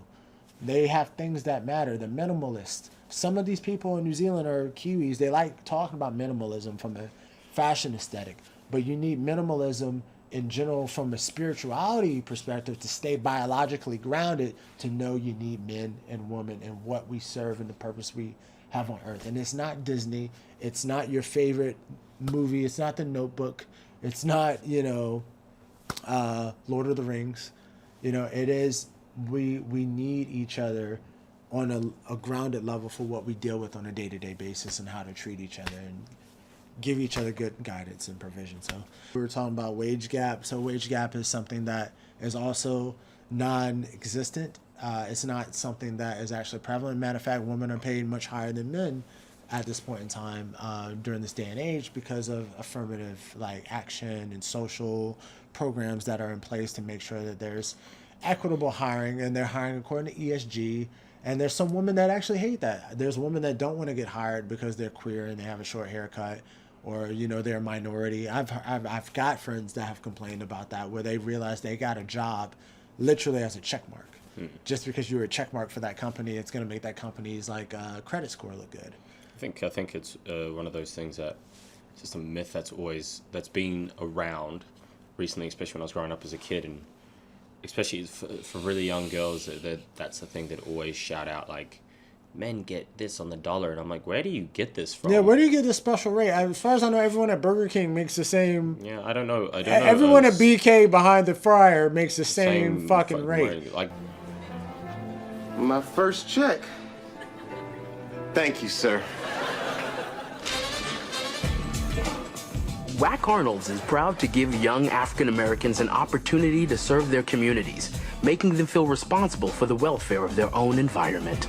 They have things that matter. They're minimalist. Some of these people in New Zealand are Kiwis. They like talking about minimalism from a fashion aesthetic. But you need minimalism in general from a spirituality perspective to stay biologically grounded, to know you need men and women and what we serve and the purpose we have on earth. And it's not Disney. It's not your favorite movie. It's not The Notebook. It's not, Lord of the Rings. It is, we need each other on a grounded level for what we deal with on a day-to-day basis, and how to treat each other and give each other good guidance and provision. So we were talking about wage gap. So wage gap is something that is also non-existent. It's not something that is actually prevalent. Matter of fact, women are paid much higher than men at this point in time during this day and age, because of affirmative action and social programs that are in place to make sure that there's equitable hiring, and they're hiring according to ESG. And there's some women that actually hate that. There's women that don't want to get hired because they're queer and they have a short haircut, or they're a minority. I've got friends that have complained about that, where they realize they got a job literally as a check mark. Just because you were a check mark for that company, it's going to make that company's credit score look good. I think it's one of those things that it's just a myth that's been around recently, especially when I was growing up as a kid, and especially for really young girls, that's the thing that always shout out, men get this on the dollar, and I'm like, where do you get this from? Yeah, where do you get this special rate? As far as I know, everyone at Burger King makes the same. Yeah, I don't know. Everyone at BK behind the fryer makes the same fucking rate. My first check. Thank you, sir. WAC Arnold's is proud to give young African Americans an opportunity to serve their communities, making them feel responsible for the welfare of their own environment.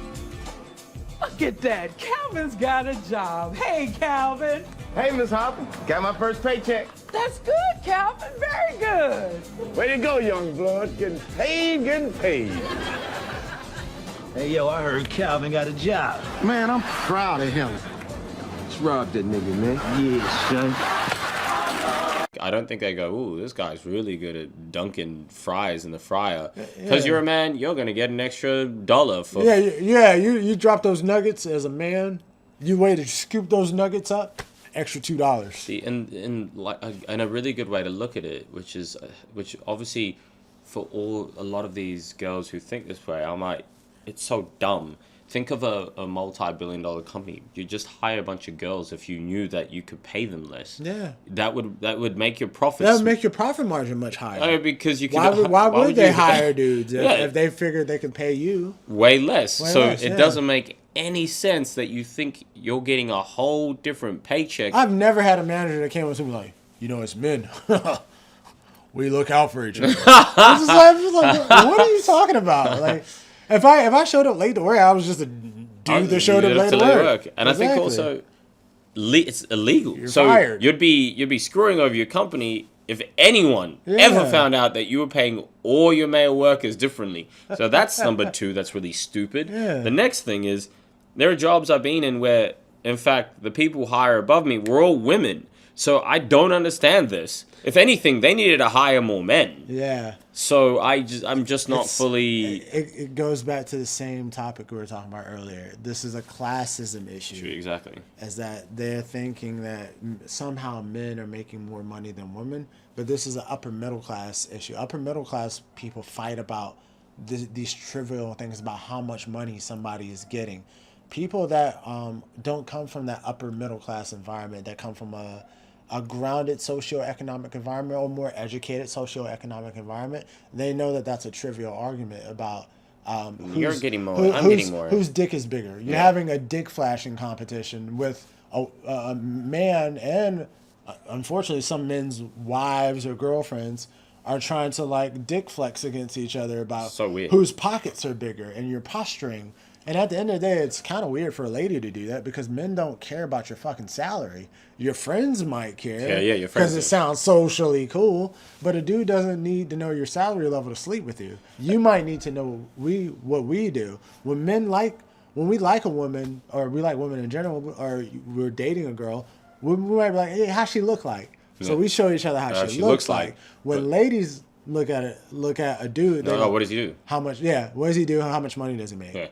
Look at that. Calvin's got a job. Hey, Calvin. Hey, Miss Hopper. Got my first paycheck. That's good, Calvin. Very good. Way to go, young blood. Getting paid. Hey, yo, I heard Calvin got a job. Man, I'm proud of him. Let's rob that nigga, man. Yeah, son. I don't think they go, ooh, this guy's really good at dunking fries in the fryer. Because you're a man, you're going to get an extra $1 for... You drop those nuggets as a man. You wait to scoop those nuggets up, extra $2. See, and a really good way to look at it, which obviously for a lot of these girls who think this way, it's so dumb. Think of a multi-billion-dollar company. You just hire a bunch of girls if you knew that you could pay them less. Yeah. That would make your profits. That would make your profit margin much higher. Because you could. Why would they hire dudes if they figured they could pay you way less? It doesn't make any sense that you think you're getting a whole different paycheck. I've never had a manager that came up to me like, it's men. We look out for each other. I was just like, what are you talking about? Like. If I showed up late to work, I was just a dude that showed up late to work. And I think also it's illegal. You're fired. You'd be screwing over your company if anyone ever found out that you were paying all your male workers differently. So that's number 2. That's really stupid. Yeah. The next thing is there are jobs I've been in where, in fact, the people who hire above me were all women. So I don't understand this. If anything, they needed to hire more men. Yeah. So I'm just not fully... It goes back to the same topic we were talking about earlier. This is a classism issue. True, exactly. As that they're thinking that somehow men are making more money than women, but this is an upper middle class issue. Upper middle class people fight about these trivial things about how much money somebody is getting. People that don't come from that upper middle class environment, that come from a grounded socioeconomic environment or more educated socioeconomic environment, they know that that's a trivial argument about you're getting more. I'm getting more. Whose dick is bigger? You're having a dick flashing competition with a man, and unfortunately, some men's wives or girlfriends are trying to dick flex against each other about whose pockets are bigger, and you're posturing. And at the end of the day, it's kind of weird for a lady to do that because men don't care about your fucking salary. Your friends might care. Yeah, your friends because it sounds socially cool. But a dude doesn't need to know your salary level to sleep with you. You might need to know what we do. When we like a woman, or we like women in general, or we're dating a girl, we might be like, hey, how's she look like? So we show each other how she looks like. When ladies look at a dude, what does he do? What does he do? How much money does he make? Yeah.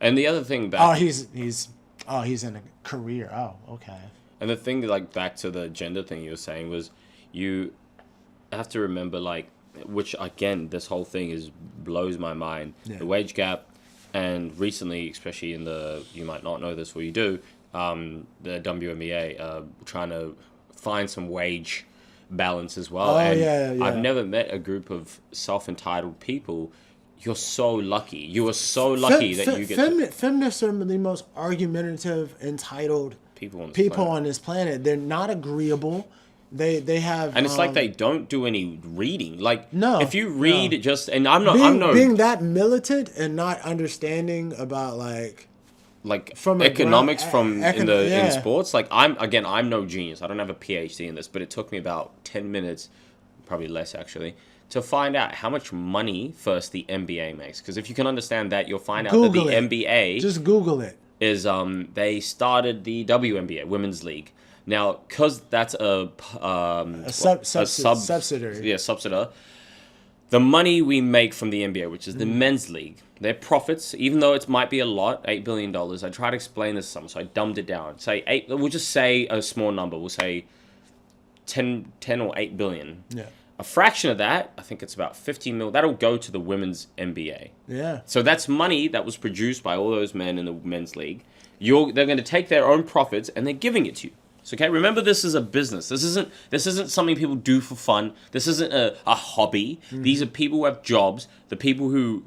And the other thing back... he's in a career. Oh, okay. And the thing back to the gender thing you were saying was you have to remember which again, this whole thing blows my mind. Yeah. The wage gap, and recently, especially you might not know this or you do, the WNBA trying to find some wage balance as well. I've never met a group of self-entitled people. You're so lucky. You are so lucky that you get... Feminists are the most argumentative, entitled people on this planet. They're not agreeable. They have... And it's they don't do any reading. No. If you read just... And being that militant and not understanding about from economics in sports. I'm no genius. I don't have a PhD in this, but it took me about 10 minutes, probably less actually, to find out how much money first the NBA makes. Because if you can understand that, you'll find out that the NBA... Just Google it. ...is they started the WNBA, Women's League. Now, because that's a subsidiary. Yeah, subsidiary. The money we make from the NBA, which is the men's league, their profits, even though it might be a lot, $8 billion, I try to explain this to someone, so I dumbed it down. We'll just say a small number. We'll say 10 or 8 billion. Yeah. A fraction of that, I think it's about 50 mil, that'll go to the women's NBA. Yeah. So that's money that was produced by all those men in the men's league. They're going to take their own profits and they're giving it to you. So, okay, remember this is a business. This isn't something people do for fun. This isn't a hobby. Mm-hmm. These are people who have jobs. The people who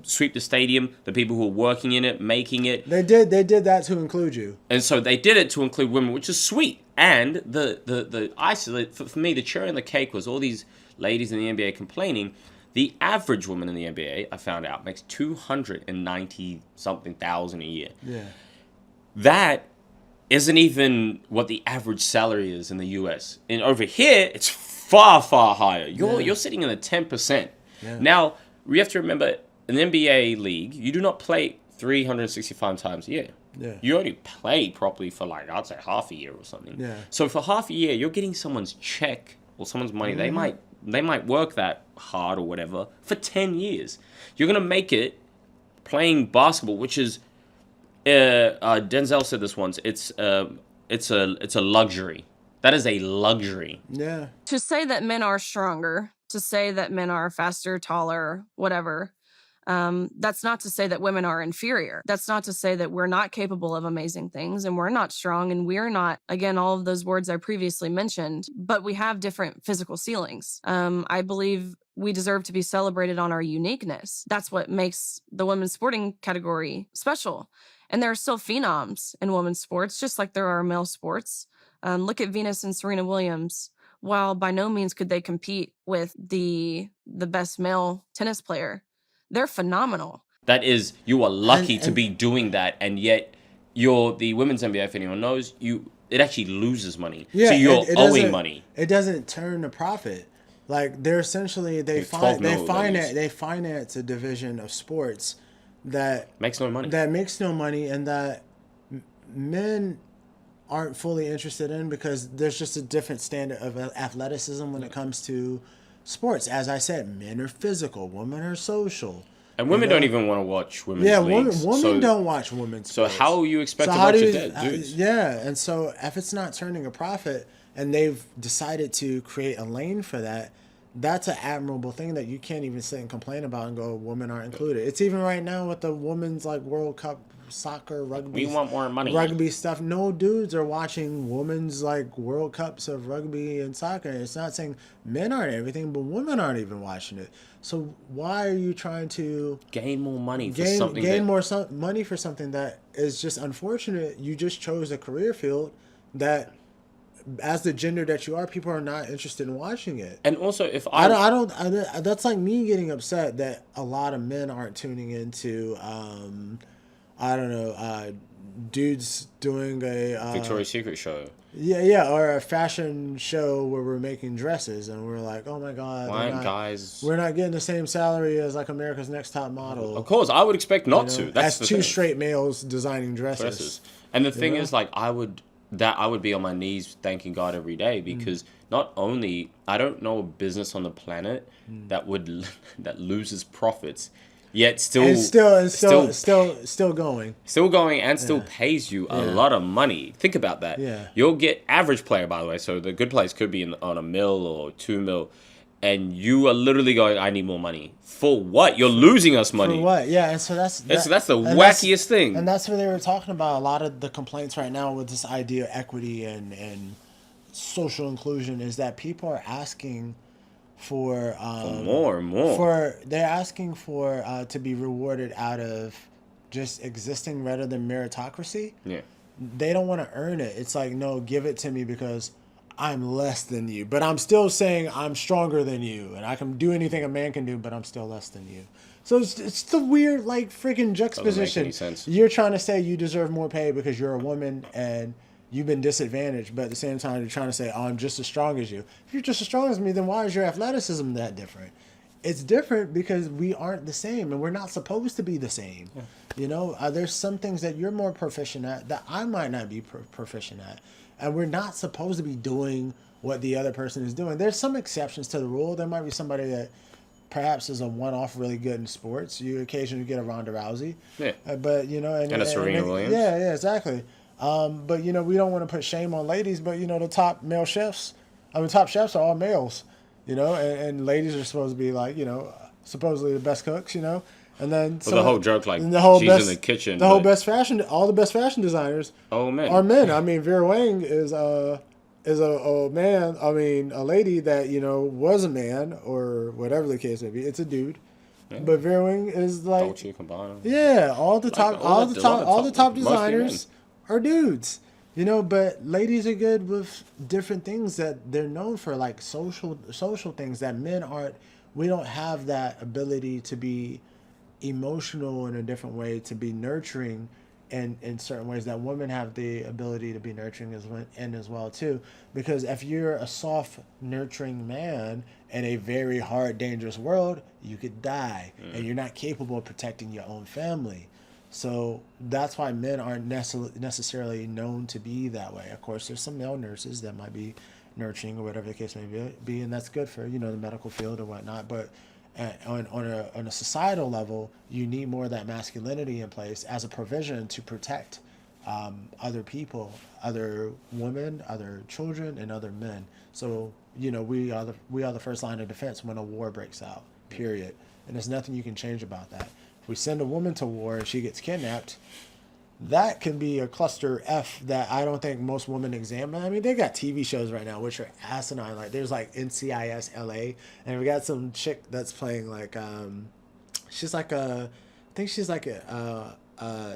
sweep the stadium. The people who are working in it, making it. They did that to include you. And so they did it to include women, which is sweet. And the isolate for me, the cherry on the cake was all these ladies in the NBA complaining. The average woman in the NBA, I found out, makes $290-something thousand a year. Yeah. That isn't even what the average salary is in the US. And over here, it's far, far higher. You're sitting in the 10%. Yeah. Now, we have to remember, an NBA league, you do not play 365 times a year. Yeah. You only play properly for like, I'd say half a year or something. Yeah. So for half a year, you're getting someone's check or someone's money. They might work that hard or whatever for 10 years. You're going to make it playing basketball, which is, Denzel said this once, it's a luxury. That is a luxury. Yeah. To say that men are stronger, to say that men are faster, taller, whatever, that's not to say that women are inferior. That's not to say that we're not capable of amazing things and we're not strong and we're not, again, all of those words I previously mentioned, but we have different physical ceilings. I believe we deserve to be celebrated on our uniqueness. That's what makes the women's sporting category special. And there are still phenoms in women's sports, just like there are male sports. Look at Venus and Serena Williams. While by no means could they compete with the best male tennis player, they're phenomenal. That is, you are lucky to be doing that, and yet the women's NBA, if anyone knows, it actually loses money. Yeah, so you're it owing money. It doesn't turn a profit. Like they're essentially they finance a division of sports that makes no money. And that men aren't fully interested in because there's just a different standard of athleticism when it comes to sports. As I said, men are physical, women are social. And women don't even want to watch women's leagues. Women don't watch women's sports. So how you expect to watch it dudes? And so if it's not turning a profit and they've decided to create a lane for that, that's an admirable thing that you can't even sit and complain about and go, women aren't included. It's even right now with the women's like World Cup soccer, rugby. We want more money. Rugby stuff. No dudes are watching women's like World Cups of rugby and soccer. It's not saying men aren't everything, but women aren't even watching it. So why are you trying to gain more money for something? Money for something that is just unfortunate. You just chose a career field that, as the gender that you are, people are not interested in watching it. And also, if that's like me getting upset that a lot of men aren't tuning into. Dudes doing a Victoria's Secret show. Yeah, or a fashion show where we're making dresses and we're like, oh my god, we're not getting the same salary as like America's Next Top Model. Of course, I would expect not to. That's as two straight males designing dresses. And the thing is, like, I would be on my knees thanking God every day because not only I don't know a business on the planet that loses profits. Yet still going and still pays you a lot of money. Think about that. Yeah. You'll get average player, by the way. So the good players could be on $1 million or $2 million, and you are literally going, "I need more money for what? You're losing us money for what?" Yeah, and so that's the wackiest thing. And that's what they were talking about. A lot of the complaints right now with this idea of equity and social inclusion is that people are asking for more and more. They're asking for to be rewarded out of just existing rather than meritocracy. Yeah. They don't want to earn it. It's like, no, give it to me because I'm less than you. But I'm still saying I'm stronger than you and I can do anything a man can do, but I'm still less than you. So it's the weird like freaking juxtaposition. Doesn't make any sense. You're trying to say you deserve more pay because you're a woman and you've been disadvantaged, but at the same time, you're trying to say, oh, I'm just as strong as you. If you're just as strong as me, then why is your athleticism that different? It's different because we aren't the same, and we're not supposed to be the same. Yeah. You know, there's some things that you're more proficient at that I might not be proficient at, and we're not supposed to be doing what the other person is doing. There's some exceptions to the rule. There might be somebody that perhaps is a one-off really good in sports. You occasionally get a Ronda Rousey. Yeah. But, you know. And a Serena Williams. Yeah, exactly. But, you know, we don't want to put shame on ladies, but, you know, the top chefs are all males, you know, and ladies are supposed to be like, you know, supposedly the best cooks, you know, and then the whole joke, like, she's in the kitchen. All the best fashion designers are men. I mean, Vera Wang is a man, a lady that, you know, was a man or whatever the case may be. It's a dude. Yeah. But Vera Wang is like, Dolce & Gabbana. Yeah, all the top designers are dudes, you know, but ladies are good with different things that they're known for, like social things that men aren't. We don't have that ability to be emotional in a different way, to be nurturing in certain ways that women have the ability to be nurturing as well too. Because if you're a soft, nurturing man in a very hard, dangerous world, you could die, and you're not capable of protecting your own family. So that's why men aren't necessarily known to be that way. Of course, there's some male nurses that might be nurturing or whatever the case may be, and that's good for, you know, the medical field or whatnot. But on a societal level, you need more of that masculinity in place as a provision to protect other people, other women, other children, and other men. So, you know, we are the first line of defense when a war breaks out, period. And there's nothing you can change about that. If we send a woman to war and she gets kidnapped, that can be a cluster F that I don't think most women examine. I mean, they got TV shows right now which are asinine. Like there's like NCIS LA, and we got some chick that's playing like she's like I think she's like a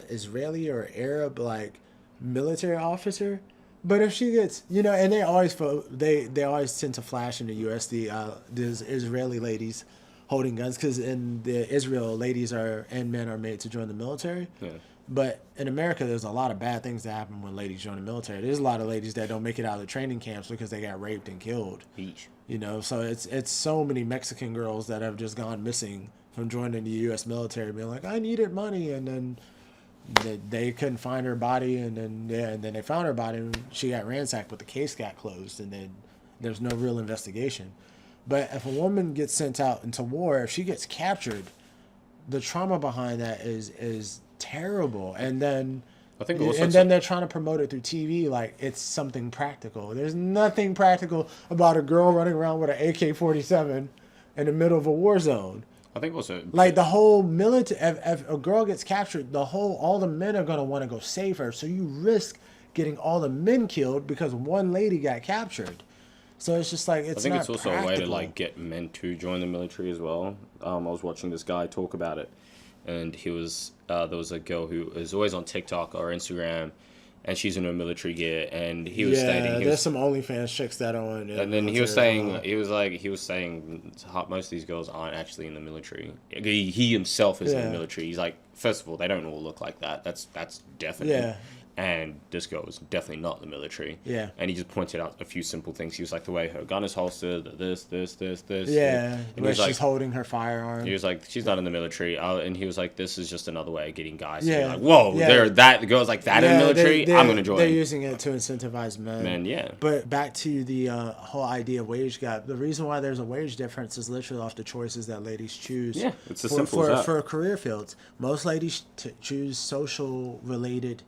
Israeli or Arab like military officer. But if she gets, you know, and they always tend to flash in the U.S. these Israeli ladies holding guns, because in Israel ladies and men are made to join the military. Yeah. But in America, there's a lot of bad things that happen when ladies join the military. There's a lot of ladies that don't make it out of the training camps because they got raped and killed. You know, so it's so many Mexican girls that have just gone missing from joining the U.S. military, being like, I needed money, and then they couldn't find her body, and then they found her body, and she got ransacked, but the case got closed, and then there's no real investigation. But if a woman gets sent out into war, if she gets captured, the trauma behind that is terrible. And then then they're trying to promote it through TV like it's something practical. There's nothing practical about a girl running around with an AK-47 in the middle of a war zone. I think also like the whole military. If a girl gets captured, all the men are gonna want to go save her. So you risk getting all the men killed because one lady got captured. So it's just like I think it's also a way to like get men to join the military as well. I was watching this guy talk about it, and he was there was a girl who is always on TikTok or Instagram, and she's in her military gear, and he was stating there's some OnlyFans chicks that are on. And then he was saying most of these girls aren't actually in the military. He himself is in the military. He's like, first of all, they don't all look like that. That's definitely. Yeah. And this girl was definitely not in the military. Yeah. And he just pointed out a few simple things. He was like, the way her gun is holstered, this. Yeah. And where she's holding her firearm. He was like, she's not in the military. And he was like, this is just another way of getting guys. Yeah. Like, whoa, the girls like that in the military? I'm going to join. They're using it to incentivize men. Men, yeah. But back to the whole idea of wage gap. The reason why there's a wage difference is literally off the choices that ladies choose. Yeah, it's as simple as that. For career fields. Most ladies choose social-related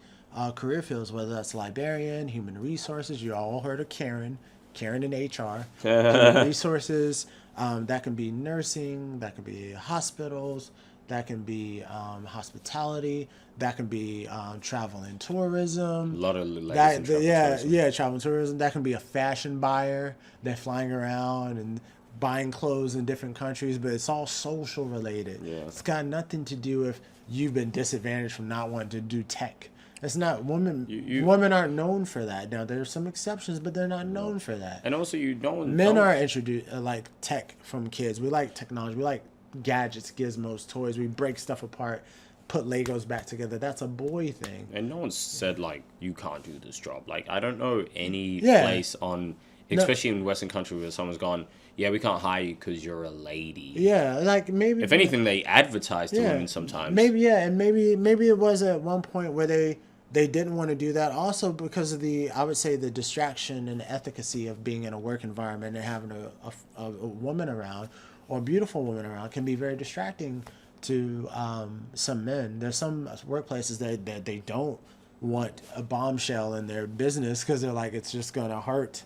career fields, whether that's librarian, human resources. You all heard of Karen in HR. Human resources, that can be nursing, that can be hospitals, that can be hospitality, that can be travel and tourism. A lot of ladies in tourism. Travel and tourism. That can be a fashion buyer. They're flying around and buying clothes in different countries, but it's all social related. Yeah. It's got nothing to do with you've been disadvantaged from not wanting to do tech. It's not women. Women aren't known for that. Now there's some exceptions, but they're not known for that. And also, men are introduced like tech from kids. We like technology. We like gadgets, gizmos, toys. We break stuff apart, put Legos back together. That's a boy thing. And no one said like you can't do this job. Like I don't know any place especially in Western country where someone's gone, yeah, we can't hire you because you're a lady. Yeah, like maybe. If anything, they advertise to women sometimes. Maybe and maybe it was at one point where they didn't want to do that. Also because of the distraction and the efficacy of being in a work environment and having a woman around or a beautiful woman around can be very distracting to some men. There's some workplaces that they don't want a bombshell in their business because they're like, it's just gonna hurt.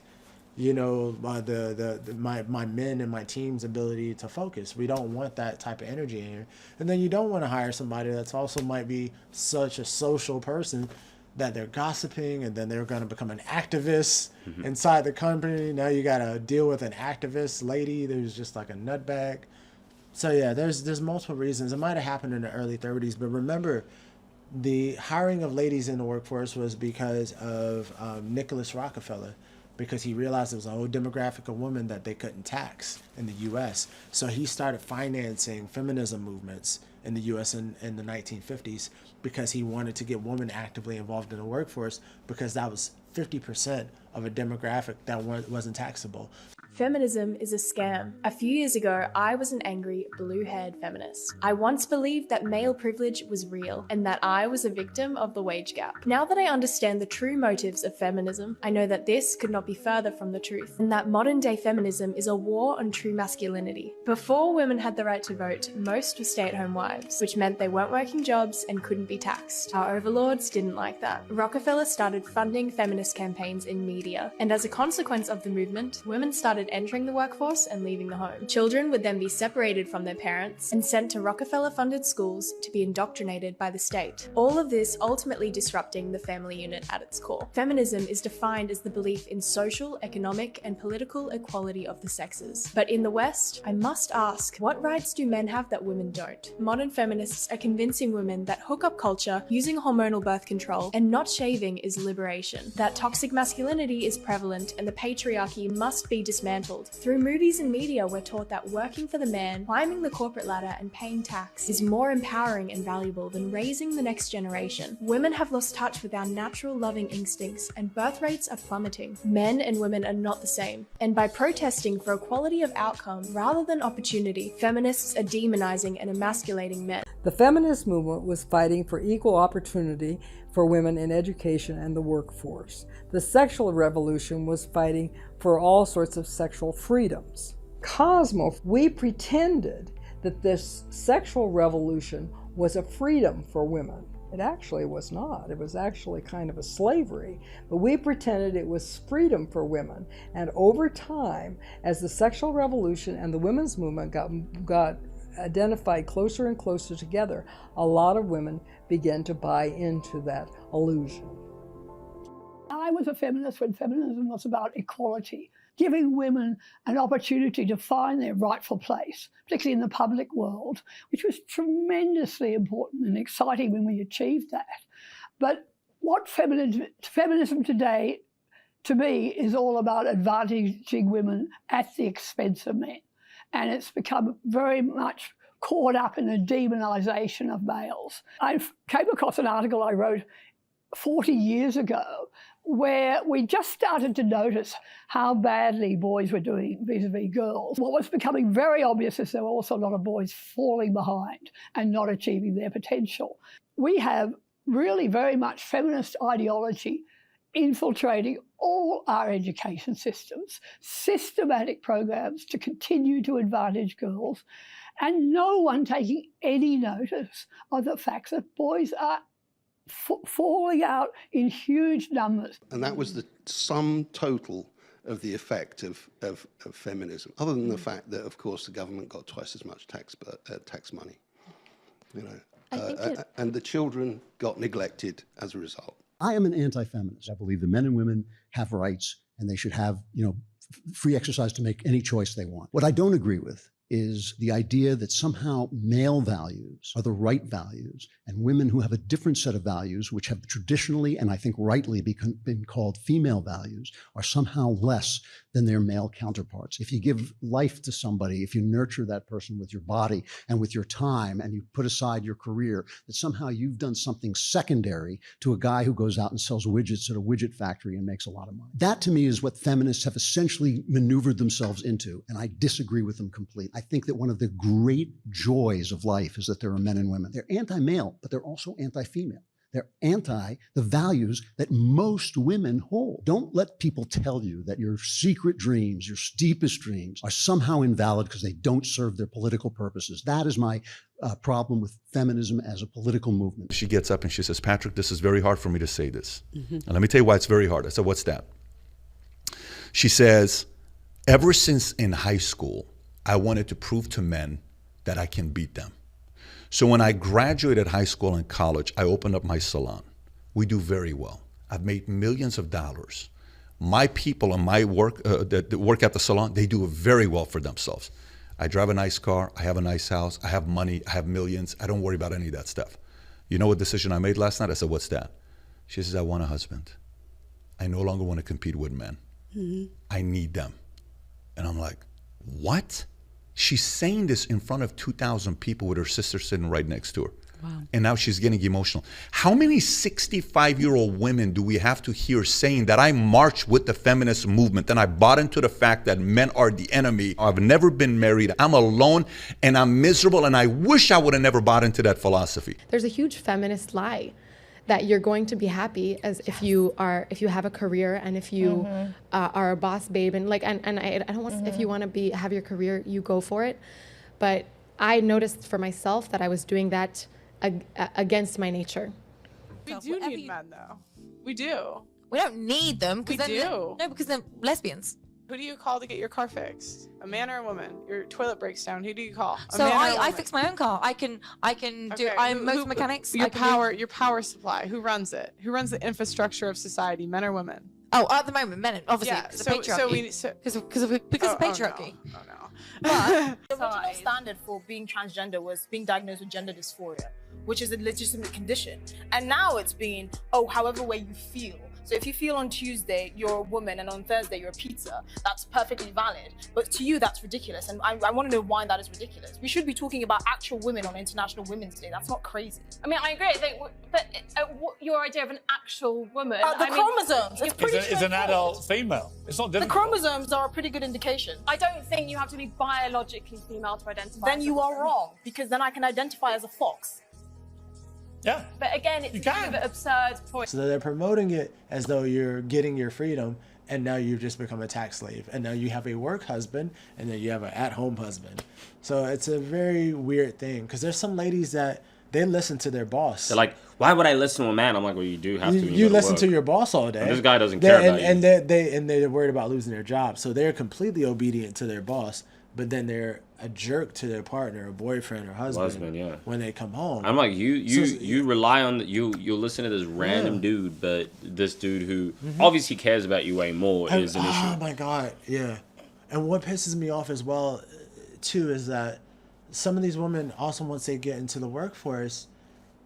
You know, my men and my team's ability to focus. We don't want that type of energy in here. And then you don't want to hire somebody that's also might be such a social person that they're gossiping and then they're going to become an activist inside the company. Now you got to deal with an activist lady who's just like a nutbag. So yeah, there's multiple reasons. It might have happened in the early 30s, but remember, the hiring of ladies in the workforce was because of Nicholas Rockefeller. Because he realized there was a whole demographic of women that they couldn't tax in the U.S. So he started financing feminism movements in the U.S. in the 1950s because he wanted to get women actively involved in the workforce because that was 50% of a demographic that wasn't taxable. Feminism is a scam. A few years ago, I was an angry, blue-haired feminist. I once believed that male privilege was real and that I was a victim of the wage gap. Now that I understand the true motives of feminism, I know that this could not be further from the truth, and that modern-day feminism is a war on true masculinity. Before women had the right to vote, most were stay-at-home wives, which meant they weren't working jobs and couldn't be taxed. Our overlords didn't like that. Rockefeller started funding feminist campaigns in media, and as a consequence of the movement, women started entering the workforce and leaving the home. Children would then be separated from their parents and sent to Rockefeller-funded schools to be indoctrinated by the state. All of this ultimately disrupting the family unit at its core. Feminism is defined as the belief in social, economic, and political equality of the sexes. But in the West, I must ask, what rights do men have that women don't? Modern feminists are convincing women that hookup culture, using hormonal birth control, and not shaving is liberation. That toxic masculinity is prevalent and the patriarchy must be dismantled. Through movies and media, we're taught that working for the man, climbing the corporate ladder, and paying tax is more empowering and valuable than raising the next generation. Women have lost touch with our natural loving instincts, and birth rates are plummeting. Men and women are not the same. And by protesting for equality of outcome rather than opportunity, feminists are demonizing and emasculating men. The feminist movement was fighting for equal opportunity for women in education and the workforce. The sexual revolution was fighting for all sorts of sexual freedoms. Cosmo, we pretended that this sexual revolution was a freedom for women. It actually was not. It was actually kind of a slavery. But we pretended it was freedom for women. And over time, as the sexual revolution and the women's movement got identified closer and closer together, a lot of women began to buy into that illusion. I was a feminist when feminism was about equality, giving women an opportunity to find their rightful place, particularly in the public world, which was tremendously important and exciting when we achieved that. But what feminism today, to me, is all about advantaging women at the expense of men. And it's become very much caught up in the demonization of males. I came across an article I wrote 40 years ago where we just started to notice how badly boys were doing vis-a-vis girls. What was becoming very obvious is there were also a lot of boys falling behind and not achieving their potential. We have really very much feminist ideology infiltrating all our education systems, systematic programs to continue to advantage girls, and no one taking any notice of the fact that boys are falling out in huge numbers. And that was the sum total of the effect of feminism, other than the fact that, of course, the government got twice as much tax money, you know, and the children got neglected as a result. I am an anti-feminist. I believe that men and women have rights and they should have, you know, free exercise to make any choice they want. What I don't agree with is the idea that somehow male values are the right values and women who have a different set of values, which have traditionally and I think rightly been called female values, are somehow less than their male counterparts. If you give life to somebody, if you nurture that person with your body and with your time and you put aside your career, that somehow you've done something secondary to a guy who goes out and sells widgets at a widget factory and makes a lot of money. That to me is what feminists have essentially maneuvered themselves into, and I disagree with them completely. I think that one of the great joys of life is that there are men and women. They're anti-male, but they're also anti-female. They're anti the values that most women hold. Don't let people tell you that your secret dreams, your deepest dreams, are somehow invalid because they don't serve their political purposes. That is my problem with feminism as a political movement. She gets up and she says, Patrick, this is very hard for me to say this. And let me tell you why it's very hard. I said, what's that? She says, ever since in high school, I wanted to prove to men that I can beat them. So when I graduated high school and college, I opened up my salon. We do very well. I've made millions of dollars. My people and my work that work at the salon, they do very well for themselves. I drive a nice car. I have a nice house. I have money. I have millions. I don't worry about any of that stuff. You know what decision I made last night? I said, what's that? She says, I want a husband. I no longer want to compete with men. I need them. And I'm like, what? She's saying this in front of 2,000 people with her sister sitting right next to her. And now she's getting emotional. How many 65-year-old women do we have to hear saying that I marched with the feminist movement and I bought into the fact that men are the enemy? I've never been married. I'm alone and I'm miserable, and I wish I would have never bought into that philosophy. There's a huge feminist lie that you're going to be happy as if you have a career and if you are a boss babe, and I don't want, if you want to have your career, you go for it. But I noticed for myself that I was doing that against my nature. We do need men, though. We do. We don't need them. We do. No, because they're lesbians. Who do you call to get your car fixed? A man or a woman? Your toilet breaks down. Who do you call? So I fix my own car. I can do. I'm motor mechanics. Your power supply. Who runs it? Who runs the infrastructure of society? Men or women? Oh, at the moment, men. Obviously, Yeah, because of patriarchy. Because of patriarchy. But the original standard for being transgender was being diagnosed with gender dysphoria, which is a legitimate condition. And now it's being, however way you feel. So if you feel on Tuesday you're a woman and on Thursday you're a pizza, that's perfectly valid. But to you, that's ridiculous. And I want to know why that is ridiculous. We should be talking about actual women on International Women's Day. That's not crazy. I mean, I agree. I think, but your idea of an actual woman. Chromosomes. It's an adult female. It's not difficult. The chromosomes are a pretty good indication. I don't think you have to be biologically female to identify. Then you are wrong, because then I can identify as a fox. Yeah. But again, it's a bit absurd point. So they're promoting it as though you're getting your freedom, and now you've just become a tax slave. And now you have a work husband, and then you have an at-home husband. So it's a very weird thing, because there's some ladies that they listen to their boss. They're like, why would I listen to a man? I'm like, well, you do have to. You listen to your boss all day. And this guy doesn't care about you. And they're worried about losing their job. So they're completely obedient to their boss, but then they're a jerk to their partner, or boyfriend, or husband, when they come home. I'm like, you rely on you listen to this random dude, but this dude who obviously cares about you way more is an issue. Oh my God, yeah. And what pisses me off as well, too, is that some of these women also, once they get into the workforce,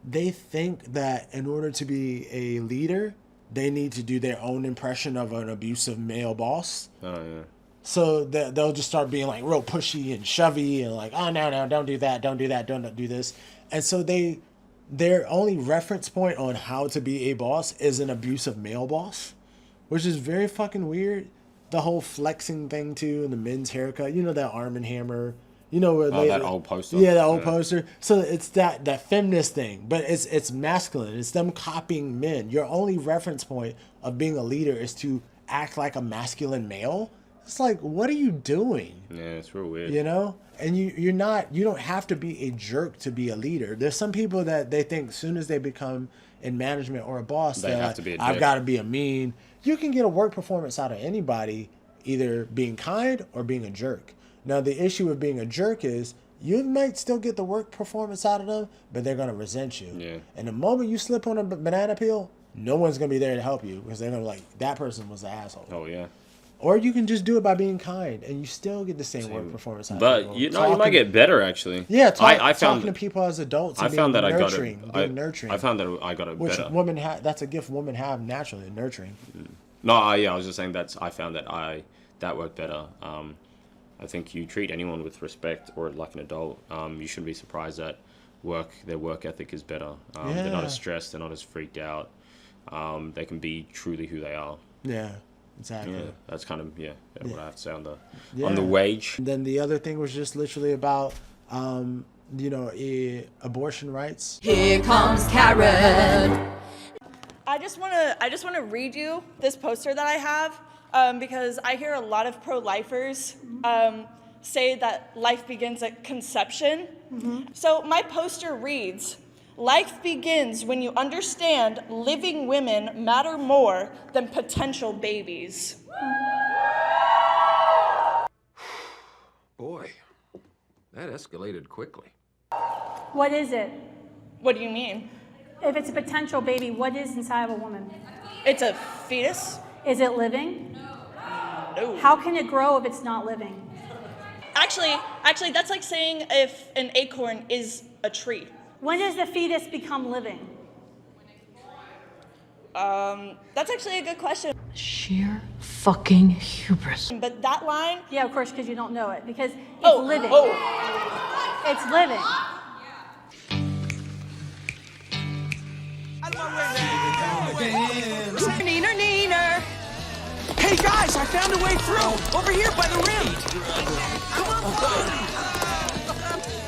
they think that in order to be a leader, they need to do their own impression of an abusive male boss. Oh yeah. So they'll just start being like real pushy and shovey and like, oh, no, don't do that, don't do that, don't do this. And so their only reference point on how to be a boss is an abusive male boss, which is very fucking weird. The whole flexing thing too, and the men's haircut, that Arm & Hammer, where that old poster. Yeah, that old poster. So it's that feminist thing, but it's masculine. It's them copying men. Your only reference point of being a leader is to act like a masculine male. It's like, what are you doing? Yeah, it's real weird. And you don't have to be a jerk to be a leader. There's some people that they think as soon as they become in management or a boss, They have to be a I've dick. got to be a mean. You can get a work performance out of anybody, either being kind or being a jerk. Now, the issue with being a jerk is you might still get the work performance out of them, but they're going to resent you. Yeah. And the moment you slip on a banana peel, no one's going to be there to help you, because they're going to be like, that person was the asshole. Oh yeah. Or you can just do it by being kind, and you still get the same work performance out of But people. you might get better actually. Yeah, I found talking to people as adults. And I found that nurturing, being nurturing. I found that I got it which better. women that's a gift women have naturally, nurturing. No, I was just saying I found that worked better. I think you treat anyone with respect or like an adult. You shouldn't be surprised that their work ethic is better. They're not as stressed. They're not as freaked out. They can be truly who they are. Yeah, exactly. Yeah, that's kind of what I have to say on the wage. And then the other thing was just literally about abortion rights. Here comes Karen. I just want to read you this poster that I have because I hear a lot of pro-lifers say that life begins at conception. So my poster reads, "Life begins when you understand living women matter more than potential babies." Boy, that escalated quickly. What is it? What do you mean? If it's a potential baby, what is inside of a woman? It's a fetus. Is it living? No. How can it grow if it's not living? Actually, that's like saying if an acorn is a tree. When does the fetus become living? That's actually a good question. Sheer fucking hubris. But that line... Yeah, of course, because you don't know it. Because it's living. It's living. Neener, neener. Hey guys, I found a way through. Over here by the rim. Come on.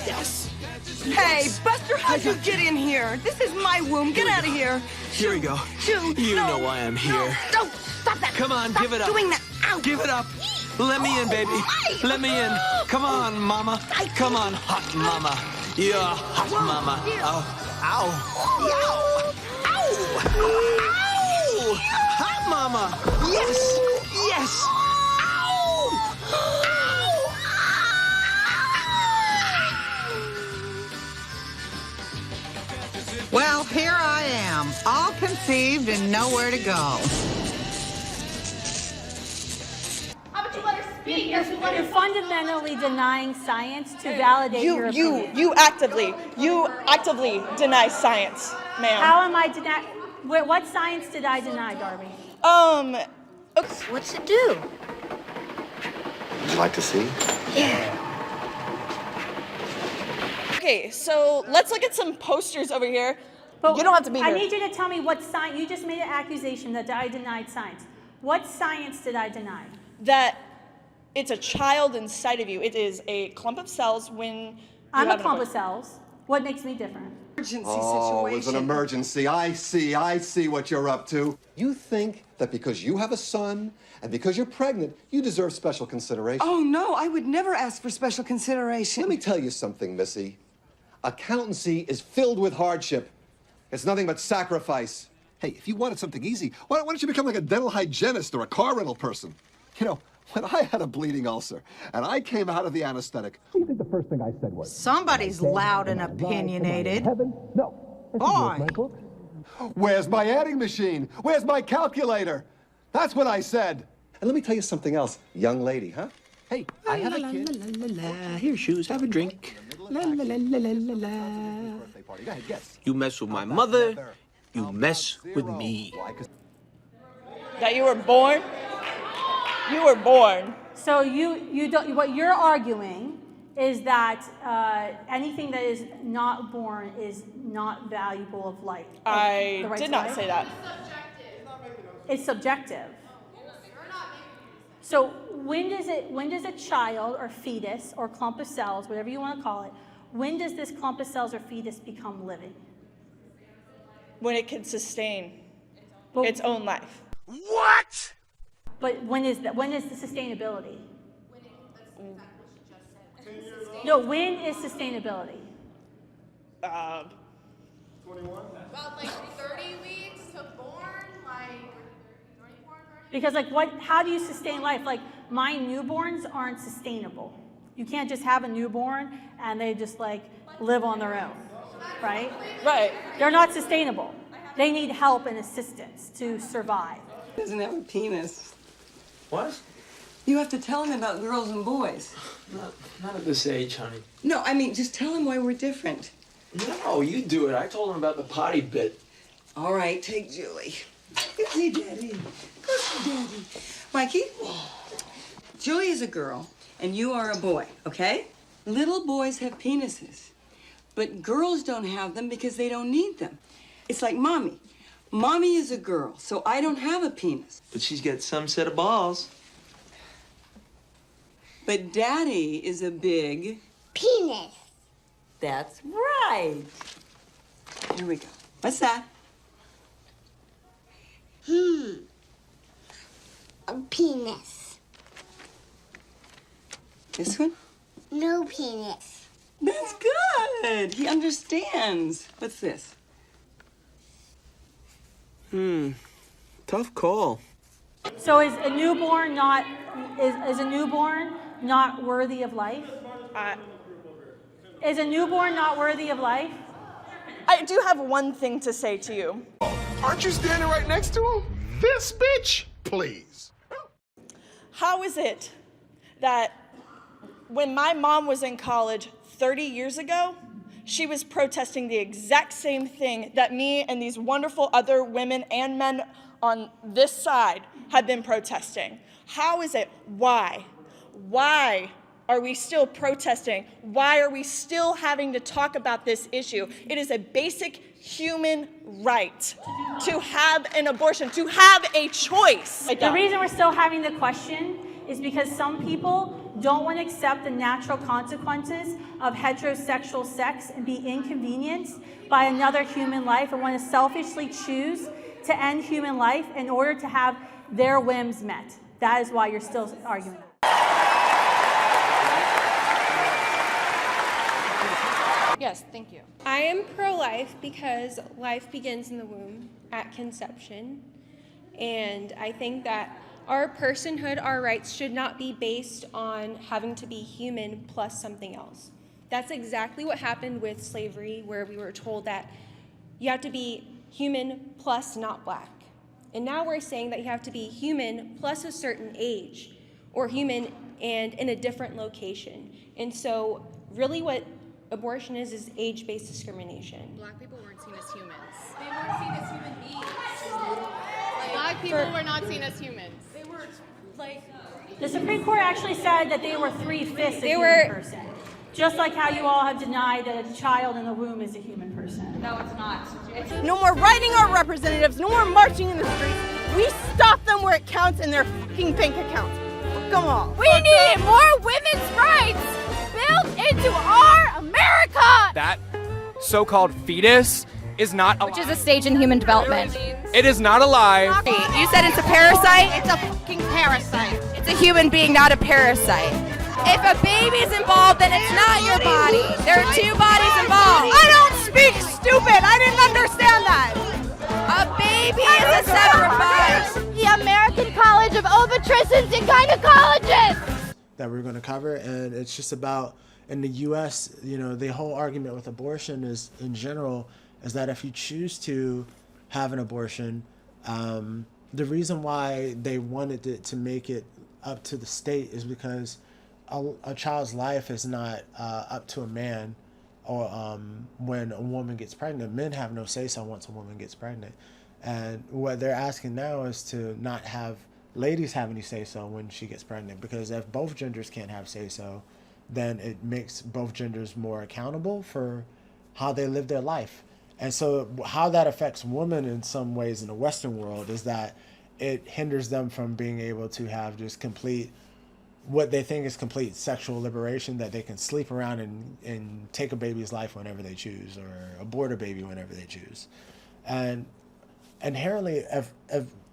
Yes. Hey, Buster, how'd you get in here? This is my womb. Get out of here. Here we go. Shoot. You No. know why I'm here. No, don't. Stop that. Come on, Stop give it up. doing that. Ow. Give it up. Let me in, baby. Let me in. Come on, mama. Come on, hot mama. You're hot mama. Oh. Ow. Ow. Ow. Hot mama. Yes. Yes. Well, here I am, all conceived and nowhere to go. You're fundamentally denying science to validate your opinion. You actively deny science, ma'am. How am I denying? What science did I deny, Darby? What's it do? Would you like to see? Yeah. Okay, so let's look at some posters over here. But you don't have to be here. I need you to tell me what science. You just made an accusation that I denied science. What science did I deny? That it's a child inside of you. It is a clump of cells when I'm a clump of cells. What makes me different? Oh, it's an emergency. I see what you're up to. You think that because you have a son and because you're pregnant, you deserve special consideration. Oh, no, I would never ask for special consideration. Let me tell you something, Missy. Accountancy is filled with hardship. It's nothing but sacrifice. Hey, if you wanted something easy, why don't you become like a dental hygienist or a car rental person? You know, when I had a bleeding ulcer and I came out of the anesthetic, what do you think the first thing I said was? Somebody's loud and opinionated. No. Boy. Where's my adding machine? Where's my calculator? That's what I said. And let me tell you something else, young lady, huh? Hey, I have a kid. Here's shoes, have a drink. La, la, la, la, la, la, la. Go ahead, guess. You mess with my mother, you mess with me. That you were born? You were born. So you don't. What you're arguing is that anything that is not born is not valuable of life. I did not say that. It's subjective. So when does a child or fetus or clump of cells, whatever you want to call it, when does this clump of cells or fetus become living? When it can sustain its own life. What? But when is the sustainability? No, when is sustainability? 21. About like 30 weeks to born, like. Because how do you sustain life? Like my newborns aren't sustainable. You can't just have a newborn and they just live on their own, right? Right. They're not sustainable. They need help and assistance to survive. Doesn't have a penis. What? You have to tell him about girls and boys. Not at this age, honey. No, I mean, just tell him why we're different. No, you do it. I told him about the potty bit. All right, take Julie. Go see Daddy. Go see Daddy. Mikey, Julie is a girl, and you are a boy, okay? Little boys have penises, but girls don't have them because they don't need them. It's like Mommy. Mommy is a girl, so I don't have a penis. But she's got some set of balls. But Daddy is a big Penis. That's right. Here we go. What's that? A penis. This one? No penis. That's good. He understands. What's this? Tough call. So is a newborn not worthy of life? Is a newborn not worthy of life? I do have one thing to say to you. Aren't you standing right next to him? This bitch, please. How is it that when my mom was in college 30 years ago, she was protesting the exact same thing that me and these wonderful other women and men on this side had been protesting? How is it? Why? Why are we still protesting? Why are we still having to talk about this issue? It is a basic human right to have an abortion, to have a choice. The reason we're still having the question is because some people don't want to accept the natural consequences of heterosexual sex and be inconvenienced by another human life and want to selfishly choose to end human life in order to have their whims met. That is why you're still arguing. Yes, thank you. I am pro-life because life begins in the womb at conception. And I think that our personhood, our rights should not be based on having to be human plus something else. That's exactly what happened with slavery, where we were told that you have to be human plus not black. And now we're saying that you have to be human plus a certain age, or human and in a different location. And so really what abortion is age-based discrimination. Black people weren't seen as humans. They weren't seen as human beings. Black people were not seen as humans. They were like... The Supreme Court actually said that they were 3/5 a human person. Just like how you all have denied that a child in the womb is a human person. No, it's not. No more writing our representatives, no more marching in the streets. We stop them where it counts in their fucking bank accounts. Come on. We need more women's rights built into our America! That so-called fetus is not alive. Which is a stage in human development. It is not alive. You said it's a parasite? It's a fucking parasite. It's a human being, not a parasite. If a baby's involved, then it's not your body. There are two bodies involved. I don't speak stupid. I didn't understand that. A baby is a sacrifice. The American College of Obstetricians and Gynecologists. That we're going to cover, and it's just about, in the U.S., you know, the whole argument with abortion is, in general, is that if you choose to have an abortion, the reason why they wanted to make it up to the state is because a child's life is not up to a man, or when a woman gets pregnant. Men have no say-so once a woman gets pregnant. And what they're asking now is to not have ladies have any say-so when she gets pregnant, because if both genders can't have say-so, then it makes both genders more accountable for how they live their life. And so how that affects women in some ways in the Western world is that it hinders them from being able to have just complete, what they think is complete sexual liberation, that they can sleep around and take a baby's life whenever they choose, or abort a baby whenever they choose. And inherently, if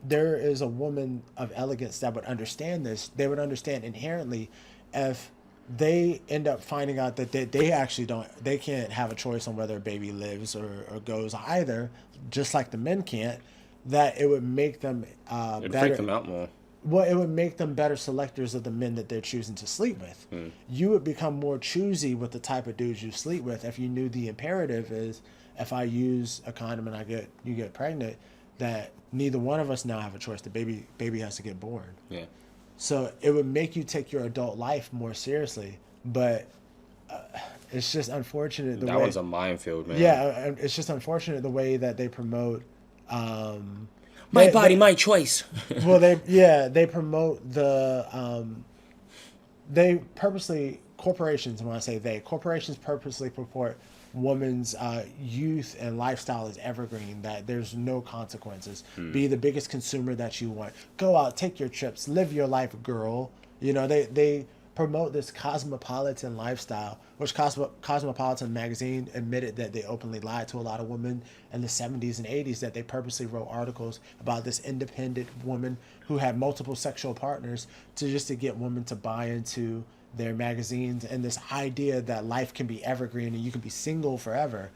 there is a woman of elegance that would understand this, they would understand inherently if they end up finding out that they can't have a choice on whether a baby lives or goes either, just like the men can't, that it would make them It'd better. freak them out more. Well, it would make them better selectors of the men that they're choosing to sleep with. You would become more choosy with the type of dudes you sleep with if you knew the imperative is, if I use a condom and you get pregnant, that neither one of us now have a choice. The baby has to get born. Yeah. So it would make you take your adult life more seriously, but it's just unfortunate the way... That one's a minefield, man. Yeah, it's just unfortunate the way that they promote... my body, my choice. Well, they promote the... they purposely... Corporations, and when I say they, corporations purposely purport women's youth and lifestyle is evergreen, that there's no consequences. Be the biggest consumer that you want. Go out, take your trips, live your life, girl. You know, they promote this cosmopolitan lifestyle, which Cosmopolitan magazine admitted that they openly lied to a lot of women in the 70s and 80s, that they purposely wrote articles about this independent woman who had multiple sexual partners to get women to buy into their magazines and this idea that life can be evergreen and you can be single forever.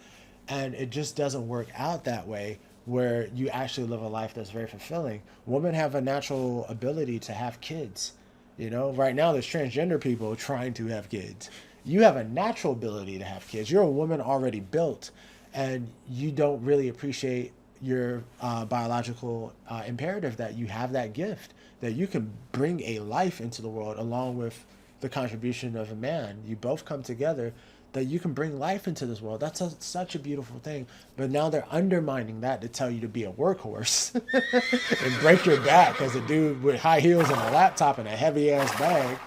And it just doesn't work out that way, where you actually live a life that's very fulfilling. Women have a natural ability to have kids. You know, right now there's transgender people trying to have kids. You have a natural ability to have kids. You're a woman already built, and you don't really appreciate your biological imperative that you have that gift, that you can bring a life into the world along with the contribution of a man. You both come together, that you can bring life into this world. That's such a beautiful thing. But now they're undermining that to tell you to be a workhorse and break your back as a dude with high heels and a laptop and a heavy ass bag.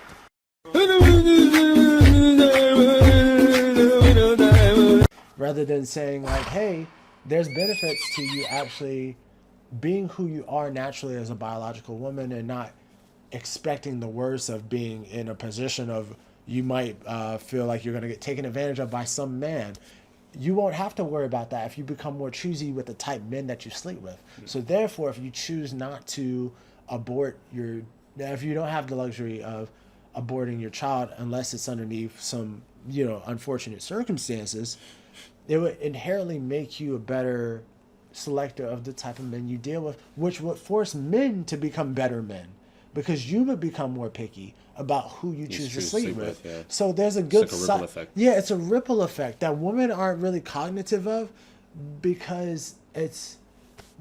Rather than saying like, hey, there's benefits to you actually being who you are naturally as a biological woman and not expecting the worst of being in a position of you might feel like you're going to get taken advantage of by some man. You won't have to worry about that if you become more choosy with the type men that you sleep with. So therefore, if you choose not to abort if you don't have the luxury of aborting your child unless it's underneath some, unfortunate circumstances, it would inherently make you a better selector of the type of men you deal with, which would force men to become better men because you would become more picky about who you choose to sleep with. Yeah. So there's a good It's like a ripple effect. Yeah, it's a ripple effect that women aren't really cognitive of because it's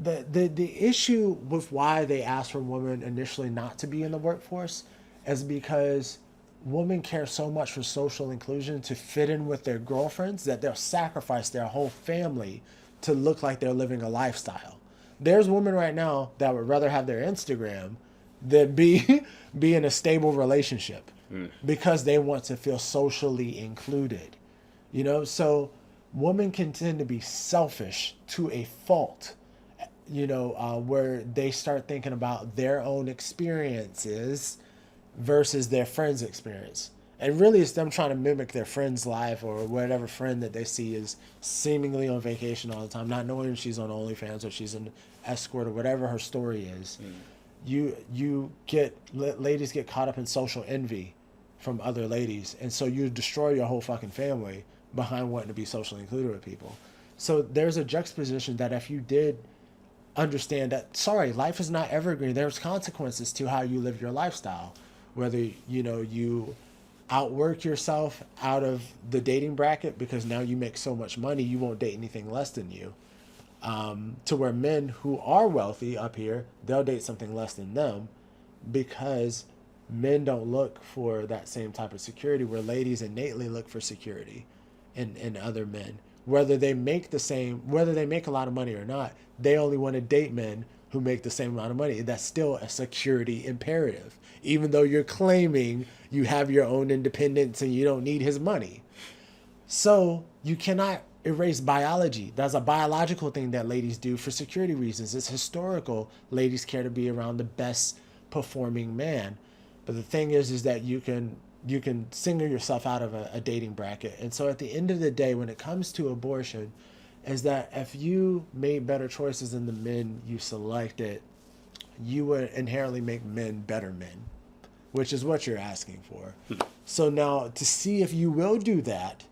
the issue with why they ask for women initially not to be in the workforce is because women care so much for social inclusion to fit in with their girlfriends that they'll sacrifice their whole family to look like they're living a lifestyle. There's women right now that would rather have their Instagram than be in a stable relationship because they want to feel socially included. So women can tend to be selfish to a fault, where they start thinking about their own experiences versus their friend's experience. And really it's them trying to mimic their friend's life or whatever friend that they see is seemingly on vacation all the time, not knowing if she's on OnlyFans or she's an escort or whatever her story is. Ladies get caught up in social envy from other ladies. And so you destroy your whole fucking family behind wanting to be socially included with people. So there's a juxtaposition that if you did understand that, life is not evergreen. There's consequences to how you live your lifestyle. Whether, you outwork yourself out of the dating bracket because now you make so much money, you won't date anything less than you. To where men who are wealthy up here, they'll date something less than them because men don't look for that same type of security where ladies innately look for security in other men. Whether they make a lot of money or not, they only want to date men who make the same amount of money. That's still a security imperative, even though you're claiming you have your own independence and you don't need his money. So you cannot erase biology. That's a biological thing that ladies do for security reasons. It's historical. Ladies care to be around the best performing man. But the thing is that you can single yourself out of a dating bracket. And so at the end of the day, when it comes to abortion, is that if you made better choices than the men you selected, you would inherently make men better men, which is what you're asking for. So now to see if you will do that,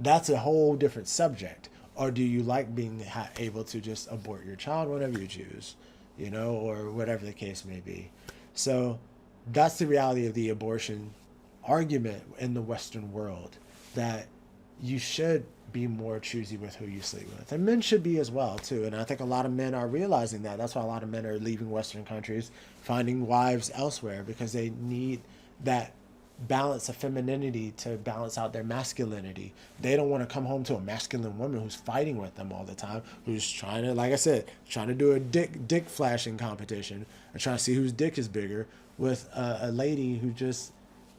that's a whole different subject. Or do you like being able to just abort your child whenever you choose, or whatever the case may be. So that's the reality of the abortion argument in the Western world, that you should be more choosy with who you sleep with. And men should be as well, too. And I think a lot of men are realizing that. That's why a lot of men are leaving Western countries, finding wives elsewhere, because they need that balance of femininity to balance out their masculinity. They don't want to come home to a masculine woman who's fighting with them all the time, who's trying to, like I said, trying to do a dick flashing competition and trying to see whose dick is bigger with a lady who just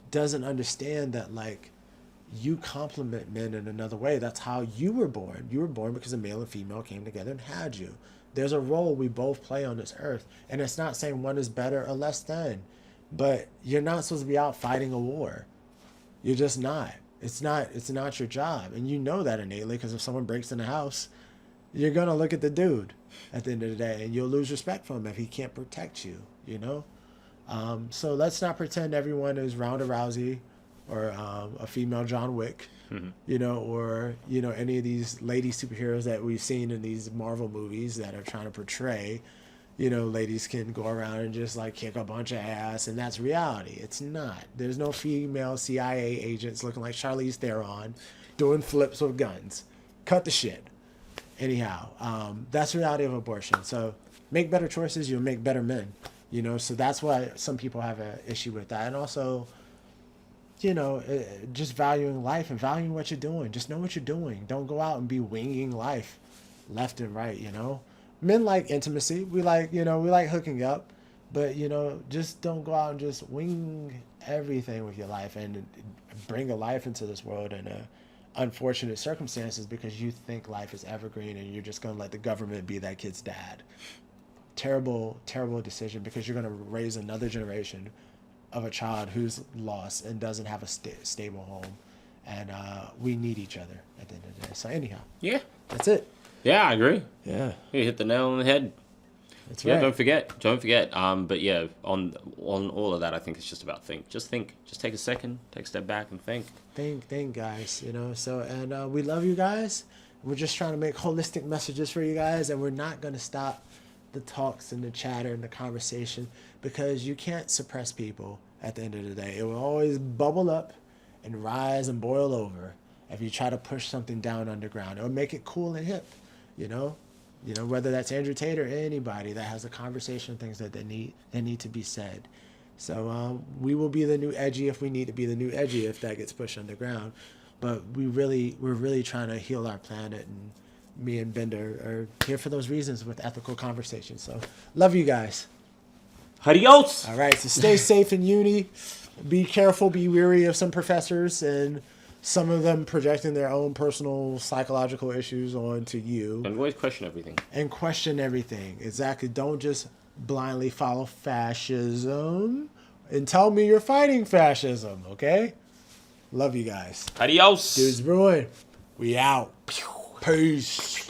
doesn't understand that, like, you complement men in another way. That's how you were born. You were born because a male and female came together and had you. There's a role we both play on this earth. And it's not saying one is better or less than, but you're not supposed to be out fighting a war. You're just not. It's not your job. And you know that innately, because if someone breaks in the house, you're going to look at the dude at the end of the day, and you'll lose respect for him if he can't protect you, So let's not pretend everyone is Ronda Rousey or a female John Wick, or any of these lady superheroes that we've seen in these Marvel movies that are trying to portray, ladies can go around and just like kick a bunch of ass, and that's reality. It's not. There's no female CIA agents looking like Charlize Theron doing flips with guns. Cut the shit. Anyhow, that's the reality of abortion. So make better choices, you'll make better men. So that's why some people have an issue with that. And also, just valuing life and valuing what you're doing. Just know what you're doing. Don't go out and be winging life left and right, Men like intimacy. We like hooking up. But, just don't go out and just wing everything with your life and bring a life into this world in unfortunate circumstances because you think life is evergreen and you're just going to let the government be that kid's dad. Terrible, terrible decision, because you're going to raise another generation of a child who's lost and doesn't have a stable home. And we need each other at the end of the day. So anyhow, yeah, that's it. Yeah, I agree. Yeah, you hit the nail on the head. That's yeah, right. Don't forget. But yeah, on all of that, I think it's just about think. Just take a second, take a step back, and think. Think, guys. You know. So and we love you guys. We're just trying to make holistic messages for you guys, and we're not gonna stop the talks and the chatter and the conversation, because you can't suppress people. At the end of the day, it will always bubble up and rise and boil over if you try to push something down underground or make it cool and hip. You know, whether that's Andrew Tate or anybody that has a conversation, things that they need to be said. So we will be the new edgy if we need to be the new edgy if that gets pushed underground. But we're really trying to heal our planet, and me and Bender are here for those reasons with ethical conversations. So love you guys. Adios. All right, so stay safe in uni. Be careful, be wary of some professors and some of them projecting their own personal psychological issues onto you. And always question everything. And question everything. Exactly. Don't just blindly follow fascism and tell me you're fighting fascism, okay? Love you guys. Adios. Dudes Brewing. We out. Peace.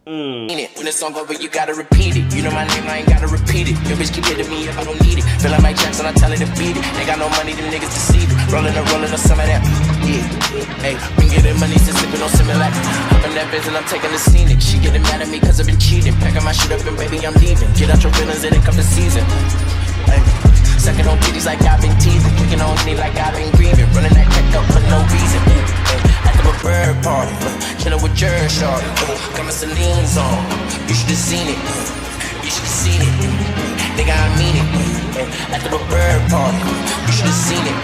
When the song over, you gotta repeat it. You know my name, I ain't gotta repeat it. Your bitch keep hitting me if I don't need it. Feel like Mike Jackson, I tell her to beat it. Ain't got no money, them niggas deceive it. Rolling or some of that. Yeah, hey, been getting money since sipping on Similac. Hopping that bitch and I'm taking the scenic. She getting mad at me cause I've been cheating. Packing my shit up and baby, I'm leaving. Get out your feelings, it ain't come the season. Hey, sucking on titties like I've been teasing. Kicking on me like I've been grieving. Running that check up for no reason. A bird party, chillin' with your shorty, got my Celine's on. You should've seen it, you should've seen it. Nigga, I mean it. After the bird party, you should've seen it.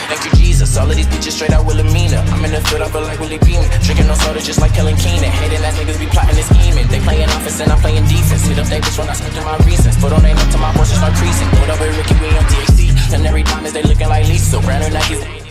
Thank you, Jesus. All of these bitches straight out Wilhelmina. I'm in the field, I feel like Willie Beeman. Drinking no soda just like Kellen Keenan. Hating that niggas be plotting and scheming. They playing offense and I'm playing defense. Hit up they bitch when I speak to my reasons. Put on name up to my horses start creasing. Put up with Ricky, we on DXD. And every time is they looking like Lisa. Brand new Nikes.